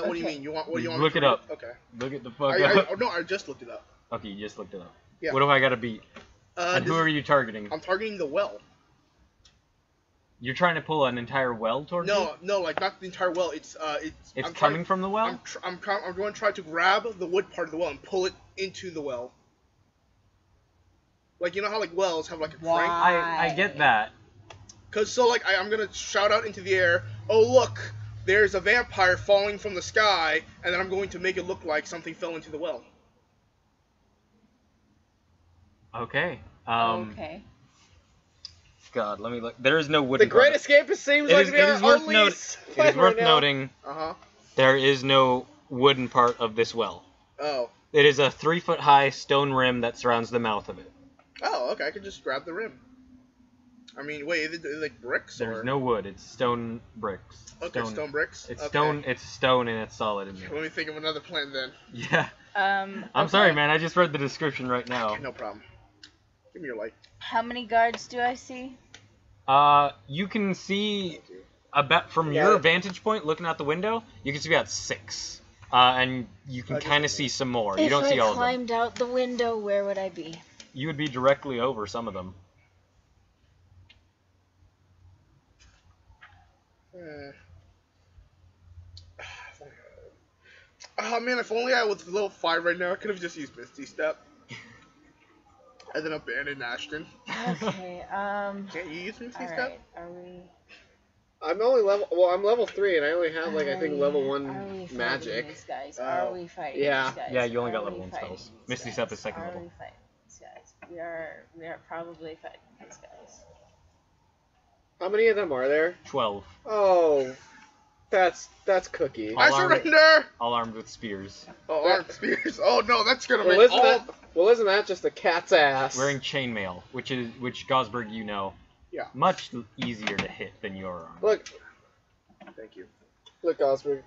What do you Okay. mean? What do you want? Look me it to up. read? Okay. Look at the fuck up. No, I just looked it up. Okay, you just looked it up. Yeah. What do I gotta beat? And who are you targeting? I'm targeting the well. You're trying to pull an entire well towards you? No, like not the entire well. It's It's coming from the well? I'm going to try to grab the wood part of the well and pull it into the well. Like, you know how like wells have like a crank? I get that. Cause so like I'm gonna shout out into the air, oh look, there's a vampire falling from the sky, and then I'm going to make it look like something fell into the well. Okay. Okay. God, let me look. There is no wood. The Great Escape seems like the only It is worth noting Uh-huh. there is no wooden part of this well. Oh. It is a 3-foot high stone rim that surrounds the mouth of it. Oh, okay, I can just grab the rim. I mean, wait, is it like bricks or? There's no wood. It's stone bricks. Okay, stone bricks. It's okay. stone. It's stone and it's solid in there. Let me think of another plan then. Yeah. I'm I'm sorry, man. I just read the description right now. No problem. Give me your light. How many guards do I see? You can see about from your vantage point, looking out the window, you can see about 6. And you can kind of see some more. You don't see all of them. If I climbed out the window, where would I be? You would be directly over some of them. Oh man, if only I was level 5 right now, I could have just used Misty Step. And then abandoned Ashton. Okay, Can't you use Misty Step? Alright, are we... I'm only level. Well, I'm level 3, and I only have like I think level Are 1 we fighting magic. these guys? Are we fighting Yeah. these guys? Yeah, you only got Are level we 1 fighting spells. these Misty guys? Step is second Are level. we fighting these guys? We are probably fighting these guys. How many of them are there? 12. Oh, that's Cookie. I surrender! All armed with spears. Oh, armed spears. Oh no, that's gonna Well, make all... isn't that just a cat's ass? Wearing chainmail, which Gosberg, you know. Yeah. Much easier to hit than your arm. Look, Thank you. look, Osberg.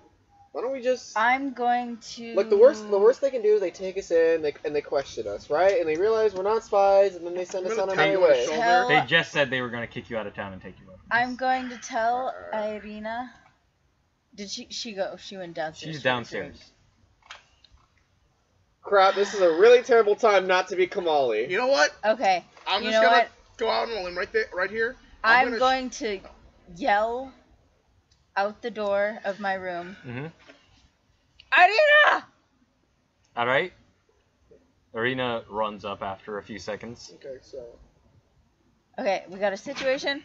Why don't we just I'm going to... look? The worst they can do is they take us in and they question us, right? And they realize we're not spies, and then they send us on our tap merry you on the way. shoulder. Tell- They just said they were going to kick you out of town and take you up. I'm going to tell Irina... Did she go? She went downstairs. She's downstairs. Crap! This is a really terrible time not to be Kamali. You know what? Okay. I'm You just know gonna what? go out on a limb right here. I'm going to yell out the door of my room. Mm-hmm. Irina! Alright. Arena runs up after a few seconds. Okay, so... Okay, we got a situation.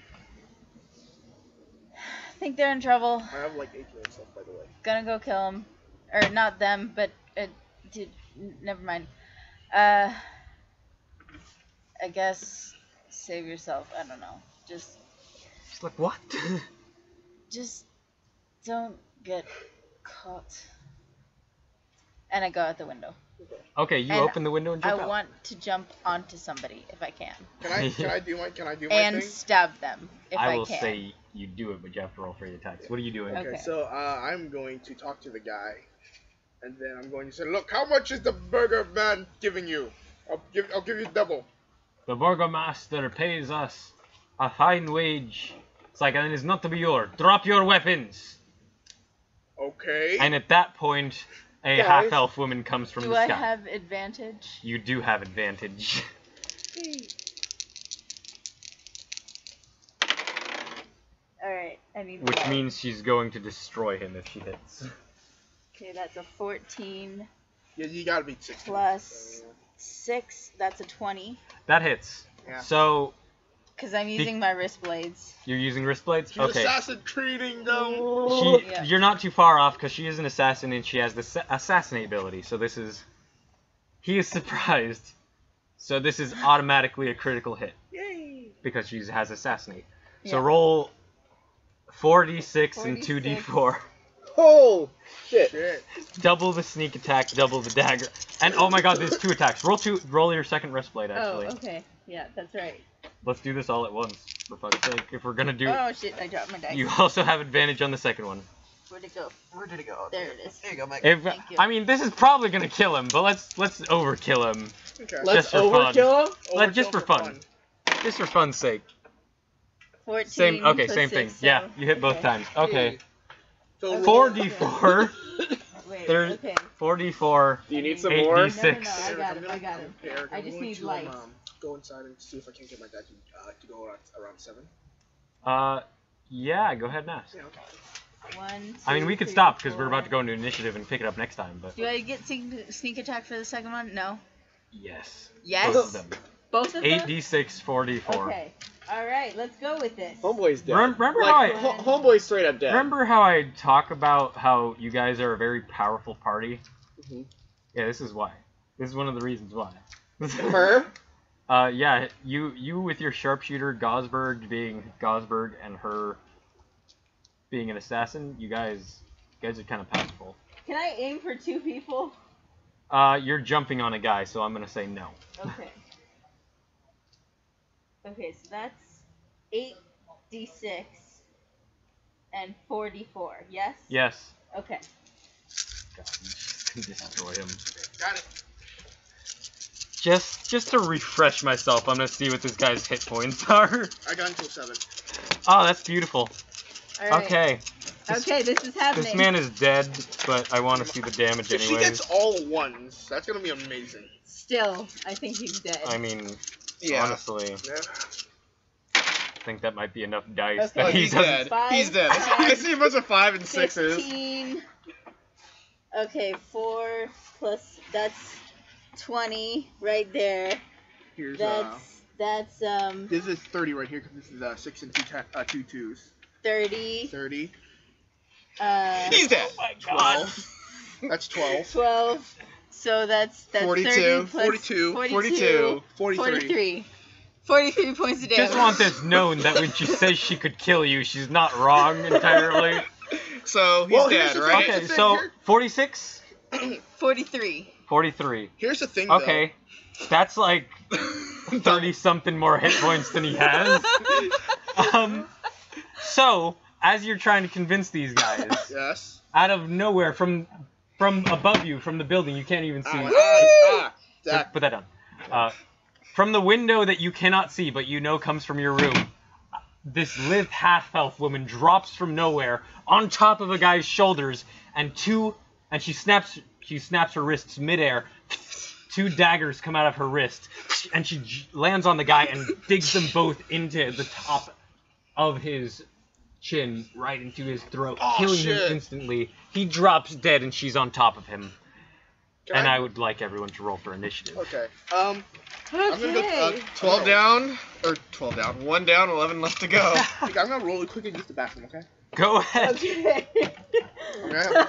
I think they're in trouble. I have like 8 minutes left, by the way. Gonna go kill them. Or not them, but... dude, never mind. I guess... Save yourself. I don't know. Just Like, what? Just don't get caught. And I go out the window. Okay, you And open the window and jump I out. want to jump onto somebody if I can. Can I do my And thing? stab them if I I will can. say you do it, but you have to roll for your attacks. What are you doing? Okay, Okay. so I'm going to talk to the guy, and then I'm going to say, look, how much is the burger man giving you? I'll give you double. The burgomaster pays us a fine wage. It's like, and it's not to be yours. Drop your weapons. Okay. And at that point, a Guys. half-elf woman comes from Do the I sky. have advantage? You do have advantage. Alright, I need Which five. means she's going to destroy him if she hits. Okay, that's a 14 Yeah, you gotta beat 6. plus 6, that's a 20. That hits. Yeah. So, Because I'm using my wrist blades. you're using wrist blades? She's Okay. assassin treating them. She, Yeah. You're not too far off because she is an assassin and she has the assassinate ability. So this is He is surprised. So this is automatically a critical hit. Yay! Because she has assassinate. So Yeah. roll 4d6 and 46. 2d4. Oh shit! Shit. Double the sneak attack, double the dagger. And oh my god, there's 2 attacks. Roll your second wrist blade, actually. Oh, okay. Yeah, that's right. Let's do this all at once, for fuck's sake. If we're gonna do Oh shit! I dropped my dice. you also have advantage on the second one. Where'd it go? Where did it go? There it is. There you go, Mike. If, Thank you. I mean, this is probably gonna kill him, but let's overkill him. Okay. Let's Just for fun. overkill him. Just for fun. Just for fun's sake. 14. Same. Okay, plus same thing. 6, so- Yeah, you hit both times. Okay. So Okay. roll- 4d4. Wait. There- Okay. 4d4. Do you need some 8d6. more? No, I Eric, got I'm him. gonna I got him. Eric, I I'm just going need to, light. go inside and see if I can get my dad to go around 7. Yeah, go ahead and ask. Yeah, okay. 1, I mean, 2, we could 3, stop because we're 4. about to go into initiative and pick it up next time, but Do I get sneak attack for the second one? No. yes. Yes. Both of them. Both of them. 8d6, 4d4. Okay. All right. Let's go with this. Homeboy's dead. Remember like, how Homeboy's straight up dead. Remember how I talk about how you guys are a very powerful party? Mhm. Yeah, this is why. This is one of the reasons why. Her? Yeah, you with your sharpshooter, Gosberg being Gosberg, and her being an assassin, you guys are kind of powerful. Can I aim for 2 people? You're jumping on a guy, so I'm gonna say no. Okay. Okay, so that's 8d6 and 4d4. Yes. Yes. Okay. God, you just can destroy him. Got it. Just to refresh myself, I'm gonna see what this guy's hit points are. I got until 7. Oh, that's beautiful. All right. Okay. This, Okay, this is happening. this man is dead, but I want to see the damage If she anyways. gets all 1s, that's gonna be amazing. Still, I think he's dead. I mean, Yeah. honestly, Yeah. I think that might be enough dice Okay. that Oh, he he's doesn't. dead. 5, He's dead. I see a bunch of 5 and 6s. 15. Okay, 4 plus that's 20 right there. Here's That's this is 30 right here because this is 6 and 2 2s. 30. 30. He's dead. Oh my god. 12. That's 12. 12. So that's 42, 30 plus 42, 42, 43. 43 points of damage. Just want this known that when she says she could kill you, she's not wrong entirely. So he's Well, here's dead, the right? thing. Okay, so 46, 43. 43. Here's the thing, though. Okay, that's like 30 something more hit points than he has. So as you're trying to convince these guys, Yes. out of nowhere from above you, from the building, you can't even see. That. Put that down. From the window that you cannot see, but you know comes from your room, this lithe half-elf woman drops from nowhere on top of a guy's shoulders, and she snaps her wrists midair. 2 daggers come out of her wrist, and she lands on the guy and digs them both into the top of his chin, right into his throat, Oh, killing shit. him instantly. He drops dead, and she's on top of him. Can And I would like everyone to roll for initiative. Okay. I'm gonna go. Okay. 12 down, or 12 down, 1 down, 11 left to go. I'm gonna roll really quick and use the bathroom. Okay. Go ahead. Okay. Yeah.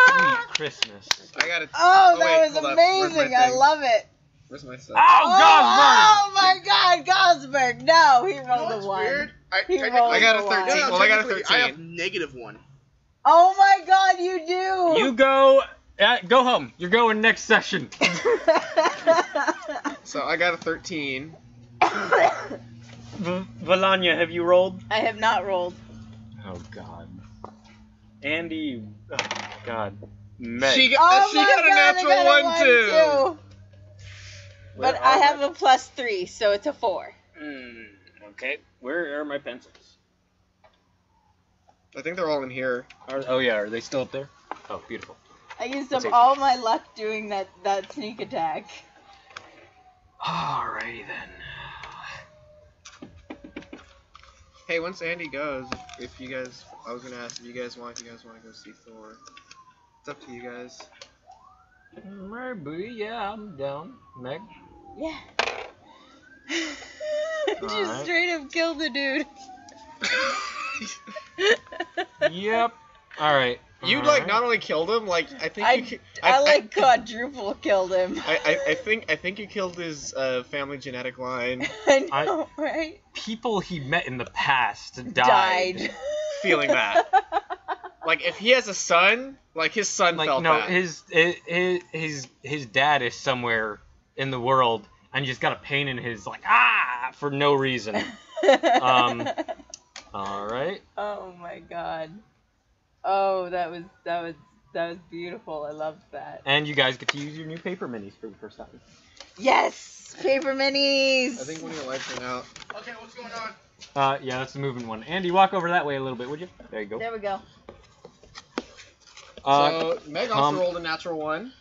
Sweet Christmas. I got it. Oh, wait, that was hold up. Where's my amazing. I thing? love it. Where's my stuff? Oh, Oh my God, Gosberg! No, he You know rolled what's a 1. weird? He technically- rolled I got a a 1. 13. Well, I got a technically, I have 13. -1. Oh my God, you do! Godsburg! You go home. You're going next session. So I got a 13. Valanya, have you rolled? I have not rolled. Oh God. Andy. Oh God. Meg. She Oh got my a God, natural I got a 1 too. But I have a +3, so it's a 4. Okay. Where are my pencils? I think they're all in here. Oh yeah, are they still up there? Oh, beautiful. I used Let's up see. all my luck doing that sneak attack. Alrighty then. Hey, once Andy goes, if you guys, I was gonna ask if you guys want to go see Thor. It's up to you guys. Maybe, yeah, I'm down. Meg? Yeah. Just Alright. straight up killed the dude. Yep. Alright. You like Alright. not only killed him, like I think I like quadruple killed him. I think you killed his family genetic line. I know, right? People he met in the past died. Feeling that. Like if he has a son, like his son Like felt no, that. his dad is somewhere in the world and just got a pain in his like for no reason. All right. Oh my god. Oh, that was beautiful. I loved that. And you guys get to use your new paper minis for the first time. Yes, paper minis. I think one of your lights went out. Okay, what's going on? Yeah, that's the moving one. Andy, walk over that way a little bit, would you? There you go. There we go. So Meg also rolled a natural one.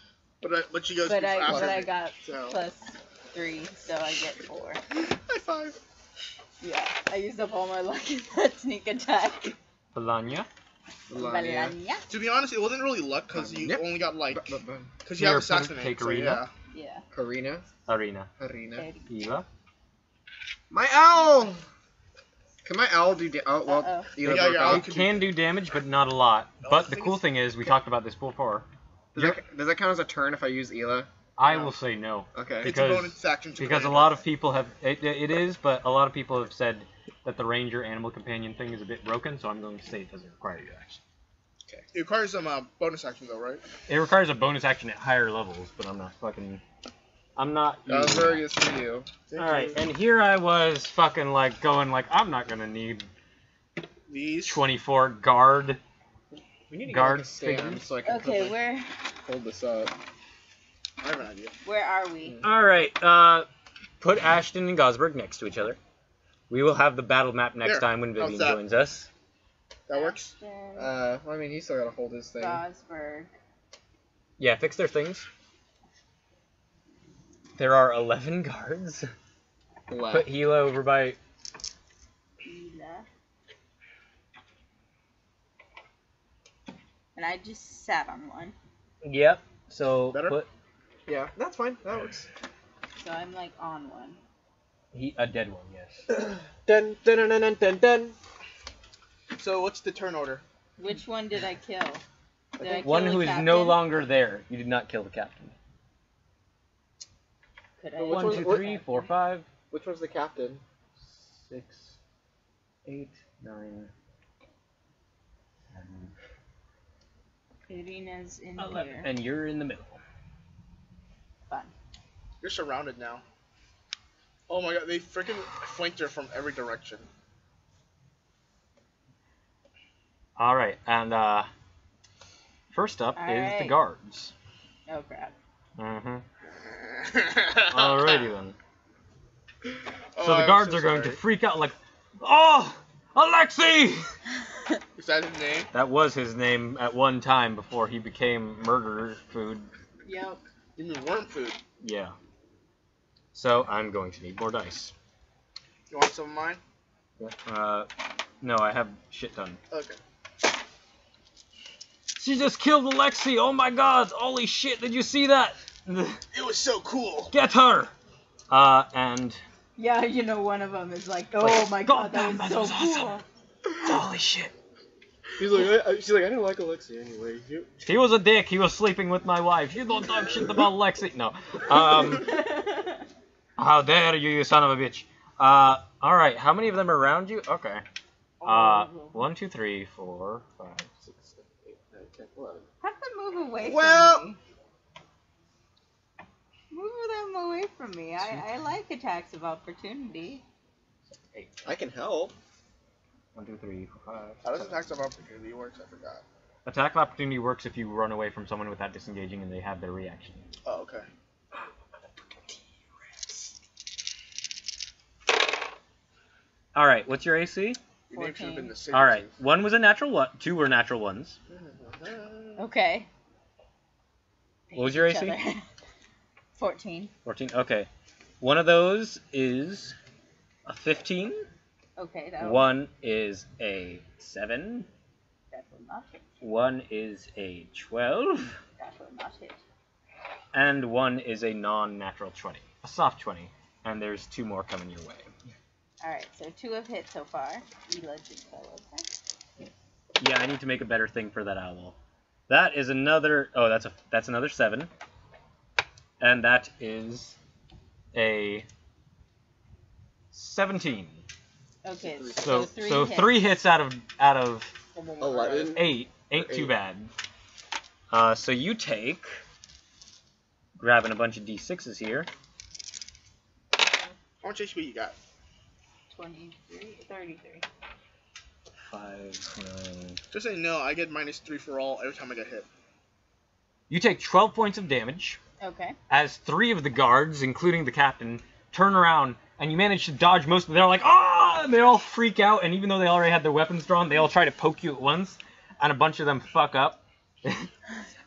But she goes. But after I me, got so. +3, so I get 4. High five. Yeah, I used up all my luck in that sneak attack. Valanya. Valanya. To be honest, it wasn't really luck because you only got like because you have Here, assassinate. take So, Arena. yeah. Yeah. Karina. Arena. Karina. Ela. My owl! Can my owl do oh, well, Uh-oh. Ela Yeah, broke your off. owl It can do damage, but not a lot. But the thing cool is- thing is, we talked about this before. Does that count as a turn if I use Ela? I No. will say no. Okay. It's Because- a bonus action. To Because a claim lot it. of people have it is, but a lot of people have said that the ranger animal companion thing is a bit broken, so I'm going to say it doesn't require you action. It requires some bonus action though, right? It requires a bonus action at higher levels, but I'm not. That was using very that. good for you. Alright, and here I was fucking like going like I'm not gonna need These. 24 guard. We need to Guard get like a stand figures. so I can Okay, put, like, hold this up. I have an idea. where are we? Alright, put Ashton and Gosberg next to each other. We will have the battle map next There. time when How's Vivian that? joins us. That works. Well, I mean, he's still gotta hold his thing. Gosberg. Yeah, fix their things. There are 11 guards. Wow. Put Hila over by. Ela. And I just sat on one, Yep. So Better? put Yeah, that's fine. That works. so I'm like on one. a dead one. Yes. Dun dun dun dun dun dun. So what's the turn order? Which one did I kill? Did I kill One the who is captain? no longer there. You did not kill the captain. Could I? Which 1, one's- 2, what- 3, 4, 5, Which one's the captain? 6, 8, 9, 10, Irina's in 11. here. And you're in the middle. Fun. You're surrounded now. Oh my god, they freaking flanked her from every direction. All right, and first up All is the right. guards. Oh crap. Mm-hmm. Alrighty then. Oh, So the I'm guards so are going to sorry. freak out like, "Oh, Alexei!" Is that his name? That was his name at one time before he became murder food. Yep. You mean worm food? Yeah. So I'm going to need more dice. You want some of mine? No, I have shit done. Okay. She just killed Alexei! Oh my god! Holy shit! Did you see that? It was so cool. Get her! And Yeah, you know, one of them is like, oh my god, that was so cool. holy shit! She's like, I didn't like Alexei anyway. If he was a dick, he was sleeping with my wife. You don't talk shit about Alexei. No. How dare you, you son of a bitch? All right. How many of them are around you? Okay. 1, 2, 3, 4, 5, 6, 7, 8, 9, 10, 11. Have them move away Well- from me. Move them away from me. I like attacks of opportunity. 8. I can help. 1, 2, 3, 4, 5. How does 7. attacks of opportunity works? I forgot. Attack of opportunity works if you run away from someone without disengaging and they have their reaction. Oh, okay. All right. What's your AC? Your name should have been the 14. same. All right. 1 was a natural one. 2 were natural ones. Okay. What was your Each AC? other. 14. 14. Okay. One of those is a 15. Okay, that will, One is a 7. that will not hit. One is a 12. That will not hit. And one is a non-natural 20. A soft 20. And there's 2 more coming your way. Alright, so 2 have hit so far. Ela just fell over. Yeah, I need to make a better thing for that owl. That is another. Oh, that's another 7, and that is a 17. Okay, So three so hits. 3 hits out of 11. 8 ain't too Eight. bad. So you take, grabbing a bunch of d6s here. How much HP you got? 23, 33. 5, 9. Just so you know, I get -3 for all every time I get hit. You take 12 points of damage Okay. as 3 of the guards, including the captain, turn around and you manage to dodge most of them. They're like, ah! And they all freak out, and even though they already had their weapons drawn, they all try to poke you at once, and a bunch of them fuck up.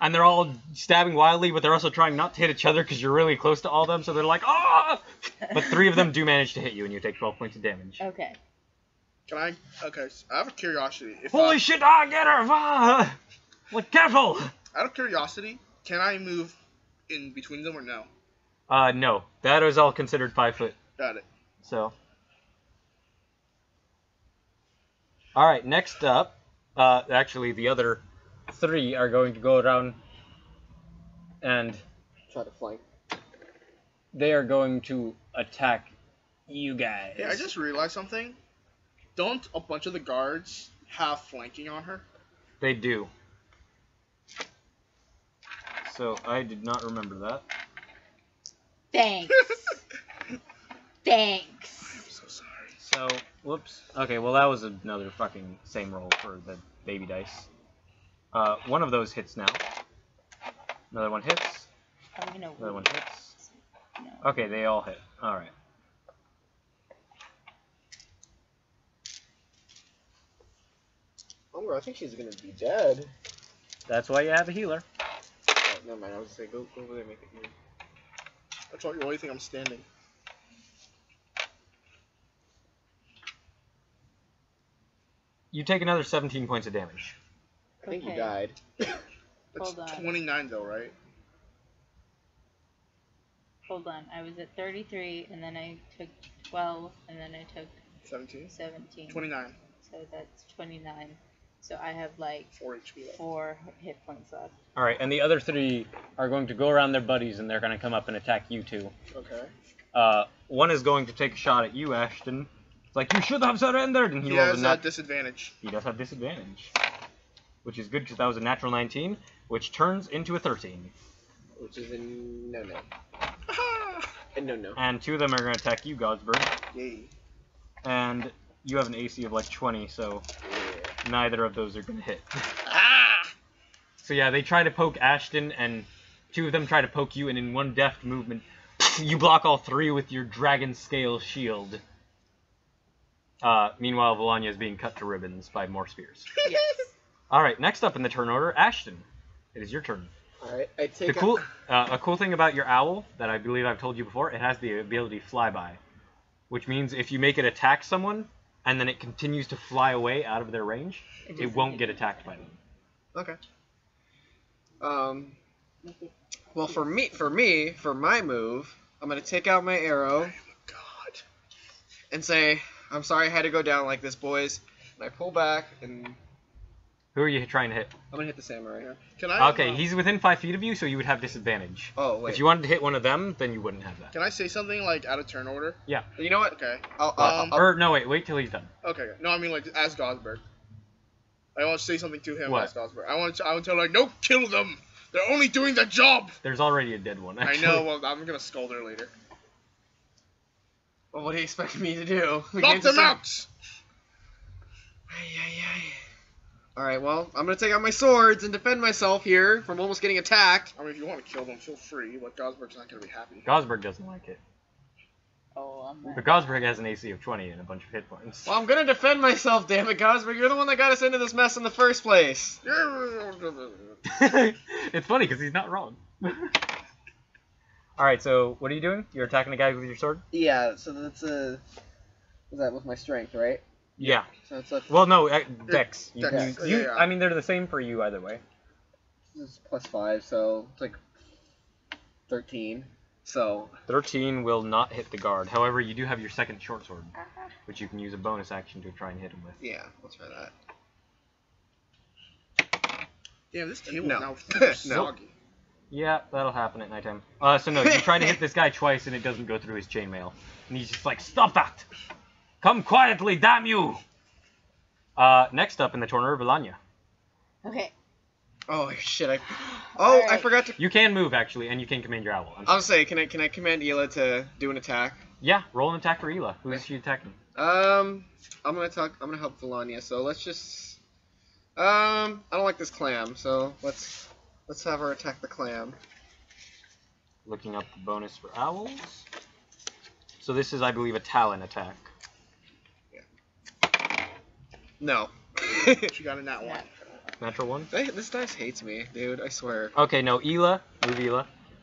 And they're all stabbing wildly, but they're also trying not to hit each other because you're really close to all of them, so they're like, ah! But 3 of them do manage to hit you, and you take 12 points of damage. Okay. Can I? Okay, so I have a curiosity. If Holy shit, ah, get her! Ah! Like, careful! Out of curiosity, can I move in between them or no? No. That is all considered 5 foot, Got it. so. Alright, next up, actually the other 3 are going to go around and Try to flank. they are going to attack you guys. Hey, I just realized something. Don't a bunch of the guards have flanking on her? They do. So I did not remember that. Thanks. Thanks. I'm so sorry. So, whoops. Okay, well that was another fucking same roll for the baby dice. One of those hits now. Another one hits. I'm gonna Another one wait. hits. No. Okay, they all hit. Alright. I think she's gonna be dead. That's why you have a healer. Oh, never mind. I was gonna say go over there and make it here. That's why you always think I'm standing. You take another 17 points of damage. I think you Okay. died. That's Hold on. 29 though, right? Hold on. I was at 33, and then I took 12, and then I took 17? 17. 29. So that's 29. So I have like 4 HP left. 4 hit points left. Alright, and the other 3 are going to go around their buddies and they're going to come up and attack you two. Okay. One is going to take a shot at you, Ashton. It's like, you should have surrendered! And he He rolls has a nat. disadvantage. He does have disadvantage. Which is good because that was a natural 19, which turns into a 13. Which is a no-no. Ah! A no-no. And 2 of them are going to attack you, Godsberg. Yay. And you have an AC of like 20, so Yeah. neither of those are going to hit. Ah! So yeah, they try to poke Ashton, and 2 of them try to poke you, and in one deft movement, you block all 3 with your dragon scale shield. Meanwhile, Valanya is being cut to ribbons by more spears. Yes. Alright, next up in the turn order, Ashton. It is your turn. Alright, I The take cool, a cool thing about your owl, that I believe I've told you before, it has the ability flyby. Which means if you make it attack someone, and then it continues to fly away out of their range, it won't get attacked by them. Okay. Well, for my move, I'm gonna take out my arrow God. and say, "I'm sorry I had to go down like this, boys." And I pull back, and I'm Who are you trying to hit? gonna hit the samurai. Yeah. Can I? Okay, he's within 5 feet of you, so you would have disadvantage. Oh wait. If you wanted to hit one of them, then you wouldn't have that. Can I say something like out of turn order? You know what? Okay. I'll Or, no, wait till he's done. Okay. No, I mean like as Gosberg. I want to say something to him What? as Gosberg. I want to tell her, no, kill them. They're only doing the job. There's already a dead one, I actually. know. Well, I'm gonna scold her later. well, what do you expect me to do? Knock them out. Alright, well, I'm gonna take out my swords and defend myself here from almost getting attacked. I mean, if you want to kill them, feel free. But Gosberg's not gonna be happy. Gosberg doesn't like it. Oh, I'm But Gosberg has an AC of 20 and a bunch of hit points. Well, I'm gonna defend myself, damn it, Gosberg. You're the one that got us into this mess in the first place. It's funny because he's not wrong. Alright, so what are you doing? You're attacking a guy with your sword? Yeah, so that's a... Was that with my strength, right? Yeah. So it's a... Well, no, Dex. Dex, yeah. I mean, they're the same for you either way. This is +5, so it's like 13. So 13 will not hit the guard. However, you do have your second short sword, which you can use a bonus action to try and hit him with. yeah, let's try that. Damn, this table No. is now super soggy. Yeah, that'll happen at nighttime. So no, you try to hit this guy twice and it doesn't go through his chainmail. And he's just like, stop that! Come quietly, damn you! Next up in the corner, Valanya. Okay. Oh shit! I Alright. forgot to. You can move, actually, and you can command your owl. I'll say, can I command Ela to do an attack? Yeah, roll an attack for Ela. Who is she attacking? I'm gonna help Valanya. So let's just. I don't like this clam, so let's have her attack the clam. Looking up the bonus for owls. So this is, I believe, a talon attack. No. She got in that one. Natural one? This dice hates me, dude. I swear. Okay, no, Ela, move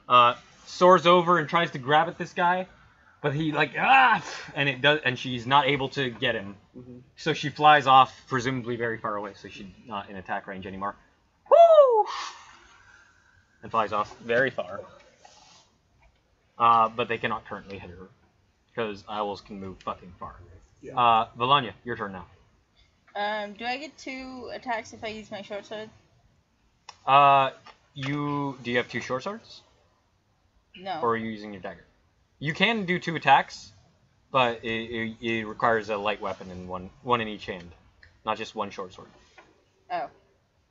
Ela, soars over and tries to grab at this guy, but he and it does, and she's not able to get him. Mm-hmm. So she flies off, presumably very far away, so she's not in attack range anymore. Woo! And flies off very far. But they cannot currently hit her, because owls can move fucking far. Yeah. Valanya, your turn now. Do I get 2 attacks if I use my short sword? Do you have 2 short swords? No. Or are you using your dagger? You can do 2 attacks, but it requires a light weapon and one in each hand, not just 1 short sword. Oh.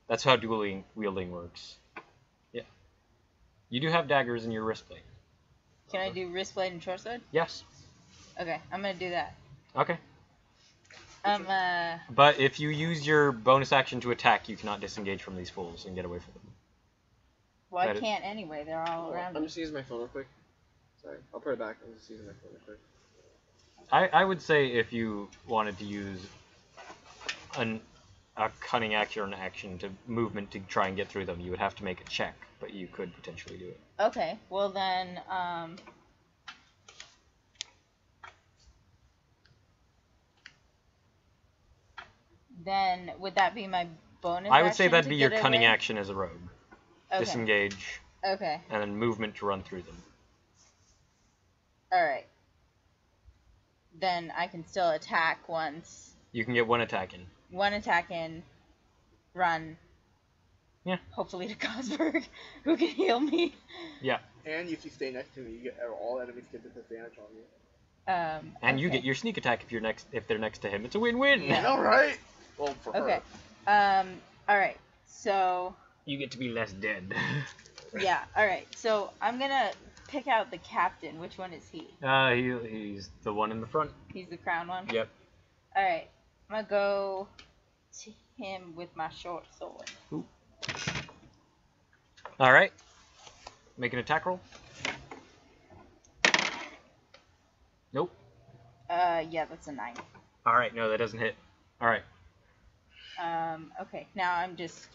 That's how dual wielding works. Yeah. You do have daggers in your wrist blade. Can I do wrist blade and short sword? Yes. Okay, I'm gonna do that. Okay. But if you use your bonus action to attack, you cannot disengage from these fools and get away from them. Well, I can't anyway. They're all around I'm me. just using my phone real quick. Sorry, I'll put it back. I'm just using my phone real quick. I would say if you wanted to use a cunning action or an action to movement to try and get through them, you would have to make a check, but you could potentially do it. Okay, well then, then would that be my bonus I would say action that'd to be your get cunning away? action as a rogue. Okay. Disengage, Okay. and then movement to run through them. Alright. Then I can still attack once. You can get 1 attack in. 1 attack in. Run. Yeah. Hopefully to Gosberg, who can heal me. Yeah. And if you stay next to me, you get all enemies get disadvantage on you. And you okay. get your sneak attack if they're next to him. It's a win-win. Yeah. I know, right? Well, for Okay. her. Alright. So, You get to be less dead. yeah. Alright. So, I'm gonna pick out the captain. Which one is he? He's the one in the front. He's the crown one? Yep. Alright. I'm gonna go to him with my short sword. Ooh. All right. Make an attack roll. Nope. Yeah, that's a 9. All right. No, that doesn't hit. All right. Okay. Now I'm just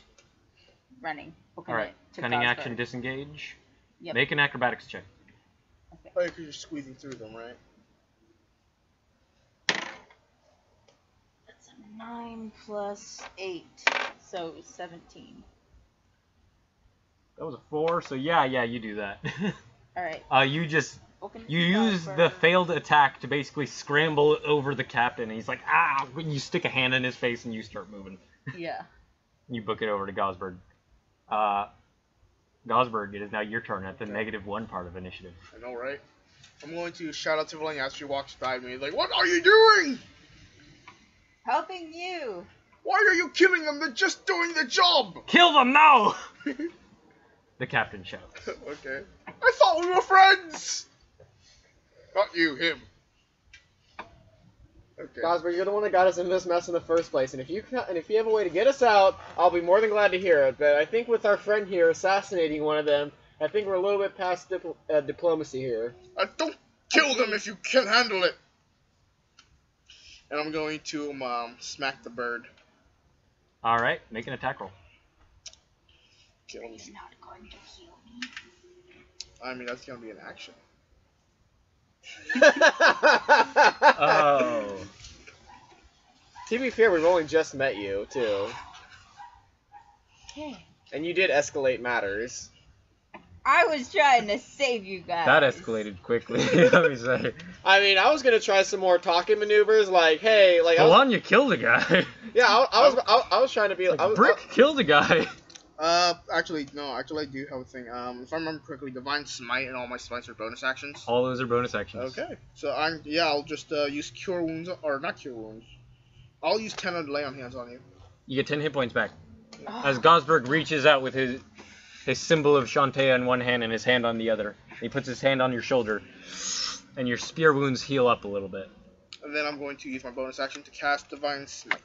running. Hooking All right. it to Cunning Gosberg. action, disengage. Yep. Make an acrobatics check. Okay. Oh, because you're squeezing through them, right? That's a 9 plus 8, so 17. That was a 4. So yeah, you do that. Alright. You Hooking it you to use Gosberg. the failed attack to basically scramble over the captain, and he's like, ah! When you stick a hand in his face and you start moving. Yeah. You book it over to Gosberg. Gosberg, it is now your turn at the -1 part of initiative. I know, right? I'm going to shout out to Valanya as she walks by me, like, what are you doing? Helping you! Why are you killing them? They're just doing the job! Kill them now! The captain shouts. Okay. I thought we were friends! Not you, him. Okay. Gosberg, you're the one that got us into this mess in the first place, and if you have a way to get us out, I'll be more than glad to hear it. But I think with our friend here assassinating one of them, I think we're a little bit past diplomacy here. Don't kill them if you can handle it! And I'm going to smack the bird. All right, make an attack roll. Okay, let me He's see. not going to heal me. I mean, that's going to be an action. Oh. To be fair, we've only just met you, too. Okay. And you did escalate matters. I was trying to save you guys. That escalated quickly, let me say. I mean, I was gonna try some more talking maneuvers, like, hey, like, Valanya killed a guy. yeah, I was trying to be, Brick killed a guy. Actually, no. Actually, I do have a thing. If I remember correctly, Divine Smite and all my smites are bonus actions. All those are bonus actions. Okay. So I'll just use Cure Wounds, or not Cure Wounds. I'll use 10 on Lay on Hands on you. You get 10 hit points back. As Gosberg reaches out with his symbol of Shantae in one hand and his hand on the other. He puts his hand on your shoulder, and your spear wounds heal up a little bit. And then I'm going to use my bonus action to cast Divine Smite.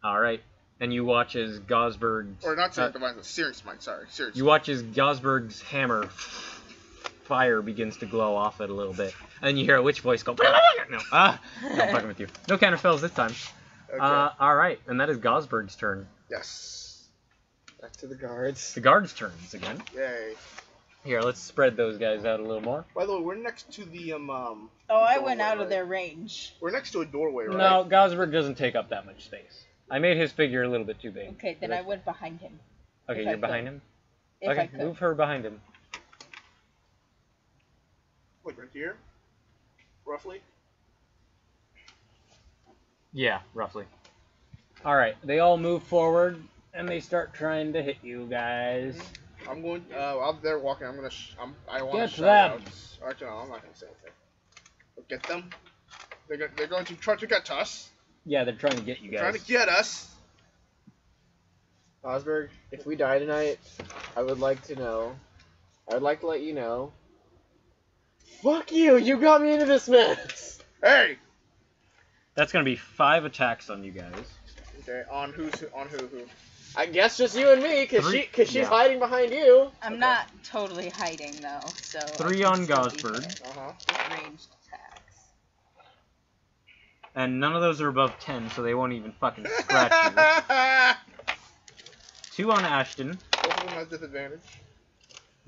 Alright. And you watch as Gosberg... Or not Divine Smite, Searing Smite, sorry. Searing Smite. You watch as Gosberg's hammer fire begins to glow off it a little bit. And you hear a witch voice go... No, I'm fucking with you. No counterspells this time. Okay. Alright, and that is Gosberg's turn. Yes. Back to the guards. The guards' turns again. Yay. Here, let's spread those guys out a little more. By the way, we're next to the, Oh, I went doorway, out of right? their range. We're next to a doorway, right? No, Gosberg doesn't take up that much space. I made his figure a little bit too big. Okay, then I went behind him. Okay, if I you're behind could. him? If I Okay, could. move her behind him. Like right here? Roughly? Yeah, roughly. Alright, they all move forward, and they start trying to hit you guys. I'm going, out there walking, I want to Get shout them. out. Actually, no, I'm not going to say anything. But get them. They're going to try to get us. Yeah, they're trying to get you Trying guys. to get us. Osberg, if we die tonight, I would like to know. I would like to let you know. Fuck you! You got me into this mess! Hey! That's gonna be 5 attacks on you guys. Okay, on who? I guess just you and me, cause Three- she's yeah. hiding behind you. I'm Okay. not totally hiding though, so. 3 I on can still be Gosberg. there Uh-huh. with ranged attacks. And none of those are above 10, so they won't even fucking scratch you. 2 on Ashton. Both of them have disadvantage.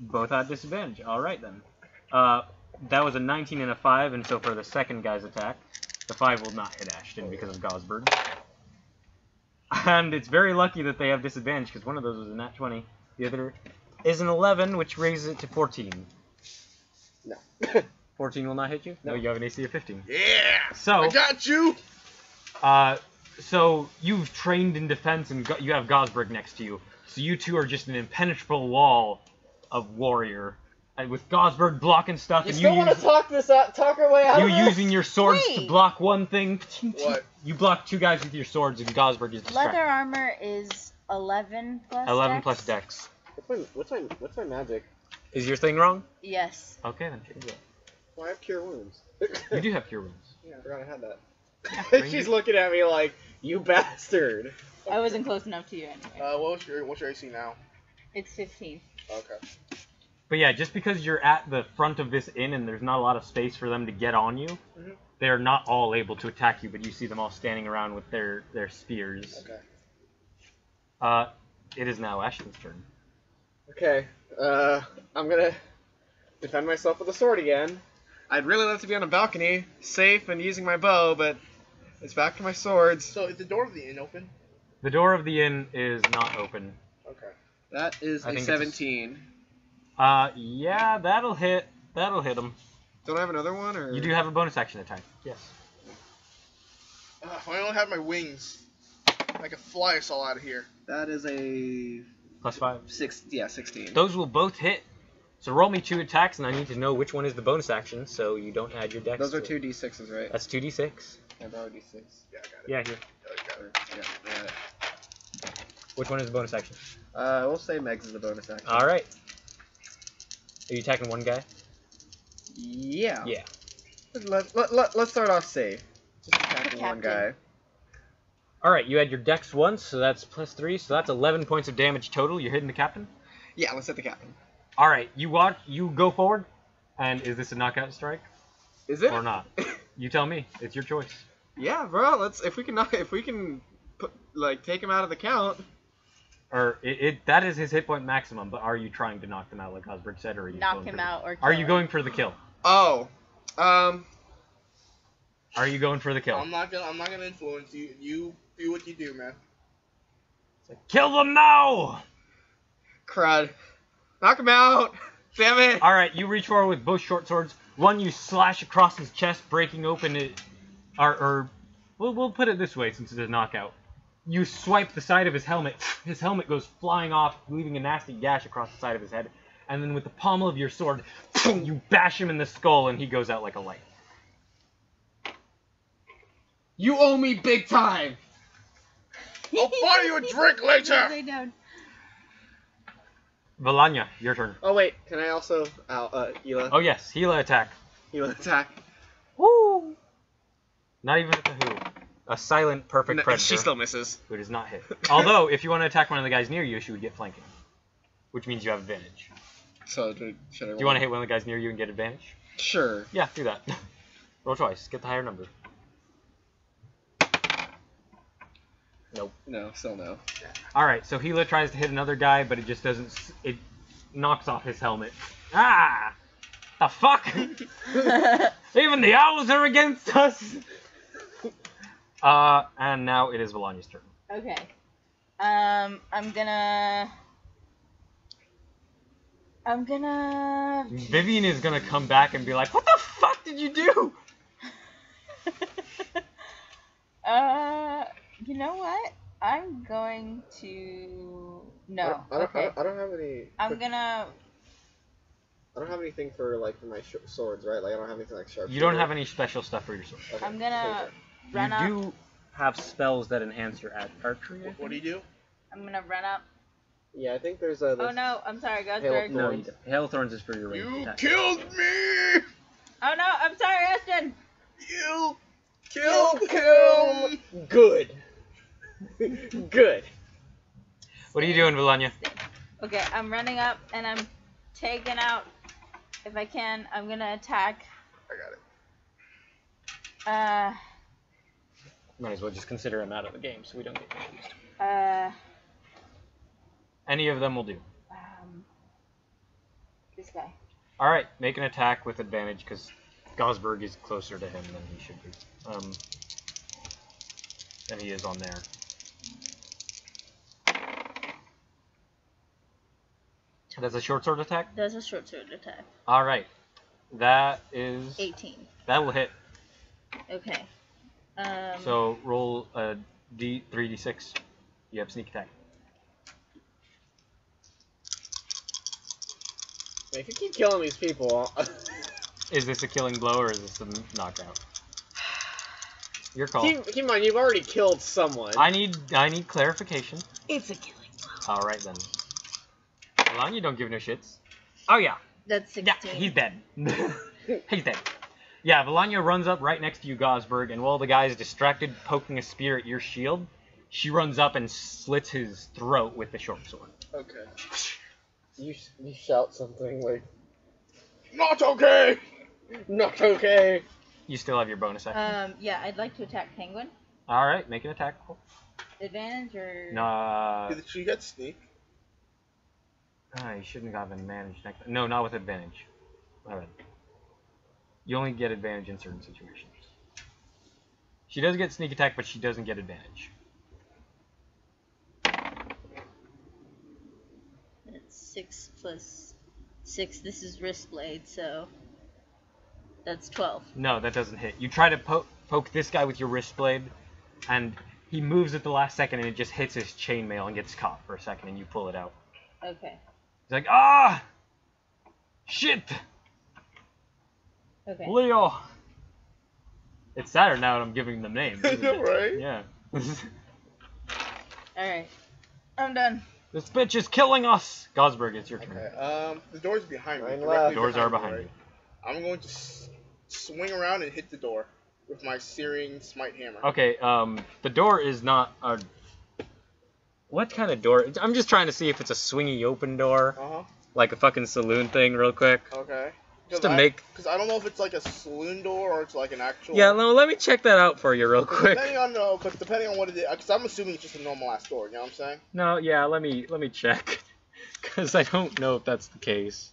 Both at disadvantage. Alright then. That was a 19 and a 5, and so for the second guy's attack, the 5 will not hit Ashton because of Gosberg. And it's very lucky that they have disadvantage, because one of those was a nat 20. The other is an 11, which raises it to 14. No. 14 will not hit you? No, you have an AC of 15. Yeah! So, I got you! so you've trained in defense, and you have Gosberg next to you. So you two are just an impenetrable wall of warrior. And with Gosberg blocking stuff, You and still want to talk our way out you of this? using your swords to Wait. block one thing. What? You block 2 guys with your swords, and Gosberg is distracted. Leather armor is 11 plus 11 dex? plus dex. What's my magic? Is your thing wrong? Yes. Okay, then change it. Well, I have cure wounds. You do have cure wounds. Yeah, I forgot I had that. She's looking at me like, you bastard. I wasn't close enough to you anyway. What's your AC now? It's 15. Okay. But yeah, just because you're at the front of this inn and there's not a lot of space for them to get on you, they're not all able to attack you, but you see them all standing around with their spears. Okay. It is now Ashton's turn. Okay, I'm gonna defend myself with a sword again. I'd really love to be on a balcony, safe and using my bow, but it's back to my swords. So is the door of the inn open? The door of the inn is not open. Okay. That is I a think it's a 17. Yeah, that'll hit. That'll hit him. Don't I have another one, or? You do have a bonus action attack. Yes. If I only had my wings, I could fly us all out of here. That is a Plus 5. 16. Those will both hit. So roll me 2 attacks, and I need to know which one is the bonus action, so you don't add your dex. Those are to it. 2d6s, right? That's 2d6. I borrowed d6. Yeah, I got it. Yeah, here. I got it. Yeah, I got it. Which one is the bonus action? We'll say Meg's is the bonus action. Alright. Are you attacking one guy? Yeah. Yeah. Let's start off safe. Just attacking one Captain. guy. Alright, you had your dex once, so that's plus 3, so that's 11 points of damage total. You're hitting the captain? Yeah, let's hit the captain. Alright, you go forward, and is this a knockout strike? Is it? Or not? You tell me. It's your choice. Yeah, bro. If we can put, take him out of the count. Or that is his hit point maximum, but are you trying to knock them out like Osberg said, or are you Knock going him for out or Are kill you him. going for the kill? Oh. Are you going for the kill? I'm not gonna influence you. You do what you do, man. Kill them now! Crud. Knock him out. Damn it. Alright, you reach forward with both short swords. One you slash across his chest, breaking open it. Or we'll put it this way since it's a knockout. You swipe the side of his helmet. His helmet goes flying off, leaving a nasty gash across the side of his head. And then with the pommel of your sword, you bash him in the skull, and he goes out like a light. You owe me big time! I'll buy you a drink later! Lay down. Valanya, your turn. Oh wait, can I also Hila? Oh yes, Hila attack. Hila attack. Woo! Not even with the who. A silent, perfect No, predator she still misses. who does not hit. Although, if you want to attack one of the guys near you, she would get flanking. Which means you have advantage. So should I Do you want to hit one of the guys near you and get advantage? Sure. Yeah, do that. Roll twice. Get the higher number. Nope. No, still no. Alright, so Hila tries to hit another guy, but it just doesn't... It knocks off his helmet. Ah! The fuck? Even the owls are against us! And now it is Valanya's turn. Okay. I'm gonna. Vivian is gonna come back and be like, what the fuck did you do? You know what? I'm going to. No. I don't Okay. have any. I'm gonna. I don't have anything for my swords, right? Like I don't have anything like sharp. You don't have any special stuff for your sword. Okay. I'm gonna run up. You do have spells that enhance your archery. What do you do? I'm gonna run up. Yeah, I think there's a. Oh no! I'm sorry, Hail Gosberg. of No, Thorns. Hail of Thorns is for your range You attack. killed me! Oh no! I'm sorry, Ashton. You Kill, killed me! Good. Good. What are you doing, Valanya? Okay, I'm running up and I'm taking out. If I can, I'm gonna attack. I got it. Might as well just consider him out of the game so we don't get confused. Uh. Any of them will do. This guy. Alright, make an attack with advantage because Gosberg is closer to him than he should be. Than he is on there. That's a short sword attack? Does a short sword attack. Alright. That is... 18. That will hit. Okay. So roll a 3d6. You have sneak attack. If you keep killing these people, Is this a killing blow or is this a knockout? Your call. keep in mind you've already killed someone. I need clarification. It's a killing blow. Alright then. Valanya don't give no shits. Oh yeah. That's 16. Yeah, he's dead. He's dead. Yeah, Valanya runs up right next to you, Gosberg, and while the guy is distracted poking a spear at your shield, she runs up and slits his throat with the short sword. Okay. You shout something like, Not okay! not okay. You still have your bonus action. Yeah, I'd like to attack Penguin. Alright, make an attack. Advantage or. No, Did she get sneak? you shouldn't have advantage next. No, not with advantage. My bad. You only get advantage in certain situations. She does get sneak attack, but she doesn't get advantage. That's 6 plus 6. This is wrist blade, so. That's 12. No, that doesn't hit. You try to poke this guy with your wrist blade, and he moves at the last second, and it just hits his chainmail and gets caught for a second, and you pull it out. Okay. He's like, ah! Shit! Okay. Leo! It's sadder now that I'm giving them names. I isn't know, it? right? Yeah. Alright. I'm done. This bitch is killing us! Gosberg, it's your turn. Okay, the door's behind me. Mine directly left. Doors are behind right? you. I'm going to swing around and hit the door with my searing smite hammer. Okay, the door is not a... What kind of door? I'm just trying to see if it's a swingy open door. Uh-huh. Like a fucking saloon thing real quick. Okay. Just to make... Because I don't know if it's like a saloon door or it's like an actual... Yeah, no, let me check that out for you real quick. Depending on what it is, because I'm assuming it's just a normal ass door, you know what I'm saying? No, yeah, let me check. Because I don't know if that's the case.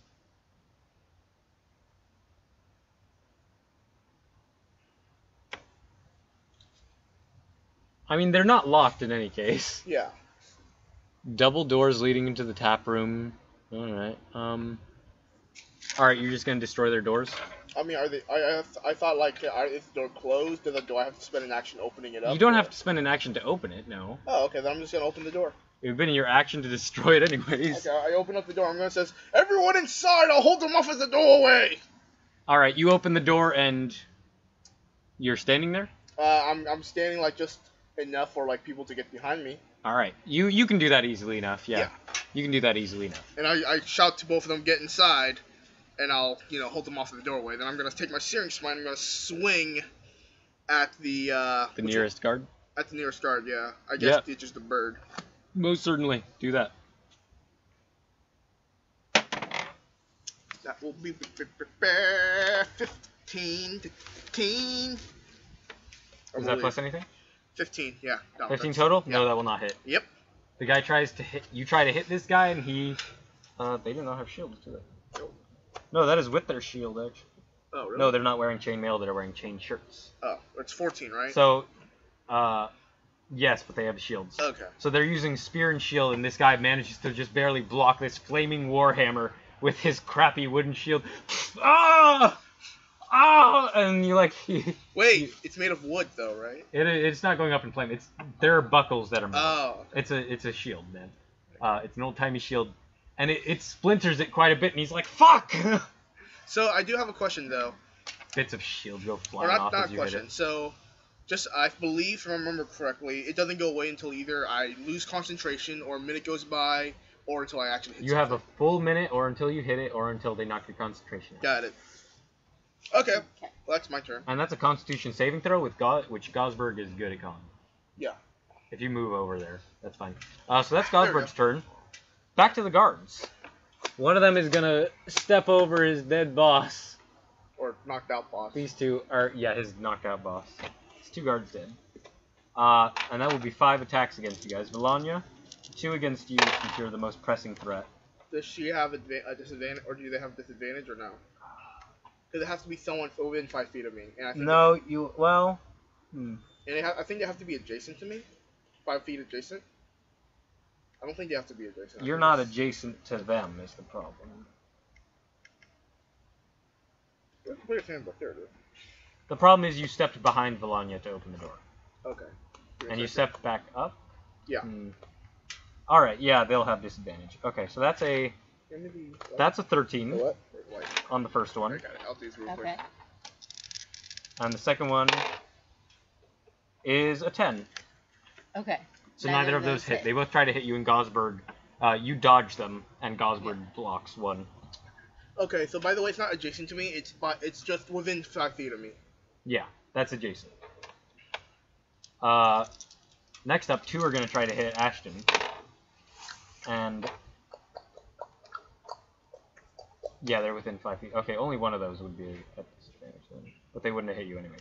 I mean, they're not locked in any case. Yeah. Double doors leading into the tap room. Alright, Alright, you're just gonna destroy their doors? I mean, are they? I thought like, is the door closed? Do I have to spend an action opening it up? You don't have to spend an action to open it, no. Oh, okay. Then I'm just gonna open the door. It would have been your action to destroy it anyways. Okay, I open up the door. I'm gonna say, "Everyone inside! I'll hold them off at the doorway." Alright, you open the door and you're standing there? I'm standing like just enough for like people to get behind me. Alright, you can do that easily enough, yeah. You can do that easily enough. And I shout to both of them, "Get inside!" And I'll hold them off at the doorway. Then I'm gonna take my searing smite. And I'm gonna swing at the nearest guard? At the nearest guard, yeah. I guess it's just a bird. Most certainly, do that. That will be 15. Is that plus anything? 15, yeah. No, 15 total? Yeah. No, that will not hit. Yep. The guy tries to hit. You try to hit this guy, and he. They do not have shields, do they? Nope. No, that is with their shield, actually. Oh, really? No, they're not wearing chainmail. They're wearing chain shirts. Oh, it's 14, right? So, yes, but they have shields. Okay. So they're using spear and shield, and this guy manages to just barely block this flaming warhammer with his crappy wooden shield. Ah! Ah! And you like. Wait, it's made of wood though, right? It's not going up in flame. There are buckles that are metal. Oh. Okay. It's a shield, man. It's an old timey shield, and it splinters it quite a bit. And he's like, "Fuck!" So I do have a question though. Bits of shield go Or flying not off a as you hit question. it. So, I believe, if I remember correctly, it doesn't go away until either I lose concentration, or a minute goes by, or until I actually hit You have a something. full minute, or until you hit it, or until they knock your concentration out. Got it. Okay, well, that's my turn. And that's a Constitution saving throw with which Gosberg is good at con. Yeah. If you move over there, that's fine. So that's Gosberg's turn. Back to the guards. One of them is gonna step over his dead boss. Or knocked out boss. These two are, his knocked out boss. His 2 guards dead. And that will be 5 attacks against you guys. Valanya, 2 against you since you're the most pressing threat. Does she have a disadvantage, or do they have disadvantage, or no? Because it has to be someone within 5 feet of me. And I think No, you, well... And I think they have to be adjacent to me. 5 feet adjacent. I don't think they have to be adjacent. You're not adjacent to them, is the problem. Put your hand back there, dude. The problem is you stepped behind Valanya to open the door. Okay. And you stepped back up? Yeah. Alright, yeah, they'll have disadvantage. Okay, so that's a 13 What? on the first one. I got it. I'll do this real quick. Okay. And the second one is a 10. Okay. So neither of those hit. They both try to hit you, and Gosberg, you dodge them, and Gosberg blocks one. Okay, so by the way, it's not adjacent to me. It's just within 5 feet of me. Yeah, that's adjacent. Next up, 2 are going to try to hit Ashton. And... yeah, they're within 5 feet. Okay, only one of those would be at disadvantage then. But they wouldn't have hit you anyways.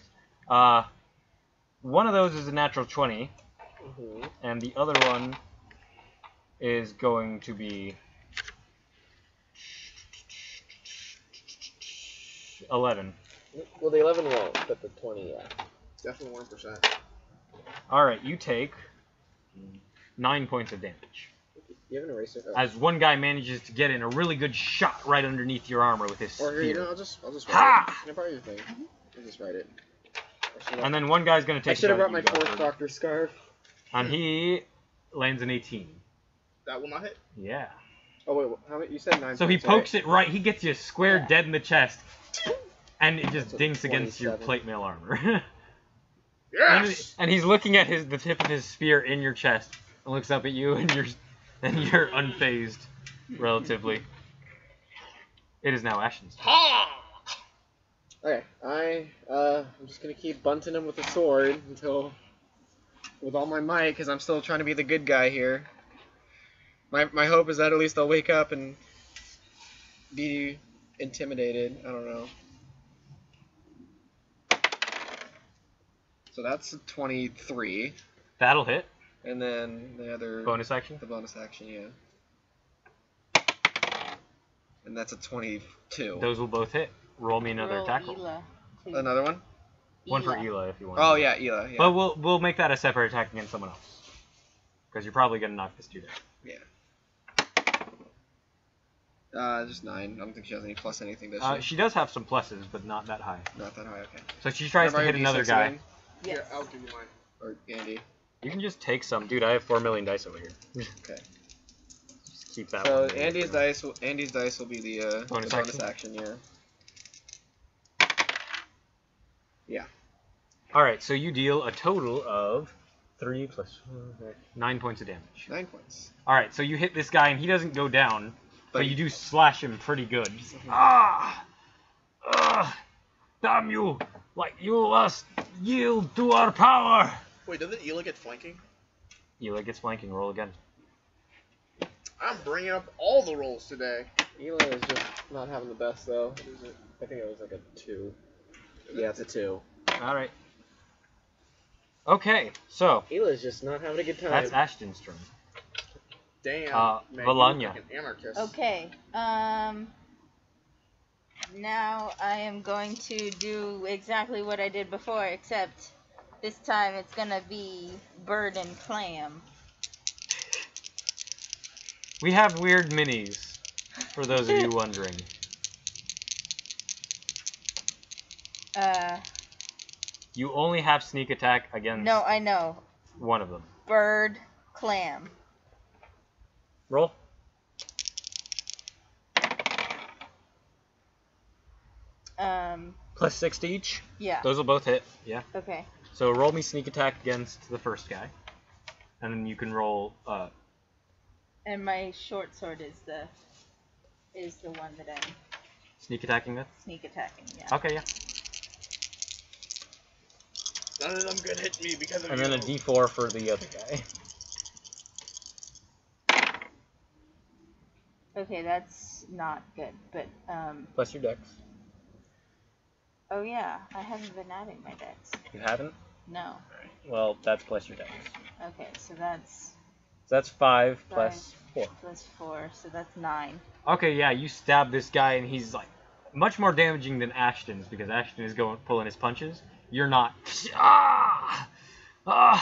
One of those is a natural 20. And the other one is going to be 11. Well, the 11 won't, but the 20, yeah. Definitely 1%. Alright, you take 9 points of damage. You have an eraser? Oh. As one guy manages to get in a really good shot right underneath your armor with his spear. Or here, I'll just write Ha! it. Can I borrow your thing? I'll just write it. And then one guy's going to take I should have a shot brought at my you, 4th Gosberg. doctor scarf. And he lands an 18. That will not hit. Yeah. Oh, wait, how many? You said 9 So he points, pokes right? it right, he gets you square Yeah. dead in the chest. And it just That's a dinks against your 27. plate mail armor. Yes! And he's looking at the tip of his spear in your chest and looks up at you, and you're unfazed, relatively. It is now Ashton's turn. Ha! Okay, I'm just gonna keep bunting him with a sword until, with all my might, because I'm still trying to be the good guy here. My hope is that at least they'll wake up and be intimidated. I don't know. So that's a 23, That'll hit. and then the other Bonus action. the bonus action, yeah. And that's a 22. Those will both hit. Roll me another Roll attack roll. Ela, please. Another one? One for Ela. Ela if you want. Oh yeah, Ela. Yeah. But we'll make that a separate attack against someone else. Because you're probably gonna knock this dude out. Just 9. I don't think she has any plus anything, does she? She does have some pluses, but not that high. Not that high, okay. So she tries to hit another guy. Again? Yes. Yeah, I'll give you mine. Or Andy. You can just take some. Dude, I have 4 million dice over here. Okay. Just keep that So one. Andy's dice will be the Bonus bonus action, yeah. Yeah. Alright, so you deal a total of 3 plus 4, 9 points of damage. 9 points. Alright, so you hit this guy and he doesn't go down, but you do slash him pretty good. Damn you! Like you must yield to our power! Wait, doesn't Ela get flanking? Ela gets flanking, roll again. I'm bringing up all the rolls today. Ela is just not having the best though. I think it was like a 2. Yeah, it's a 2. Alright. Okay, so Ela's just not having a good time. that's Ashton's turn. Damn. Man, Valanya. you look like an anarchist. Okay. Now I am going to do exactly what I did before, except this time it's gonna be bird and clam. We have weird minis, for those of you wondering. You only have sneak attack against No, I know. one of them. Bird, clam. Roll. Plus 6 to each. Yeah. Those will both hit. Yeah. Okay. So roll me sneak attack against the first guy, and then you can roll. And my short sword is the one that I'm Sneak attacking with. sneak attacking. Yeah. Okay, yeah. None of them could hit me because of And you. then a D4 for the other guy. Okay, that's not good. But Plus your dex. oh yeah, I haven't been adding my dex. You haven't? No. Well, that's plus your dex. Okay, so that's So that's 5 plus 4. plus 4, so that's 9. Okay, yeah, you stab this guy and he's like much more damaging than Ashton's because Ashton is pulling his punches. You're not. And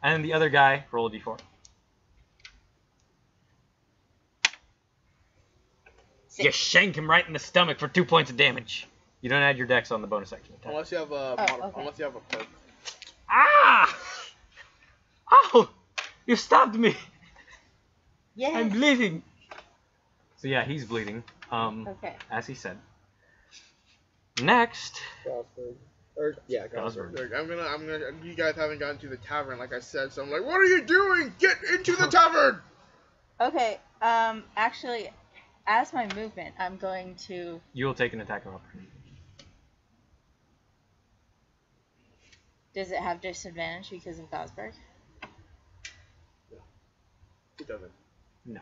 then the other guy, roll a d4. 6. You shank him right in the stomach for 2 points of damage. You don't add your dex on the bonus action attack. Unless you have a okay. unless you have a perk. Ah! Oh! You stabbed me! Yes. I'm bleeding! So yeah, he's bleeding. Okay. As he said. Next. Gosford. Or, yeah, Gosford. Gosford. Look, you guys haven't gotten to the tavern like I said, so I'm like, what are you doing? Get into the tavern! Okay. Actually, as my movement, I'm going to. You'll take an attack of opportunity. Does it have disadvantage because of Gosberg? It doesn't. No.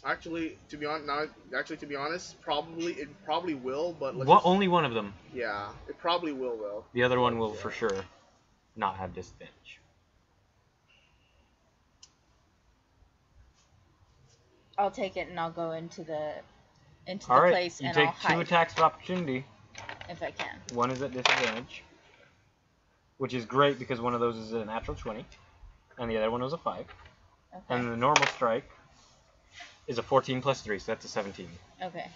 Actually, to be honest, it probably will, but let's What? just- Only one of them. yeah, it probably will though. The other one will for sure not have disadvantage. I'll take it and I'll go into the All right, place you and take I'll 2 hide attacks of opportunity. if I can. One is at disadvantage, which is great because one of those is a natural 20, and the other one was a 5. Okay. And the normal strike is a 14 plus 3, so that's a 17. Okay.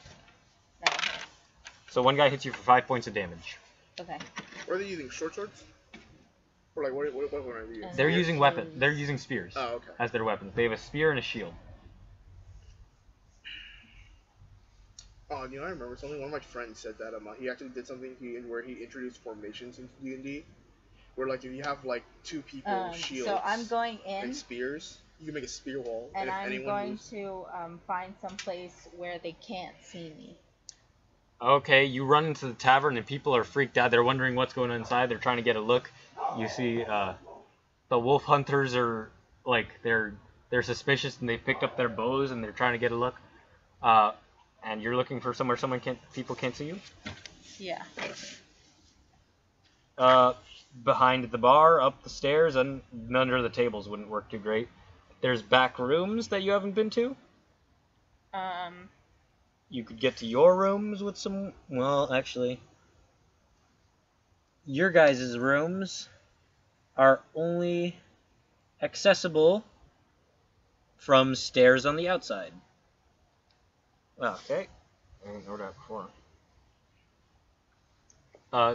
That'll hit. So one guy hits you for 5 points of damage. Okay. Are they using short swords? Or like what one are they using? They're using weapon. Spears. They're using spears Oh, okay. as their weapons. They have a spear and a shield. Oh, you know, I remember something. One of my friends said that he actually did something where he introduced formations into D&D, where like if you have like 2 people with shields So I'm going in, and spears, you can make a spear wall, and if I'm anyone going moves, to find some place where they can't see me. Okay, you run into the tavern and people are freaked out. They're wondering what's going on inside. They're trying to get a look. You see the wolf hunters are like they're suspicious and they picked up their bows and they're trying to get a look. And you're looking for somewhere people can't see you. Yeah. Behind the bar, up the stairs, and under the tables wouldn't work too great. There's back rooms that you haven't been to. You could get to your rooms with some. Well, actually, your guys' rooms are only accessible from stairs on the outside. Okay. I didn't know that before.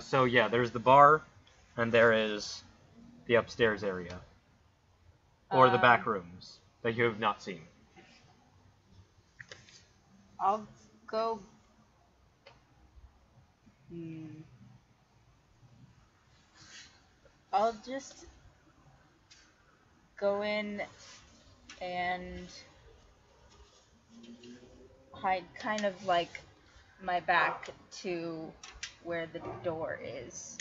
So yeah, there's the bar, and there is the upstairs area. Or the back rooms that you have not seen. I'll go. I'll just go in and hide kind of like my back to where the door is.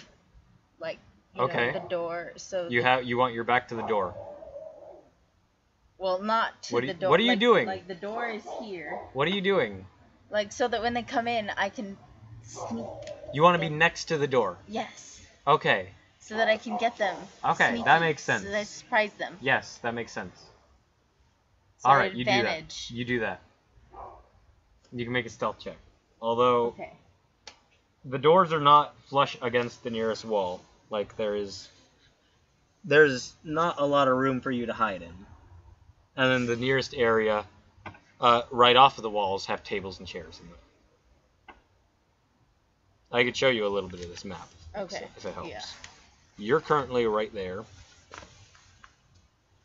Like, you Okay. know, the door. So You want your back to the door. well, not to the door. What are you doing? Like the door is here. What are you doing? Like so that when they come in, I can sneak. You want to be next to the door. Yes. Okay. So that I can get them. Okay, sneaky, that makes sense. So that I surprise them. Yes, that makes sense. So All right, you do that. advantage. You do that. You can make a stealth check. Although Okay. the doors are not flush against the nearest wall. Like there's not a lot of room for you to hide in. And then the nearest area, right off of the walls, have tables and chairs in them. I could show you a little bit of this map. Okay. If it helps. Yeah. You're currently right there.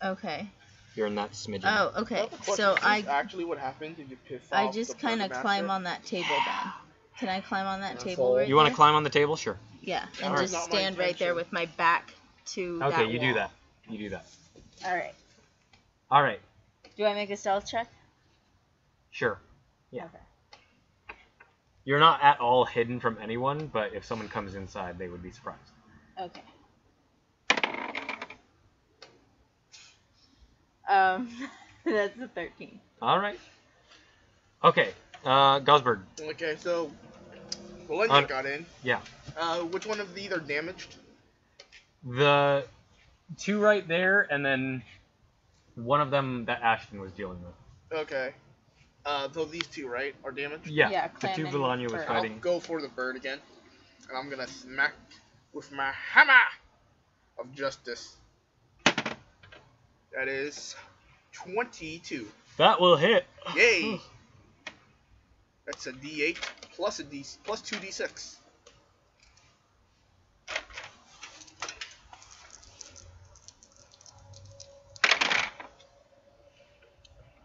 Okay. You're in that smidgen. Oh, okay. I have a question. So Is this actually what happens if you piss off I just the kind of Burger climb Master? on that table then. Can I climb on that That's table all. right You want to there? climb on the table? Sure. Yeah, and Alright. just Not my stand right there intention. with my back to that Okay, you do wall. that. You do that. All right. All right. Do I make a stealth check? Sure. Yeah. Okay. You're not at all hidden from anyone, but if someone comes inside, they would be surprised. Okay. That's a 13. All right. Okay. Gosberg. Okay, so Valanya Uh, got in. Yeah. Which one of these are damaged? The two right there, and then one of them that Ashton was dealing with. Okay. So these two, right, are damaged? Yeah. Yeah, the two Clem and Valanya was Bird. I'll fighting. go for the bird again. And I'm gonna smack with my hammer of justice. That is 22. That will hit. Yay! That's a D8 plus a D plus 2d6.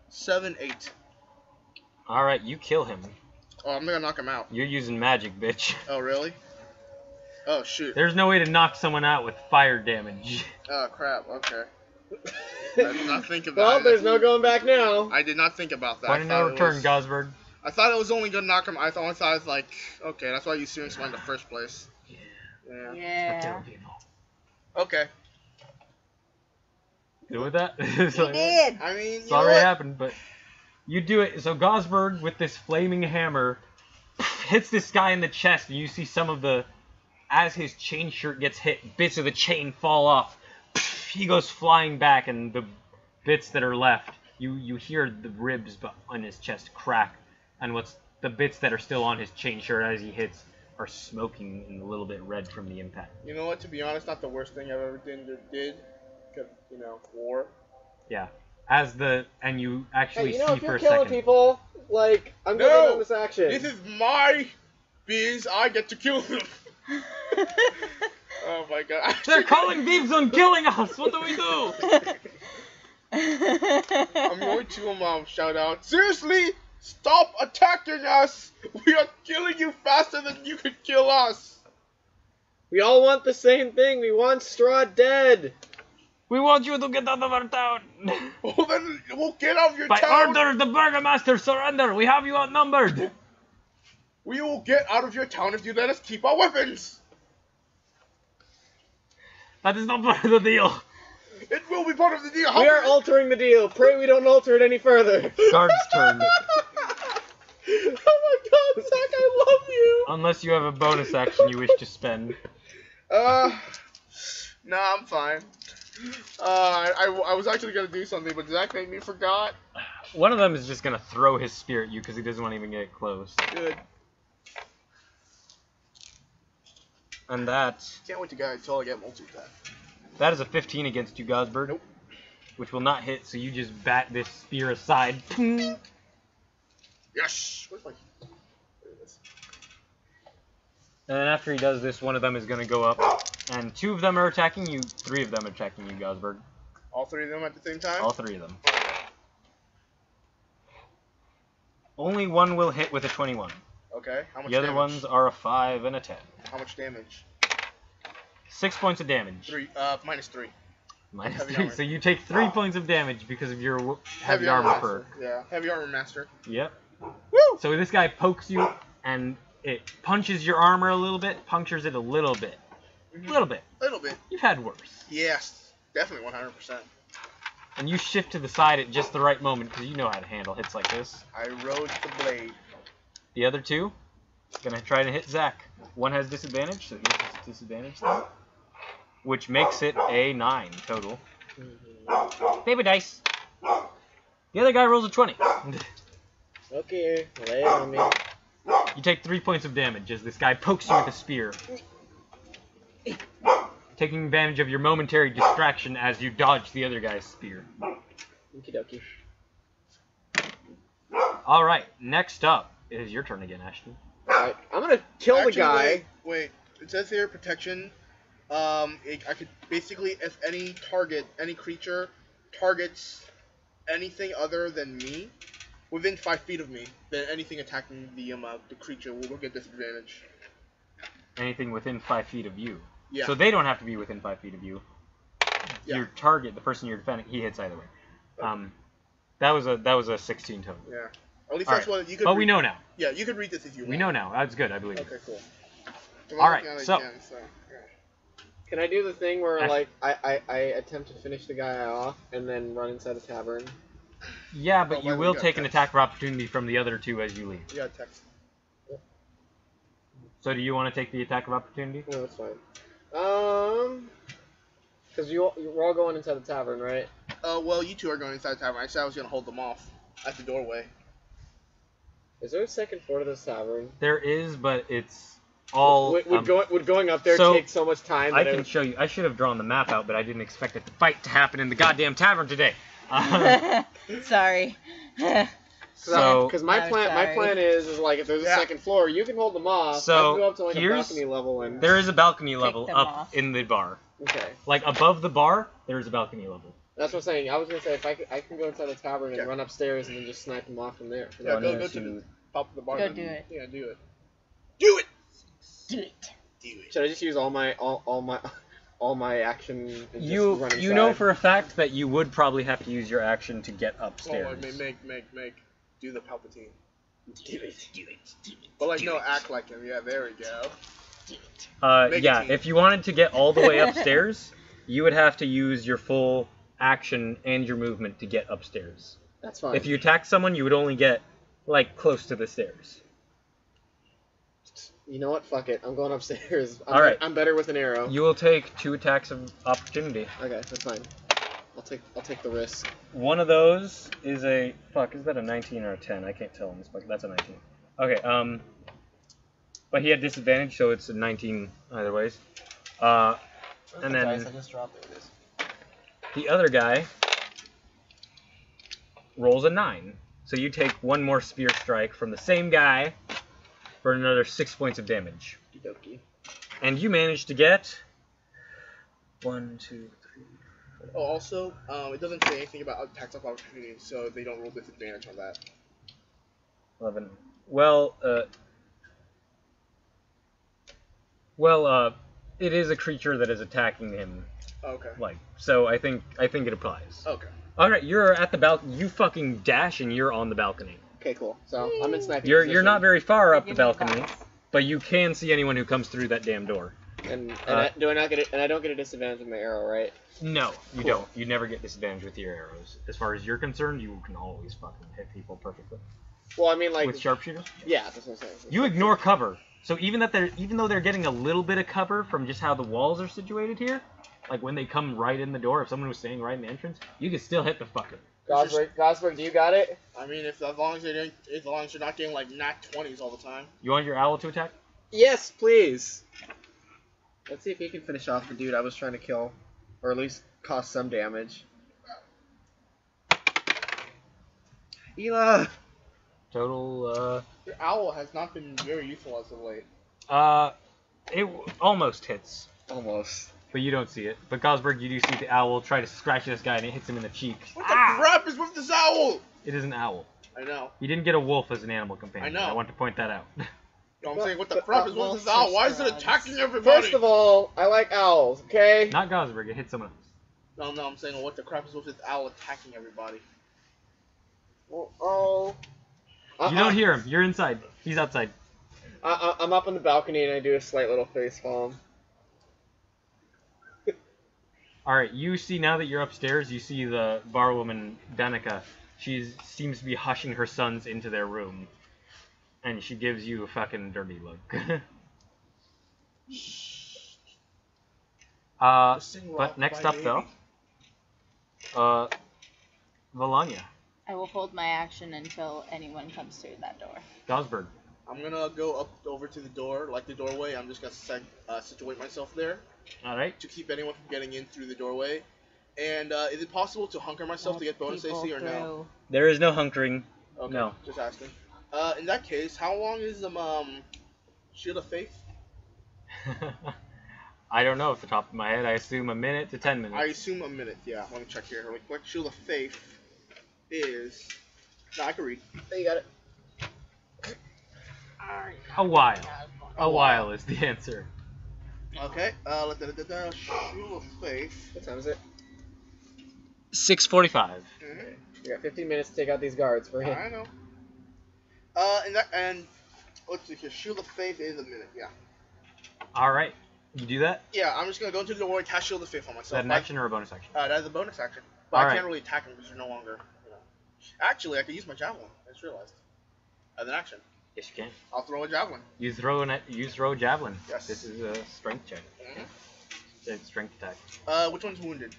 Seven, 8. All right, you kill him. Oh, I'm gonna knock him out. You're using magic, bitch. Oh, really? Oh, shoot. There's no way to knock someone out with fire damage. Oh, crap. Okay. I did not think of that. Well, there's no going back now. I did not think about that. Point of no return, Gosberg. I thought it was only gonna knock him. I thought I was like, okay, that's why you searing someone in the first place. Yeah. Yeah. Okay. Good with that? You did. I mean, It's you know already what? happened, but you do it. So Gosberg, with this flaming hammer, hits this guy in the chest, and you see some of the, as his chain shirt gets hit, bits of the chain fall off. He goes flying back, and the bits that are left, you hear the ribs on his chest crack, and the bits that are still on his chain shirt as he hits are smoking and a little bit red from the impact. You know what? To be honest, not the worst thing I've ever did. 'Cause, you know, war. Yeah. And you actually Hey, you know, see if for you're a killing second. people, like, I'm giving No! them this action. This is my biz. I get to kill them. Oh my god. They're calling thieves on killing us! What do we do? I'm going to shout out. Seriously, stop attacking us. We are killing you faster than you could kill us. We all want the same thing. We want Strahd dead. We want you to get out of our town! Well, then we'll get out of your By town. order, the burgomaster, surrender! We have you outnumbered! We will get out of your town if you let us keep our weapons. That is not part of the deal! It will be part of the deal. We are altering the deal. Pray we don't alter it any further. Guard's turn. Oh my god, Zach, I love you. Unless you have a bonus action you wish to spend. Nah, I'm fine. I was actually gonna do something, but Zach made me forgot. One of them is just gonna throw his spear at you because he doesn't want to even get close. Good. And that Can't wait to get until I get multi-attack. that is a 15 against you, Gosberg. Nope. Which will not hit, so you just bat this spear aside. Yes. Where's my? There it is. And then after he does this, one of them is going to go up, and 2 of them are attacking you, 3 of them are attacking you, Gosberg. All 3 of them at the same time. All 3 of them. Only one will hit with a 21. Okay. How much? The other damage? ones are a 5 and a 10. How much damage? 6 points of damage. 3. Minus 3. Minus Heavy 3. armor. So you take 3 points of damage because of your heavy armor master. perk. Yeah. Heavy armor master. Yep. Woo! So this guy pokes you, and it punches your armor a little bit, punctures it a little bit. Little bit. Little bit. You've had worse. Yes. Definitely 100%. And you shift to the side at just the right moment because you know how to handle hits like this. I rode the blade. The other 2 gonna try to hit Zach. One has disadvantage, so he has disadvantage there, which makes it a 9 total. Baby dice. The other guy rolls a 20. Okay, lay it on me. You take 3 points of damage as this guy pokes you with a spear, taking advantage of your momentary distraction as you dodge the other guy's spear. Okie dokie. Alright, next up is your turn again, Ashton. Alright, I'm gonna kill the guy. Wait. It says here protection. I could basically, if any target, any creature targets anything other than me, within 5 feet of me, then anything attacking the creature will get disadvantage. Anything within 5 feet of you. Yeah. So they don't have to be within 5 feet of you. Yeah. Your target, the person you're defending, he hits either way. That was a 16 total. Yeah. At least All that's right. what you could. But we know now. Yeah, you could read this if you want. We know now. That's good. I believe. Okay, cool. All right, so- Yeah. Can I do the thing where, Ash- like, I attempt to finish the guy off and then run inside a tavern? Yeah, but Oh, you why will we got take an text. attack of opportunity from the other 2 as you leave. You got text. So do you want to take the attack of opportunity? No, that's fine. Because we're all going inside the tavern, right? Well, you 2 are going inside the tavern. I said I was gonna hold them off at the doorway. Is there a second floor to this tavern? There is, but it's all. Would going up there so, take so much time? I that can show you. I should have drawn the map out, but I didn't expect the fight to happen in the goddamn tavern today. Sorry. So because my I'm plan sorry. is like if there's a Yeah. second floor, you can hold them off. So, I can go up to like a here's- balcony level and there is a balcony level them up off. in the bar. okay. Like above the bar, there is a balcony level. That's what I'm saying. I was gonna say if I can go inside the tavern and Okay. run upstairs and then just snipe them off from there. Yeah, One, go to two- the top of the bar. Go do it. Yeah, do it. Do it. Do it. Do it. Should I just use all my action? And You just run you know inside? for a fact that you would probably have to use your action to get Oh, upstairs. make. Do the Palpatine. Do it. But like, no, act like him. Yeah, there we go. Make a Yeah, team. if you wanted to get all the way upstairs, you would have to use your full action and your movement to get upstairs. That's fine. If you attack someone, you would only get like close to the stairs. You know what? Fuck it. I'm going upstairs. All right. I'm better with an arrow. You will take 2 attacks of opportunity. Okay, that's fine. I'll take the risk. One of those is a is that a 19 or a 10? I can't tell in this book. That's a 19. Okay, but he had disadvantage, so it's a 19 either ways. And then I just dropped it. It is. the other guy rolls a 9. So you take 1 more spear strike from the same guy for another 6 points of damage. Okie And you manage to get 1, 2, 3. Oh, also, it doesn't say anything about attacks of opportunity, so they don't roll disadvantage on that. 11. Well, it is a creature that is attacking him. Okay. So I think it applies. Okay. All right, you're at the balcony. You fucking dash and you're on the balcony. Okay, cool. So I'm in sniping You're position. not very far up the Give me balcony, box. but you can see anyone who comes through that damn door. And I don't get a disadvantage with my arrow, right? No, you Cool. don't. You never get disadvantage with your arrows. As far as you're concerned, you can always fucking hit people perfectly Well, I mean, like, with sharpshooters. yeah, that's what I'm saying. You ignore cover. So even though they're getting a little bit of cover from just how the walls are situated here, like when they come right in the door, if someone was staying right in the entrance, you can still hit the fucker. Gosberg, do you got it? I mean, as long as you're not getting like nat 20s all the time. You want your owl to attack? Yes, please. Let's see if he can finish off the dude I was trying to kill, or at least cause some damage. Ela. Total, Your owl has not been very useful as of late. it almost hits, Almost. but you don't see it. But Gosberg, you do see the owl try to scratch this guy, and it hits him in the cheek. What the crap is with this owl? It is an owl. I know. You didn't get a wolf as an animal companion. I know. I want to point that out. No, I'm saying, what the crap is with wolves this owl? are Why is it Strahds. attacking everybody? First of all, I like owls, okay? Not Gosberg, it hit someone else. No, I'm saying, what the crap is with this owl attacking everybody? Oh. You don't hear him. You're inside. He's outside. I'm up on the balcony and I do a slight little face palm. Alright, you see now that you're upstairs, you see the bar woman, Danica. She seems to be hushing her sons into their room. And she gives you a fucking dirty look. But next up, though, Valanya, I will hold my action until anyone comes through that door. Gosberg. I'm gonna go up over to the door, like the doorway. I'm just gonna situate myself there Alright. to keep anyone from getting in through the doorway. And is it possible to hunker myself to get bonus AC or no? There is no hunkering. Okay, No. just asking. In that case, how long is Shield of Faith? I don't know off the top of my head. I assume a minute to 10 minutes. I assume a minute. Yeah, let me check here really quick. Shield of Faith is. No, I can read. You got it. A while. A while is the answer. Okay. Shield of Faith. What time is it? 6:45. You got 15 minutes to take out these guards for him. I know. And let's see here. Shield of Faith is a minute. Yeah. Alright. You do that? Yeah, I'm just gonna go into the door and cast Shield of Faith on myself. Is that an action or a bonus action? That is a bonus action. But All I right. can't really attack him because you're no longer. Actually, I could use my javelin. I just realized. As an action, Yes, you can. I'll throw a javelin. You throw a javelin. Yes. This is a strength check. It's a strength attack. Which one's wounded?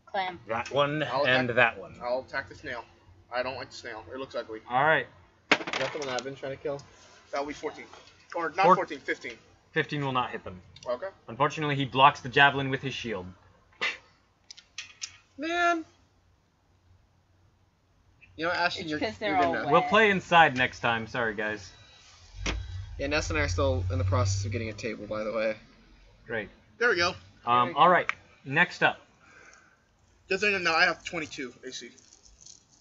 Clam. That one I'll and attack- that one. I'll attack the snail. I don't like the snail. It looks ugly. Alright. That's the one I've been trying to kill. That'll be 14. Or not Four- 14, 15. 15 will not hit them. Okay. Unfortunately, he blocks the javelin with his shield. Man. You know, Ashton, It's you're 'cause they're good all now. wet. We'll play inside next time. Sorry, guys. Yeah, Ness and I are still in the process of getting a table, by the way. Great. There we go. Alright. Next up. Just so you know, I have 22 AC.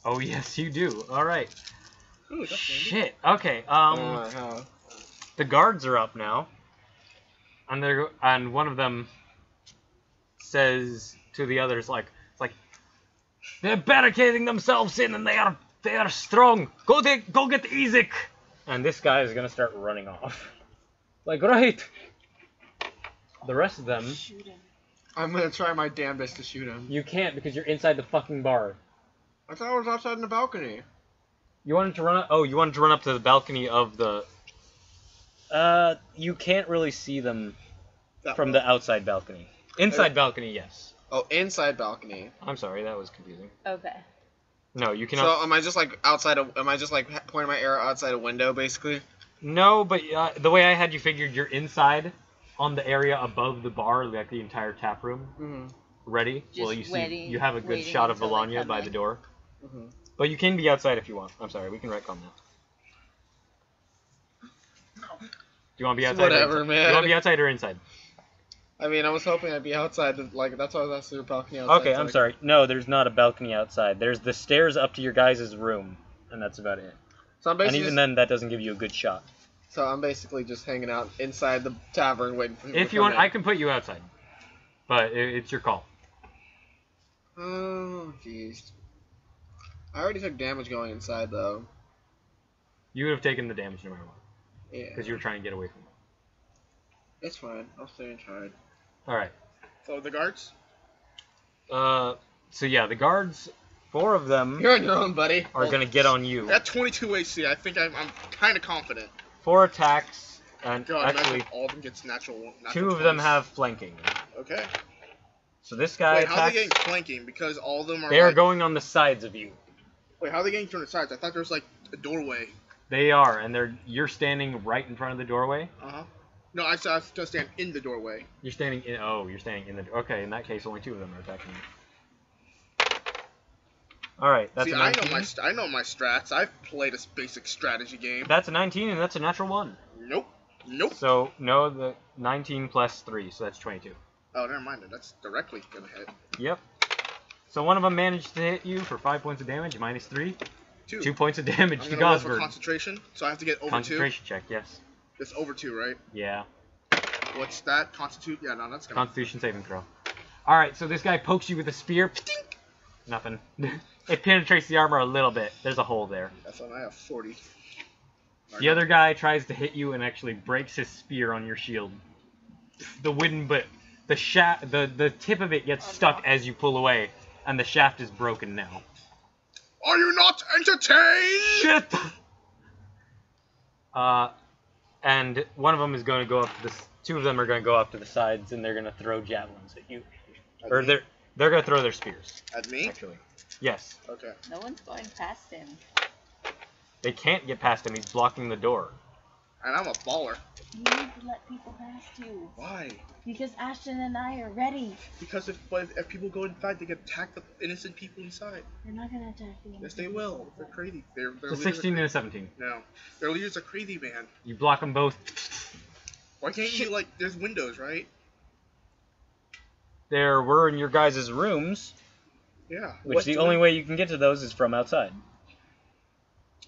Oh, yes, you do. Alright. Ooh, that's handy. Shit. Okay. How? The guards are up now. And one of them says to the others, like, they're barricading themselves in and they are strong. Go get Ezek. And this guy is gonna start running off. Like, right. The rest of them, Shoot him. I'm gonna try my damnedest to shoot him. you can't because you're inside the fucking bar. I thought I was outside in the balcony. You wanted to run up? Oh, you wanted to run up to the balcony of the. You can't really see them from the outside balcony. Inside balcony, yes. Oh, inside balcony. I'm sorry, that was confusing. Okay. No, you cannot. So am I just like outside of? Am I just like pointing my arrow outside a window, basically? No, but the way I had you figured, you're inside, on the area above the bar, like the entire tap room, Mm-hmm. ready. Just Well, you see, waiting- you have a good waiting shot of until they Valanya come by in. the door. Mm-hmm. But you can be outside if you want. I'm sorry, we can retcon that. Do you want to be outside? Whatever, or inside? man. Do you want to be outside or inside? I mean, I was hoping I'd be outside. Like that's why I was asking the balcony outside. Okay, so I'm I sorry. No, there's not a balcony outside. There's the stairs up to your guys' room, and that's about it. So I'm And basically even just, then, that doesn't give you a good shot. so I'm basically just hanging out inside the tavern waiting for. If you want, I can put you outside, but it's your call. Oh, jeez. I already took damage going inside though. You would have taken the damage no matter what, Yeah. because you were trying to get away from it. It's fine. I'll stay inside. All right. So the guards? So yeah, the guards, 4 of them You're on your own, buddy. are gonna get on you. At 22 AC, I think I'm kind of confident. 4 attacks, and God, actually, imagine all of them gets natural 2 of them 20s. have flanking. Okay. So this guy Wait, how are they attacks. getting flanking? Because all of them are. They are like, going on the sides of you. Wait, how are they getting from the sides? I thought there was like a doorway. They are, and you're standing right in front of the doorway. Uh huh. No, I saw to stand in the doorway. You're standing in. Oh, you're standing in the. Okay, in that case, only 2 of them are attacking you. All right, that's See, a I 19. know my strats. I've played a basic strategy game. That's a 19, and that's a natural 1. Nope. Nope. So, no, the 19 plus 3, so that's 22. Oh, never mind. That's directly gonna hit. Yep. So one of them managed to hit you for 5 points of damage, minus 3. 2. 2 points of damage I'm to gonna roll for Gosberg. concentration, so I have to get over 2. Concentration check, yes. It's over 2, right? Yeah. What's that? Constitute? Yeah, no, that's gonna. Constitution saving throw. Alright, so this guy pokes you with a spear. Ptink! Nothing. It penetrates the armor a little bit. There's a hole there. That's when I have 40. The other guy tries to hit you and actually breaks his spear on your shield. The wooden bit, the tip of it gets stuck as you pull away, and the shaft is broken now. Are you not entertained? Shit! And one of them is going to go up to the. 2 of them are going to go up to the sides, and they're going to throw javelins at you. Or they're going to throw their spears. At me? Actually. Yes. Okay. No one's going past him. They can't get past him. He's blocking the door. And I'm a baller. You need to let people past you. Why? Because Ashton and I are ready. Because if people go inside, they can attack the innocent people inside. They're not gonna attack the Yes, they will. They're crazy. Their It's a leaders 16 are and a 17. No. Their leaders are crazy, man. You block them both. Why can't you, like, there's windows, right? There were in your guys' rooms, Yeah. which the only way you can get to those is from outside.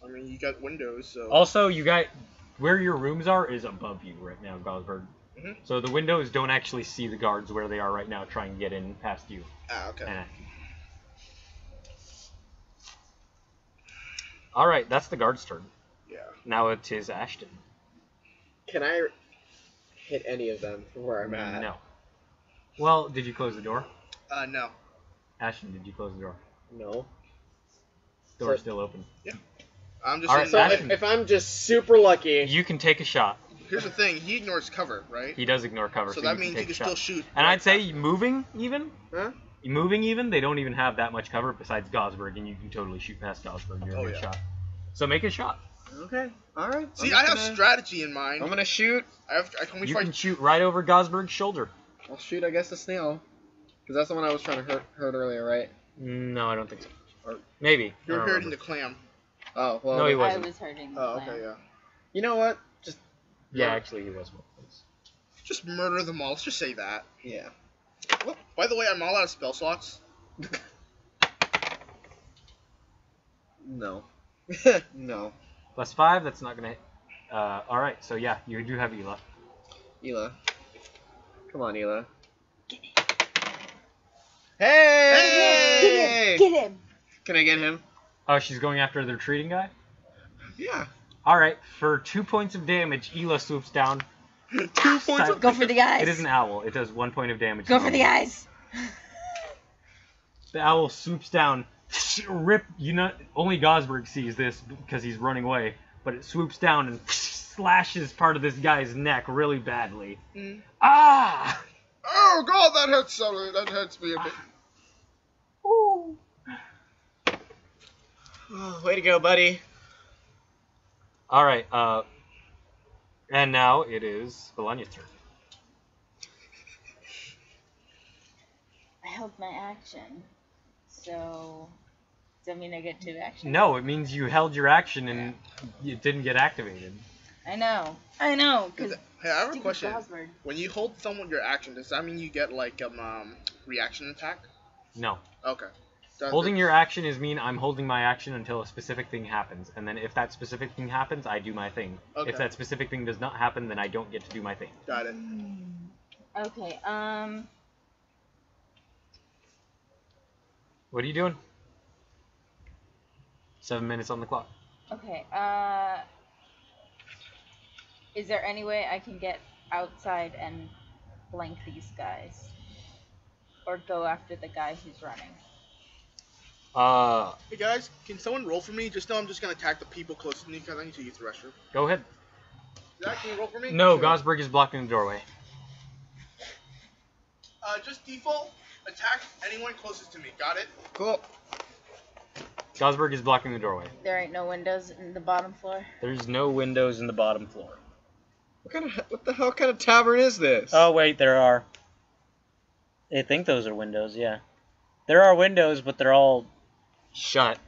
I mean, you got windows, so. Also, you got where your rooms are is above you right now, Gosberg. Mhm. So the windows don't actually see the guards where they are right now, trying to get in past you. Ah, okay. All right, that's the guard's turn. Yeah. Now it is Ashton. Can I hit any of them from where I'm at? No. Well, did you close the door? No. Ashton, did you close the door? No. Door's So- still open. I'm just All saying. So right, Ashton. if I'm just super lucky, You can take a shot. Here's the thing. He ignores cover, right? He does ignore cover, So so that you means can he take can a shot. still shoot. And I'd say moving even, huh? they don't even have that much cover besides Gosberg, and you can totally shoot past Gosberg. You're Oh, a good yeah. shot. So make a shot. Okay. All right. See, I have strategy in mind. I'm gonna shoot. Can we You fight? can shoot right over Gosberg's shoulder. I'll shoot. I guess the snail, because that's the one I was trying to hurt earlier, right? No, I don't think so. Or maybe. You're I don't hurting remember. the clam. Oh well. No, he I wasn't. was hurting the Oh, clan. okay, yeah. You know what? Just Yeah, actually, he was. Just murder them all. Let's just say that. yeah. Oh, by the way, I'm all out of spell slots. No. No. +5. That's not gonna hit. All right. So yeah, you do have Ela. Ela. Come on, Ela. Hey! Get him! Can I get him? Oh, she's going after the retreating guy. Yeah. All right. For 2 points of damage, Ela swoops down. 2 points of Go for the eyes! It is an owl. It does 1 point of damage. Go for the eyes! The owl swoops down. Rip. Only Gosberg sees this because he's running away. But it swoops down and slashes part of this guy's neck really badly. Mm. Ah! Oh god, that hurts so. That hurts me a bit. Ooh. Oh, way to go, buddy. All right. And now it is Valanya's turn. I held my action. So, does that mean I get 2 actions? No, it means you held your action and it didn't get activated. I know, because Hey, I have a question. When you hold someone your action, does that mean you get like reaction attack? No. Okay. Holding your action is mean I'm holding my action until a specific thing happens, and then if that specific thing happens, I do my thing. Okay. If that specific thing does not happen, then I don't get to do my thing. Got it. Okay, What are you doing? 7 minutes on the clock. okay, is there any way I can get outside and flank these guys? Or go after the guy who's running? Hey guys, can someone roll for me? Just know I'm just gonna attack the people closest to me because I need to use the restroom. Go ahead. Zach, can you roll for me? No, Gosberg is blocking the doorway. Just default attack anyone closest to me. Got it? Cool. Gosberg is blocking the doorway. There ain't no windows in the bottom floor? There's no windows in the bottom floor. What the hell kind of tavern is this? Oh, wait, there are. I think those are windows, yeah. There are windows, but they're all Shut.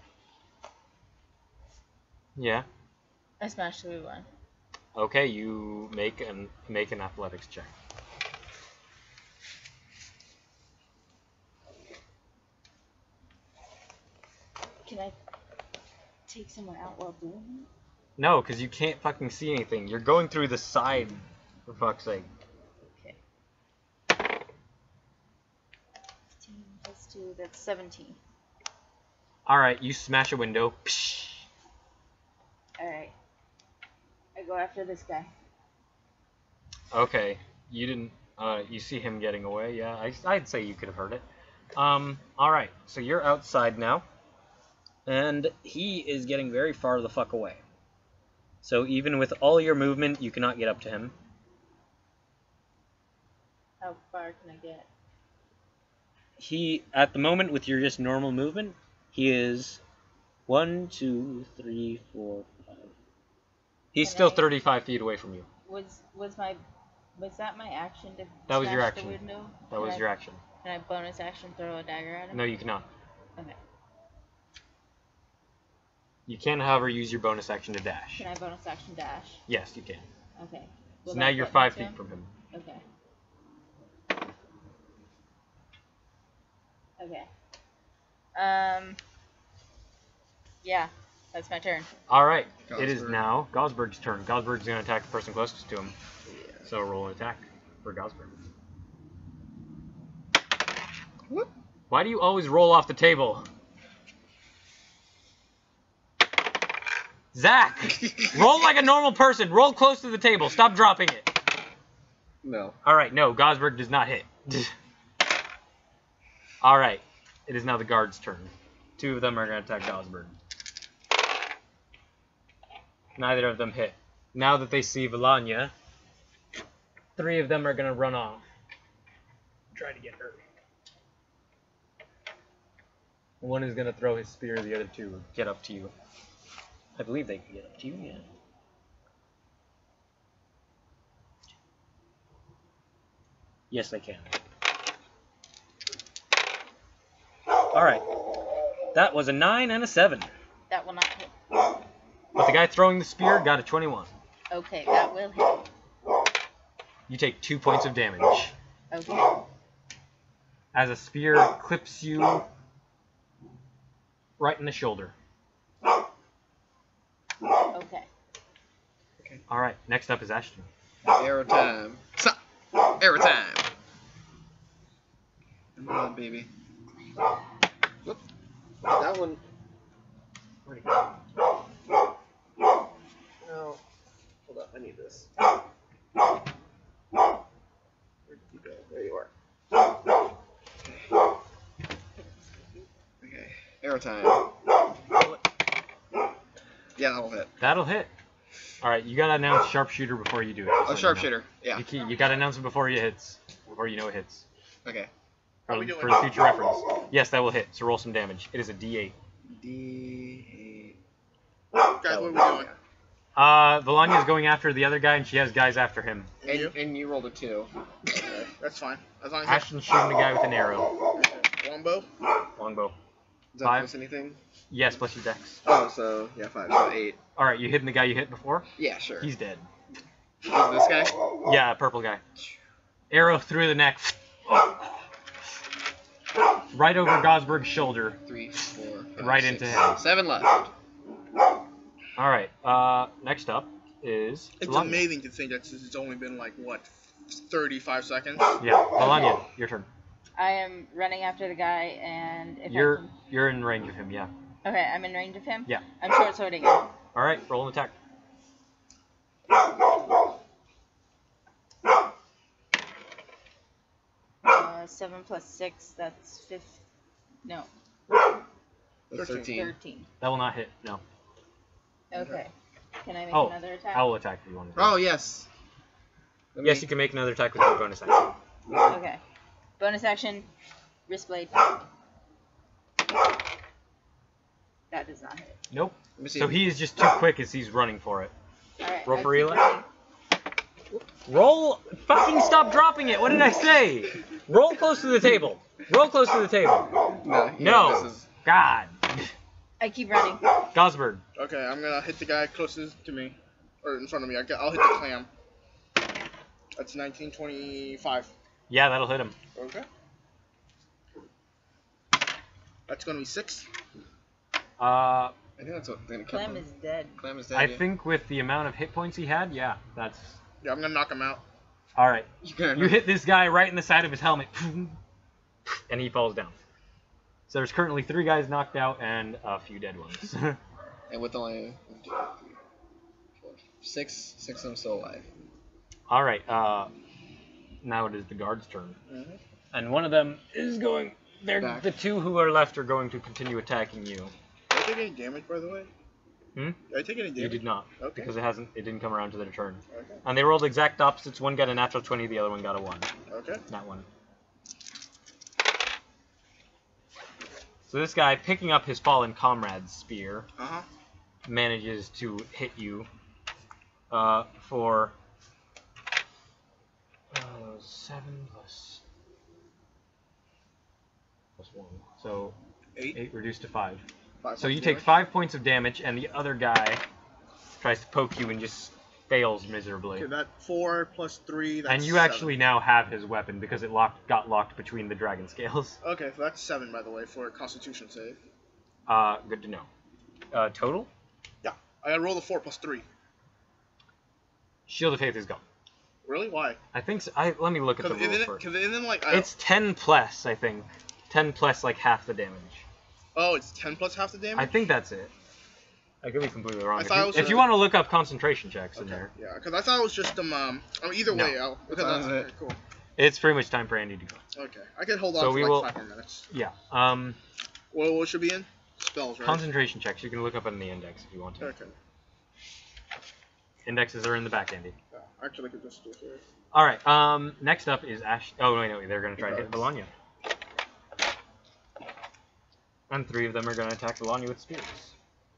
Yeah. I smashed through one. Okay, you make an athletics check. Can I take someone out while doing No, because you can't fucking see anything. You're going through the side, for fuck's sake. it? Okay. 15 plus 2, that's 17. Alright, you smash a window. Alright. I go after this guy. Okay, you didn't, you see him getting away, yeah, I'd say you could have heard it. Alright, so you're outside now, and he is getting very far the fuck away. So even with all your movement, you cannot get up to him. How far can I get? He, at the moment, with your just normal movement, he is 1, 2, 3, 4, 5. He's Can still I- 35 feet away from you. Was that my action to That was your smash action. the window? That was your action. Can I bonus action throw a dagger at him? No, you cannot. Okay. You can, however, use your bonus action to dash. Can I bonus action dash? Yes, you can. Okay. So Will now that you're get me 5 to feet him? from him. Okay. Okay. Yeah, that's my turn. Alright, it is Gosberg. now Gosberg's turn. Gosberg's going to attack the person closest to him. Yeah. So roll an attack for Gosberg. Whoop. Why do you always roll off the table? Zach! Roll like a normal person. Roll close to the table. Stop dropping it. No. Alright, no, Gosberg does not hit. Alright, it is now the guard's turn. 2 of them are going to attack Gosberg. Neither of them hit. Now that they see Valanya, 3 of them are going to run off. Try to get her. One is going to throw his spear, the other 2 will get up to you. I believe they can get up to you, yeah. Yes, they can. Alright. That was a 9 and a 7. That will not hit. But the guy throwing the spear got a 21. Okay, that will hit. You take 2 points of damage. Okay. As a spear clips you right in the shoulder. Okay. Alright, next up is Ashton. Arrow time. Stop. Arrow time. Come on, baby. Whoop. That one. Where'd it go? No. Hold up. I need this. Where did you go? There you are. Okay. Arrow time. Yeah, that'll hit. That'll hit. Alright, you gotta announce sharpshooter before you do it. just Oh, so you know. sharpshooter. Yeah. You gotta announce it before it hits. Before you know it hits. Okay. Are we doing For future reference. Yes, that will hit. So roll some damage. It is a D8. D8. Guys, what are we doing? Valanya's going after the other guy, and she has guys after him. And you rolled a 2. Okay, that's fine. As long as Ashton's shooting the guy with an arrow. longbow. Longbow. Does that 5. plus anything? Yes, plus your dex. Oh, so yeah, 5. So 8. Alright, you hitting the guy you hit before? Yeah, sure. He's dead. Is this guy? Yeah, purple guy. Arrow through the neck. Right over Gosberg's shoulder. 3, 4, 5, Right 6, into him. 7 left. Alright, next up is It's Valanya. amazing to think that it's only been like, what, 35 seconds? Yeah, Valanya, your turn. I am running after the guy, and if You're in range of him, yeah. okay, I'm in range of him. Yeah. I'm short swording him. Alright, roll an attack. 7 plus 6, that's 15. No, That's 13. 13. That will not hit, no. Okay. Can I make Oh, another attack? I will attack if you want to. Oh, yes. Yes, you can make another attack with your bonus action. Okay. Bonus action, wrist blade. That does not hit. Nope. Let me see. So he is just too quick as he's running for it. Alright. Roll I for keep Eli. running. Roll! Fucking stop dropping it! What did I say? Roll close to the table. Roll close to the table. No. No. This is... God. I keep running. Gosberg. Okay, I'm gonna hit the guy closest to me, or in front of me. I'll hit the clam. That's 1925. Yeah, that'll hit him. Okay. That's gonna be 6. I think that's what gonna kill Clem him. is dead. Clam is dead. I yeah. think with the amount of hit points he had, yeah, that's... Yeah, I'm gonna knock him out. Alright. You're You hit this guy right in the side of his helmet, and he falls down. So there's currently 3 guys knocked out and a few dead ones. And with only 6 of them still alive. Alright, now it is the guard's turn. Mm-hmm. And one of them is going... Back. The 2 who are left are going to continue attacking you. Did I take any damage, by the way? Hmm? Did I take any damage? You did not, Okay. because it didn't come around to their turn. Okay. And they rolled exact opposites. One got a natural 20, the other one got a 1. Okay. That one. So this guy, picking up his fallen comrade's spear, Uh-huh. manages to hit you for 7 plus 1. So 8 reduced to 5. 5 So you points take of 5 points of damage, and the other guy tries to poke you and just fails miserably. damage. Okay, that 4 plus 3, that's And you 7. actually now have his weapon because it got locked between the dragon scales. Okay, so that's 7, by the way, for a Constitution save. Good to know. Total? Yeah. I gotta roll the 4 plus 3. Shield of Faith is gone. Really? Why? I think so. Let me look at the Because rules first. then, like... It's 10 plus, I think. 10 plus, like, half the damage. Oh, it's 10 plus half the damage? I think that's it. I could be completely wrong. I thought it was If you want to look up concentration checks in Okay, there, yeah, because I thought it was just, either No. way, because that's That's it. okay, cool. it's pretty much time for Andy to go. Okay, I can hold on So for we like will- 5 more minutes. Yeah. What should be in? Spells, right? Concentration checks. You can look up in the index if you want to. Okay. Indexes are in the back, Andy. Yeah, actually, I could just do it here. All right. Next up is Ash. Oh wait, no, they're gonna try to hit Valanya. And 3 of them are gonna attack Valanya with spears.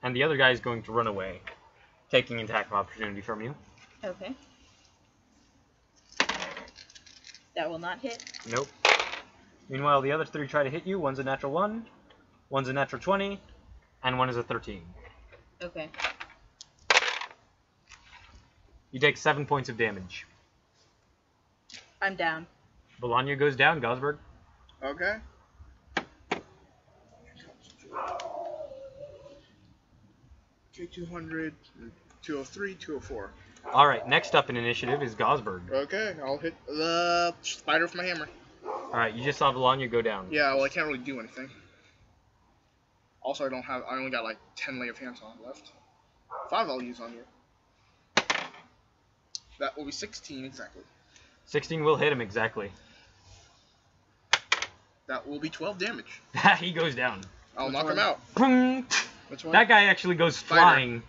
And the other guy is going to run away, taking an attack of opportunity from you. Okay. That will not hit. Nope. Meanwhile, the other 3 try to hit you. One's a natural 1, one's a natural 20, and one is a 13. Okay. You take 7 points of damage. I'm down. Valanya goes down, Gosberg. Okay. Okay, 200, 203, 204. Alright, next up in initiative is Gosberg. Okay, I'll hit the spider with my hammer. Alright, you just saw Valanya go down. Yeah, well, I can't really do anything. Also, I only got like 10 lay of hands on left. 5 I'll use on you. That will be 16 exactly. 16 will hit him exactly. That will be 12 damage. He goes down. I'll Which knock one? him out. Boom. Which one? That guy actually goes Spider. flying,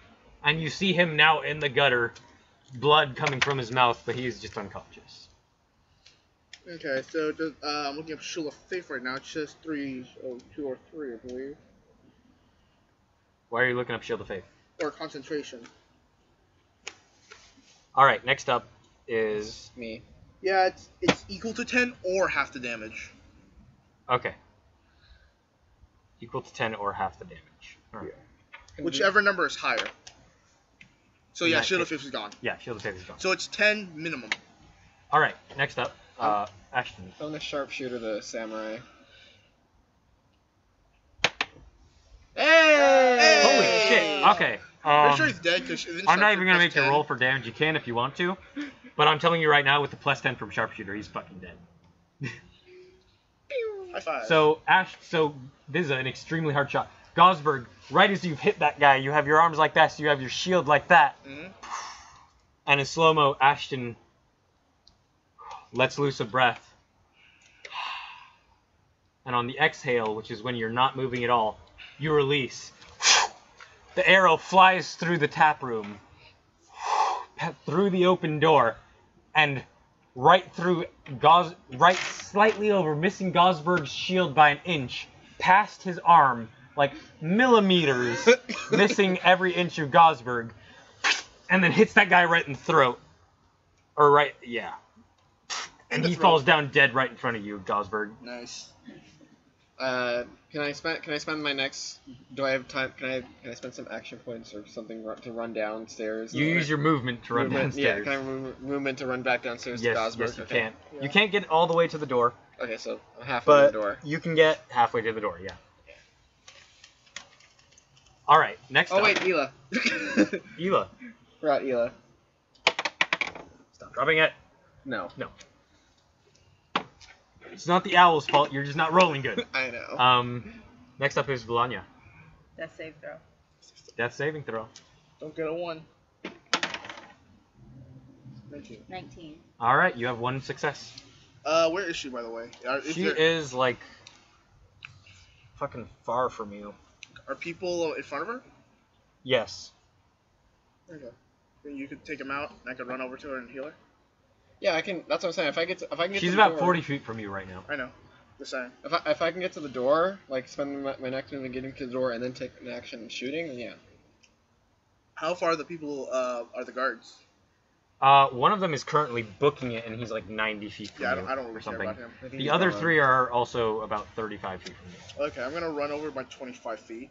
and you see him now in the gutter, blood coming from his mouth, but he is just unconscious. Okay, so I'm looking up Shield of Faith right now. It's just 2 or 3, I believe. Why are you looking up Shield of Faith? Or concentration. Alright, next up is... Me. Yeah, it's equal to 10 or half the damage. Okay. Equal to 10 or half the damage. Alright. Whichever number is higher. So yeah, That Shield of hits. Faith is gone. Yeah, Shield of Faith is gone. So it's 10 minimum. Alright, next up, Ashton. I'm the sharpshooter, the samurai. Hey! Holy shit! Okay. Pretty sure he's dead because I'm not even going to make you roll for damage. You can if you want to. But I'm telling you right now, with the plus 10 from Sharpshooter, he's fucking dead. High five. So this is an extremely hard shot. Gosberg, right as you've hit that guy, you have your arms like that, so you have your shield like that. Mhm. And in slow-mo, Ashton lets loose a breath. And on the exhale, which is when you're not moving at all, you release. The arrow flies through the tap room, through the open door, and right through right slightly over, missing Gosberg's shield by an inch, past his arm, like millimeters, missing every inch of Gosberg, and then hits that guy right in the throat. Or right, yeah. And the he throat. falls down dead right in front of you, Gosberg. Nice. Can I spend my next? Do I have time? Can I spend some action points or something to run downstairs? You use your movement to run Yeah, downstairs. can I movement to run back downstairs to Yes, Gosberg? yes, you Okay. can. Yeah. You can't get all the way to the door, Okay, so I'm halfway to but the door. you can get halfway to the door. Yeah. All right. Next Oh up, wait, Ela. Ela. Forgot Ela. Stop dropping it. No. It's not the owl's fault. You're just not rolling good. I know. Next up is Valanya. That's save throw. Death saving throw. Don't get a 1. 19. 19. All right, you have one success. Where is she, by the way? She is like fucking far from you. Are people in front of her? Yes. Okay. Then you could take them out, and I could run over to her and heal her. Yeah, I can. That's what I'm saying. If I can get. She's to the about door, 40 feet from you right now. I know. The same. If I can get to the door, like spend my next move and getting to the door, and then take an action and shooting, then yeah. How far are the people? Are the guards? One of them is currently booking it, and he's like 90 feet from Yeah, you. I don't or really care something. about him. I think The he's other gone. 3 are also about 35 feet from you. Okay, I'm gonna run over my 25 feet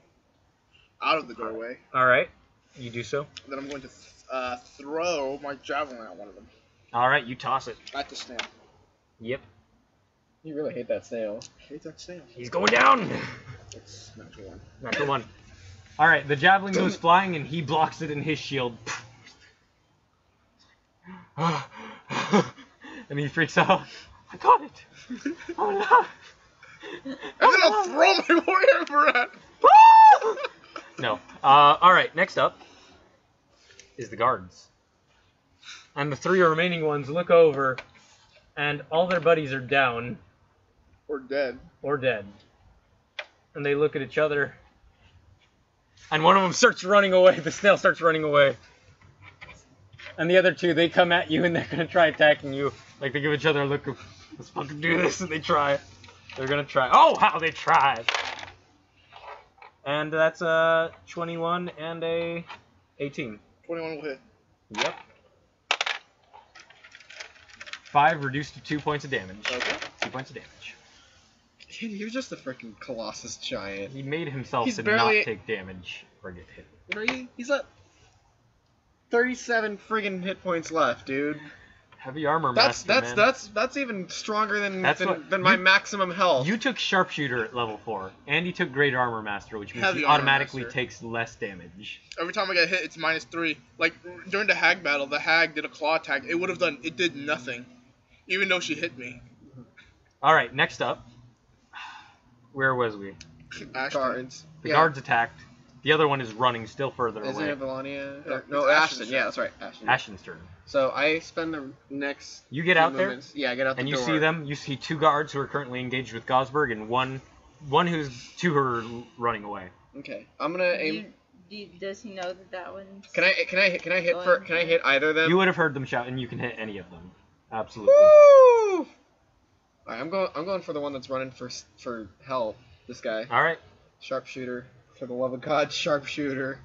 out of the doorway. All right, you do so. Then I'm going to throw my javelin at one of them. All right, you toss it. At the snail. Yep. You really hate that snail. I hate that snail. He's going down. It's natural one. Natural one. All right, the javelin goes flying, and he blocks it in his shield. And he freaks out. I got it. Oh no. And then I'll throw my warrior Barat. No. All right. Next up is the guards, and the 3 remaining ones look over, and all their buddies are down Or dead. or dead, and they look at each other, and one of them starts running away. The snail starts running away, and the other 2 they come at you, and they're gonna try attacking you. Like they give each other a look of, let's fucking do this, and they try. They're gonna try. Oh, how they tried! And that's a 21 and a 18. 21 will hit. Yep. 5 reduced to 2 points of damage. Okay. 2 points of damage. You're just a freaking Colossus giant. He made himself He's to barely- not take damage or get hit. What are you? He's at 37 friggin' hit points left, dude. Heavy armor That's master, man. that's even stronger than That's than, what- than my you- maximum health. You took sharpshooter at level 4. Andy took great armor master, which means Heavy he armor automatically master. takes less damage. Every time I get hit, it's -3. Like during the hag battle, the hag did a claw attack. It did nothing, even though she hit me. All right, next up. Where was we? Ashton. Guards. The Yeah. guards attacked. The other one is running still further Isn't away. it Valanya? No, No, it's Ashton. Ashton's Yeah, turn. that's right. Ashton. Ashton's turn. So I spend the next. You get few out there, movements- Yeah, I get out and the you door. see them. You see 2 guards who are currently engaged with Gosberg, and one who's 2 who are running away. Okay, I'm gonna aim. Does he know that that one's... Can I hit either of them? You would have heard them shout, and you can hit any of them. Absolutely. Woo! Alright, I'm going for the one that's running for hell. This guy, All right. sharpshooter. For the love of God, sharpshooter.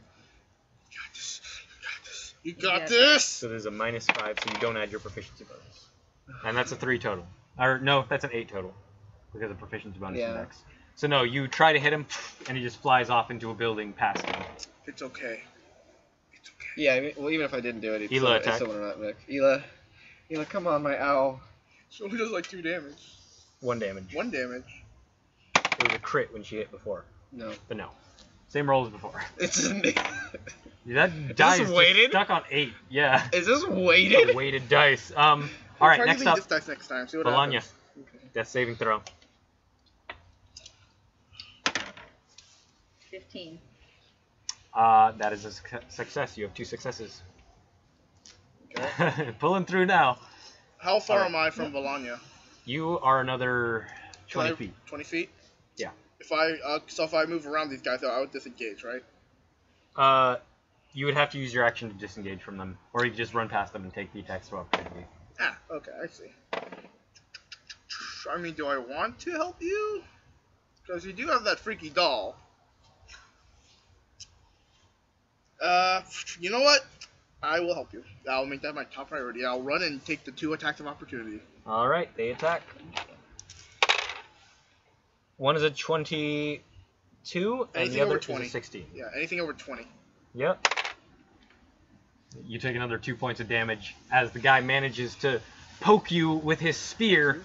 You got this. You got this. You got Yes. this. So there's a -5, so you don't add your proficiency bonus. And that's a 3 total. Or no, that's an 8 total. Because of proficiency bonus Yeah. index. So no, you try to hit him, and he just flies off into a building past him. It's okay. It's okay. Yeah, I mean, well, even if I didn't do it, Ela it attack. still wouldn't mix. Ela, come on, my owl. She only does like 2 damage. 1 damage. 1 damage. It was a crit when she hit before. No, But no. Same roll as before. it's That die is weighted? just stuck on 8. Yeah. Is this It's weighted? a weighted dice. Alright, Try next using up. this dice next time. See what Valanya. happens. Okay. Death saving throw. 15. That is a success. You have 2 successes. Okay. Pulling through now. How far Alright. am I from Valanya? You are another 20 feet. 20 feet? Yeah. If I move around these guys, though, I would disengage, right? You would have to use your action to disengage from them, or you could just run past them and take the attacks of opportunity. Ah, okay, I see. I mean, do I want to help you? Because you do have that freaky doll. You know what? I will help you. I'll make that my top priority. I'll run and take the 2 attacks of opportunity. All right, they attack. One is a 22, and Anything the other over is 20. a 16. Yeah, anything over 20. Yep. You take another 2 points of damage as the guy manages to poke you with his spear,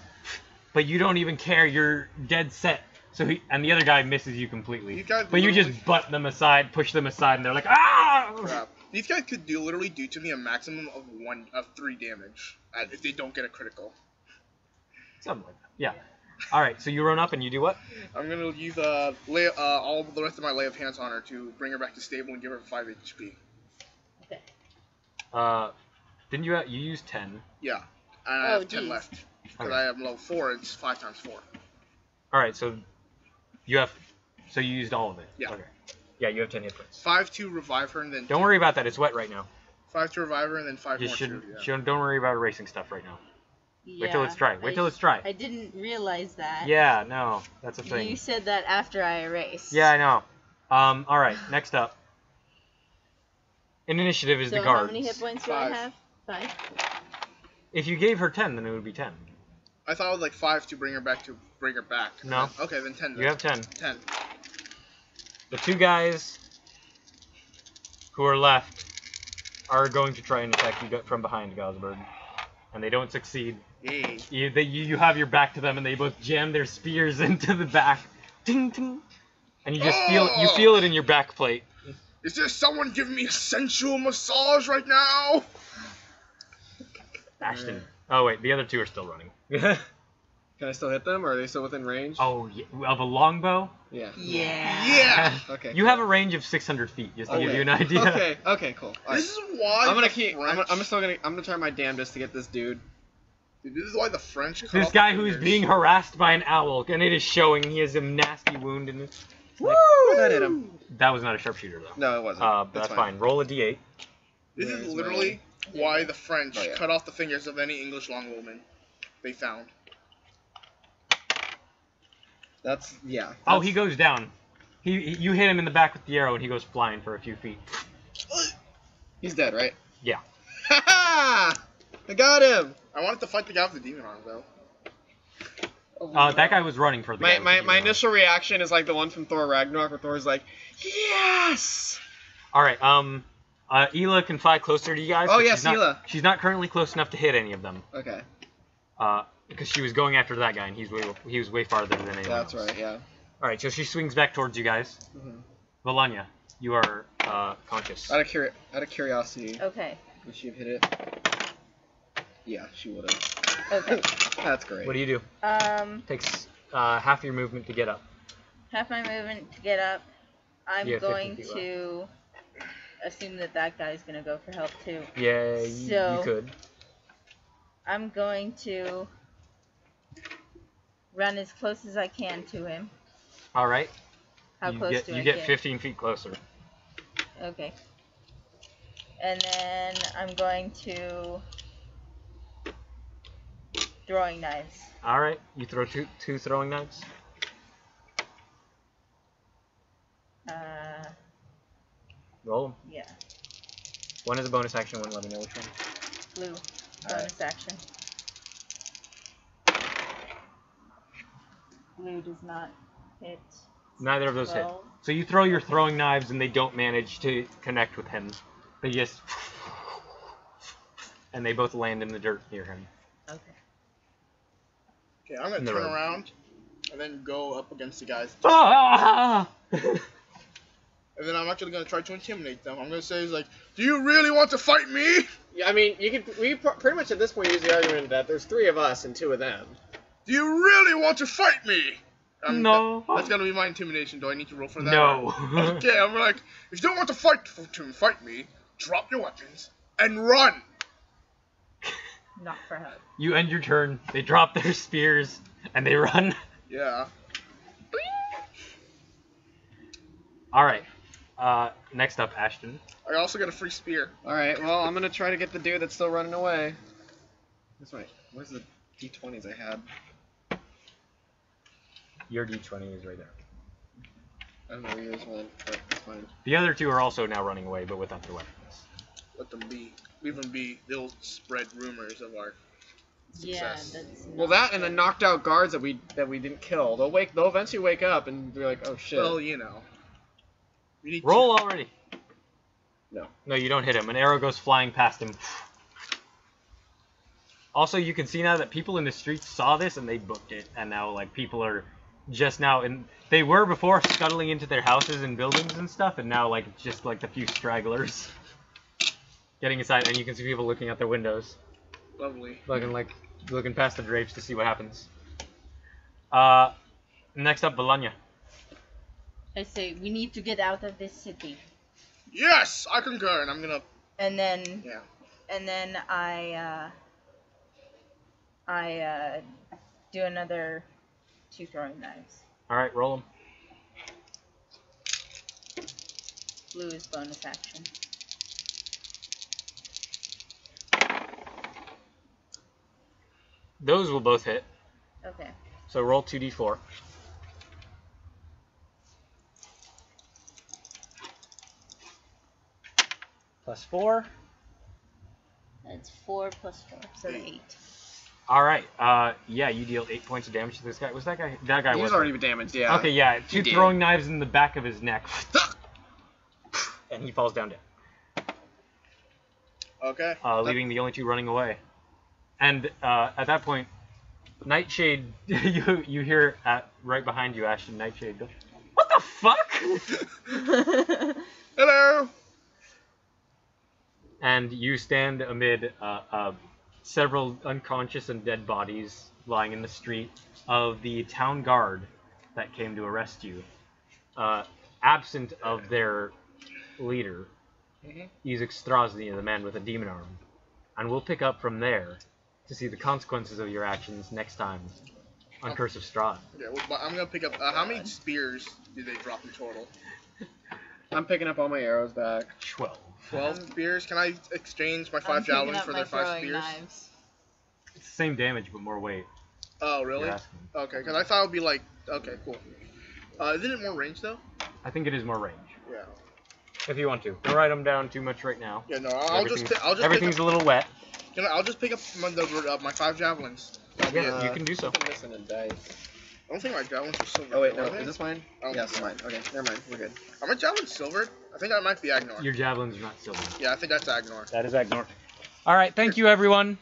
but you don't even care. You're dead set. And the other guy misses you completely. But you just butt them aside, push them aside, and they're like, ah! Crap. These guys could literally do to me a maximum of 3 damage if they don't get a critical. Something like that. Yeah. All right. So you run up and you do what? I'm gonna use all the rest of my lay of hands on her to bring her back to stable and give her 5 HP. Okay. Didn't you use 10? Yeah. And I have 10 left. Because I have level 4. It's 5 times 4. All right. So you used all of it. Yeah. Okay. Yeah, you have 10 hit points. 5 to revive her and then. Don't worry about that. It's wet right now. 5 to revive her and then 5 You more. don't worry about erasing stuff right now. Yeah, Wait till it's dry. Wait till it's dry. I didn't realize that. Yeah, no, that's a thing. You said that after I erased. Yeah, I know. All right, next up. In initiative is the guards. How many hit points do I 5. have? 5. If you gave her 10, then it would be 10. I thought it was like 5 to bring her back. No. Okay, then 10. You have 10. 10. The 2 guys who are left are going to try and attack you from behind, Gosbird. And they don't succeed. Yay. You have your back to them, and they both jam their spears into the back. Ting, ting. And you just feel it in your back plate. Is there someone giving me a sensual massage right now? Ashton. Oh wait, the other 2 are still running. Can I still hit them, or are they still within range? Oh, yeah, of a longbow? Yeah. Yeah. Okay. You have a range of 600 feet, just to give you an idea. Okay, cool. All This right. is why I'm gonna try my damnedest to get this dude. Dude, this is why the French. Cut This off guy the who's fingers. being harassed by an owl, and it is showing. He has a nasty wound in his. Woo! That hit him. That was not a sharpshooter though. No, it wasn't. That's fine. Roll a d8. This Where is is literally why the French Oh, yeah. cut off the fingers of any English longwoman they found. That's yeah. Oh, he goes down. You hit him in the back with the arrow, and he goes flying for a few feet. He's dead, right? Yeah. Ha ha! I got him. I wanted to fight the guy with the demon arm though. That guy was running for the. guy with the My arrow. initial reaction is like the one from Thor Ragnarok, where Thor's like, yes. All right. Ela can fly closer to you guys. Oh, but yes, she's not, Ela. She's not currently close enough to hit any of them. Okay. Because she was going after that guy, and he was way farther than anyone That's else. right. Yeah. All right, so she swings back towards you guys. Mhm. Valanya, you are conscious. Out of curiosity, Okay. would she have hit it? Yeah, she would have. Okay. That's great. What do you do? Takes half your movement to get up. Half my movement to get up. I'm Yeah, 50 going feet to assume that guy's gonna go for help too. Yeah, So- you could. I'm going to run as close as I can to him. All right. How you close get, do you I get get? 15 feet closer. Okay. And then I'm going to throwing knives. All right. You throw two throwing knives. Roll 'em. Yeah. One is a bonus action. One, let me know which one. Blue. Bonus action. Blue does not hit. Neither of those hit. 12. So you throw your throwing knives, and they don't manage to connect with him. They just, and they both land in the dirt near him. Okay. Okay, I'm In gonna the turn road. around and then go up against the guys. Ah! And then I'm actually gonna try to intimidate them. I'm gonna say, like, do you really want to fight me? Yeah, I mean, we pretty much at this point use the argument that there's 3 of us and 2 of them. Do you really want to fight me? No. That's gonna be my intimidation. Do I need to roll for that? No. Okay, I'm like, if you don't want to fight me, drop your weapons and run. Not for help. You end your turn. They drop their spears and they run. Yeah. All right. Next up, Ashton. I also get a free spear. Alright, well, I'm gonna try to get the dude that's still running away. That's right. Where's the D20s I had? Your d20 is right there. I don't know where yours went, but it's fine. The other 2 are also now running away, but without their weapons. Let them be. Leave them be. They'll spread rumors of our Yeah, Success. that's. Well, not that and the good. knocked out guards that we didn't kill. They'll eventually wake up and be like, oh shit. Well, you know. We need Roll already. No. No, you don't hit him. An arrow goes flying past him. Also, you can see now that people in the streets saw this and they booked it, and now like people are just now in. They were before scuttling into their houses and buildings and stuff, and now like it's just like the few stragglers getting inside, and you can see people looking out their windows, Lovely. looking past the drapes to see what happens. Next up, Valanya. I say we need to get out of this city, Yes, I concur, and I'm gonna. and then Yeah. I do another 2 throwing knives. All right, roll them. Blue is bonus action. Those will both hit. Okay. So roll 2d4. Plus 4. That's 4 plus 4, so 8. All right. Yeah, you deal 8 points of damage to this guy. Was that guy? That guy He's was. already damaged, yeah. Okay, yeah. He 2 did. throwing knives in the back of his neck, and he falls down dead, Okay. leaving the only 2 running away. And at that point, Nightshade, you hear right behind you, Ashton. Nightshade goes, "What the fuck?" Hello. And you stand amid several unconscious and dead bodies lying in the street of the town guard that came to arrest you. Absent of their leader, Ezek Strahd, the man with a demon arm. And we'll pick up from there to see the consequences of your actions next time on Curse of Strahd. Yeah, well, but I'm gonna pick up. How many spears do they drop in total? I'm picking up all my arrows back. 12. 12 spears. Can I exchange my 5 javelins for their 5 spears? Knives. It's the same damage, but more weight. Oh, really? You're asking. Okay, because I thought it would be like. Okay, cool. Isn't it more range though? I think it is more range. Yeah. If you want to. Don't write them down too much right now. Yeah, no, I'll just Everything's a little wet. I'll just pick up my 5 javelins. Yeah, you can do so. I'm missing a dice. I don't think my javelins are silver. Oh wait, are no, they? is this mine? Oh, Yes, mine. Okay, never mind. We're good. Are my javelins silvered? I think I might be Agnor. Your javelins are not silver. Yeah, I think that's Agnor. That is Agnor. All right, thank you, everyone.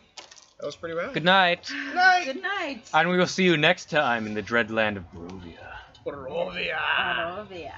That was pretty bad. Good night. Night. Good night. And we will see you next time in the dread land of Barovia. Barovia. Barovia.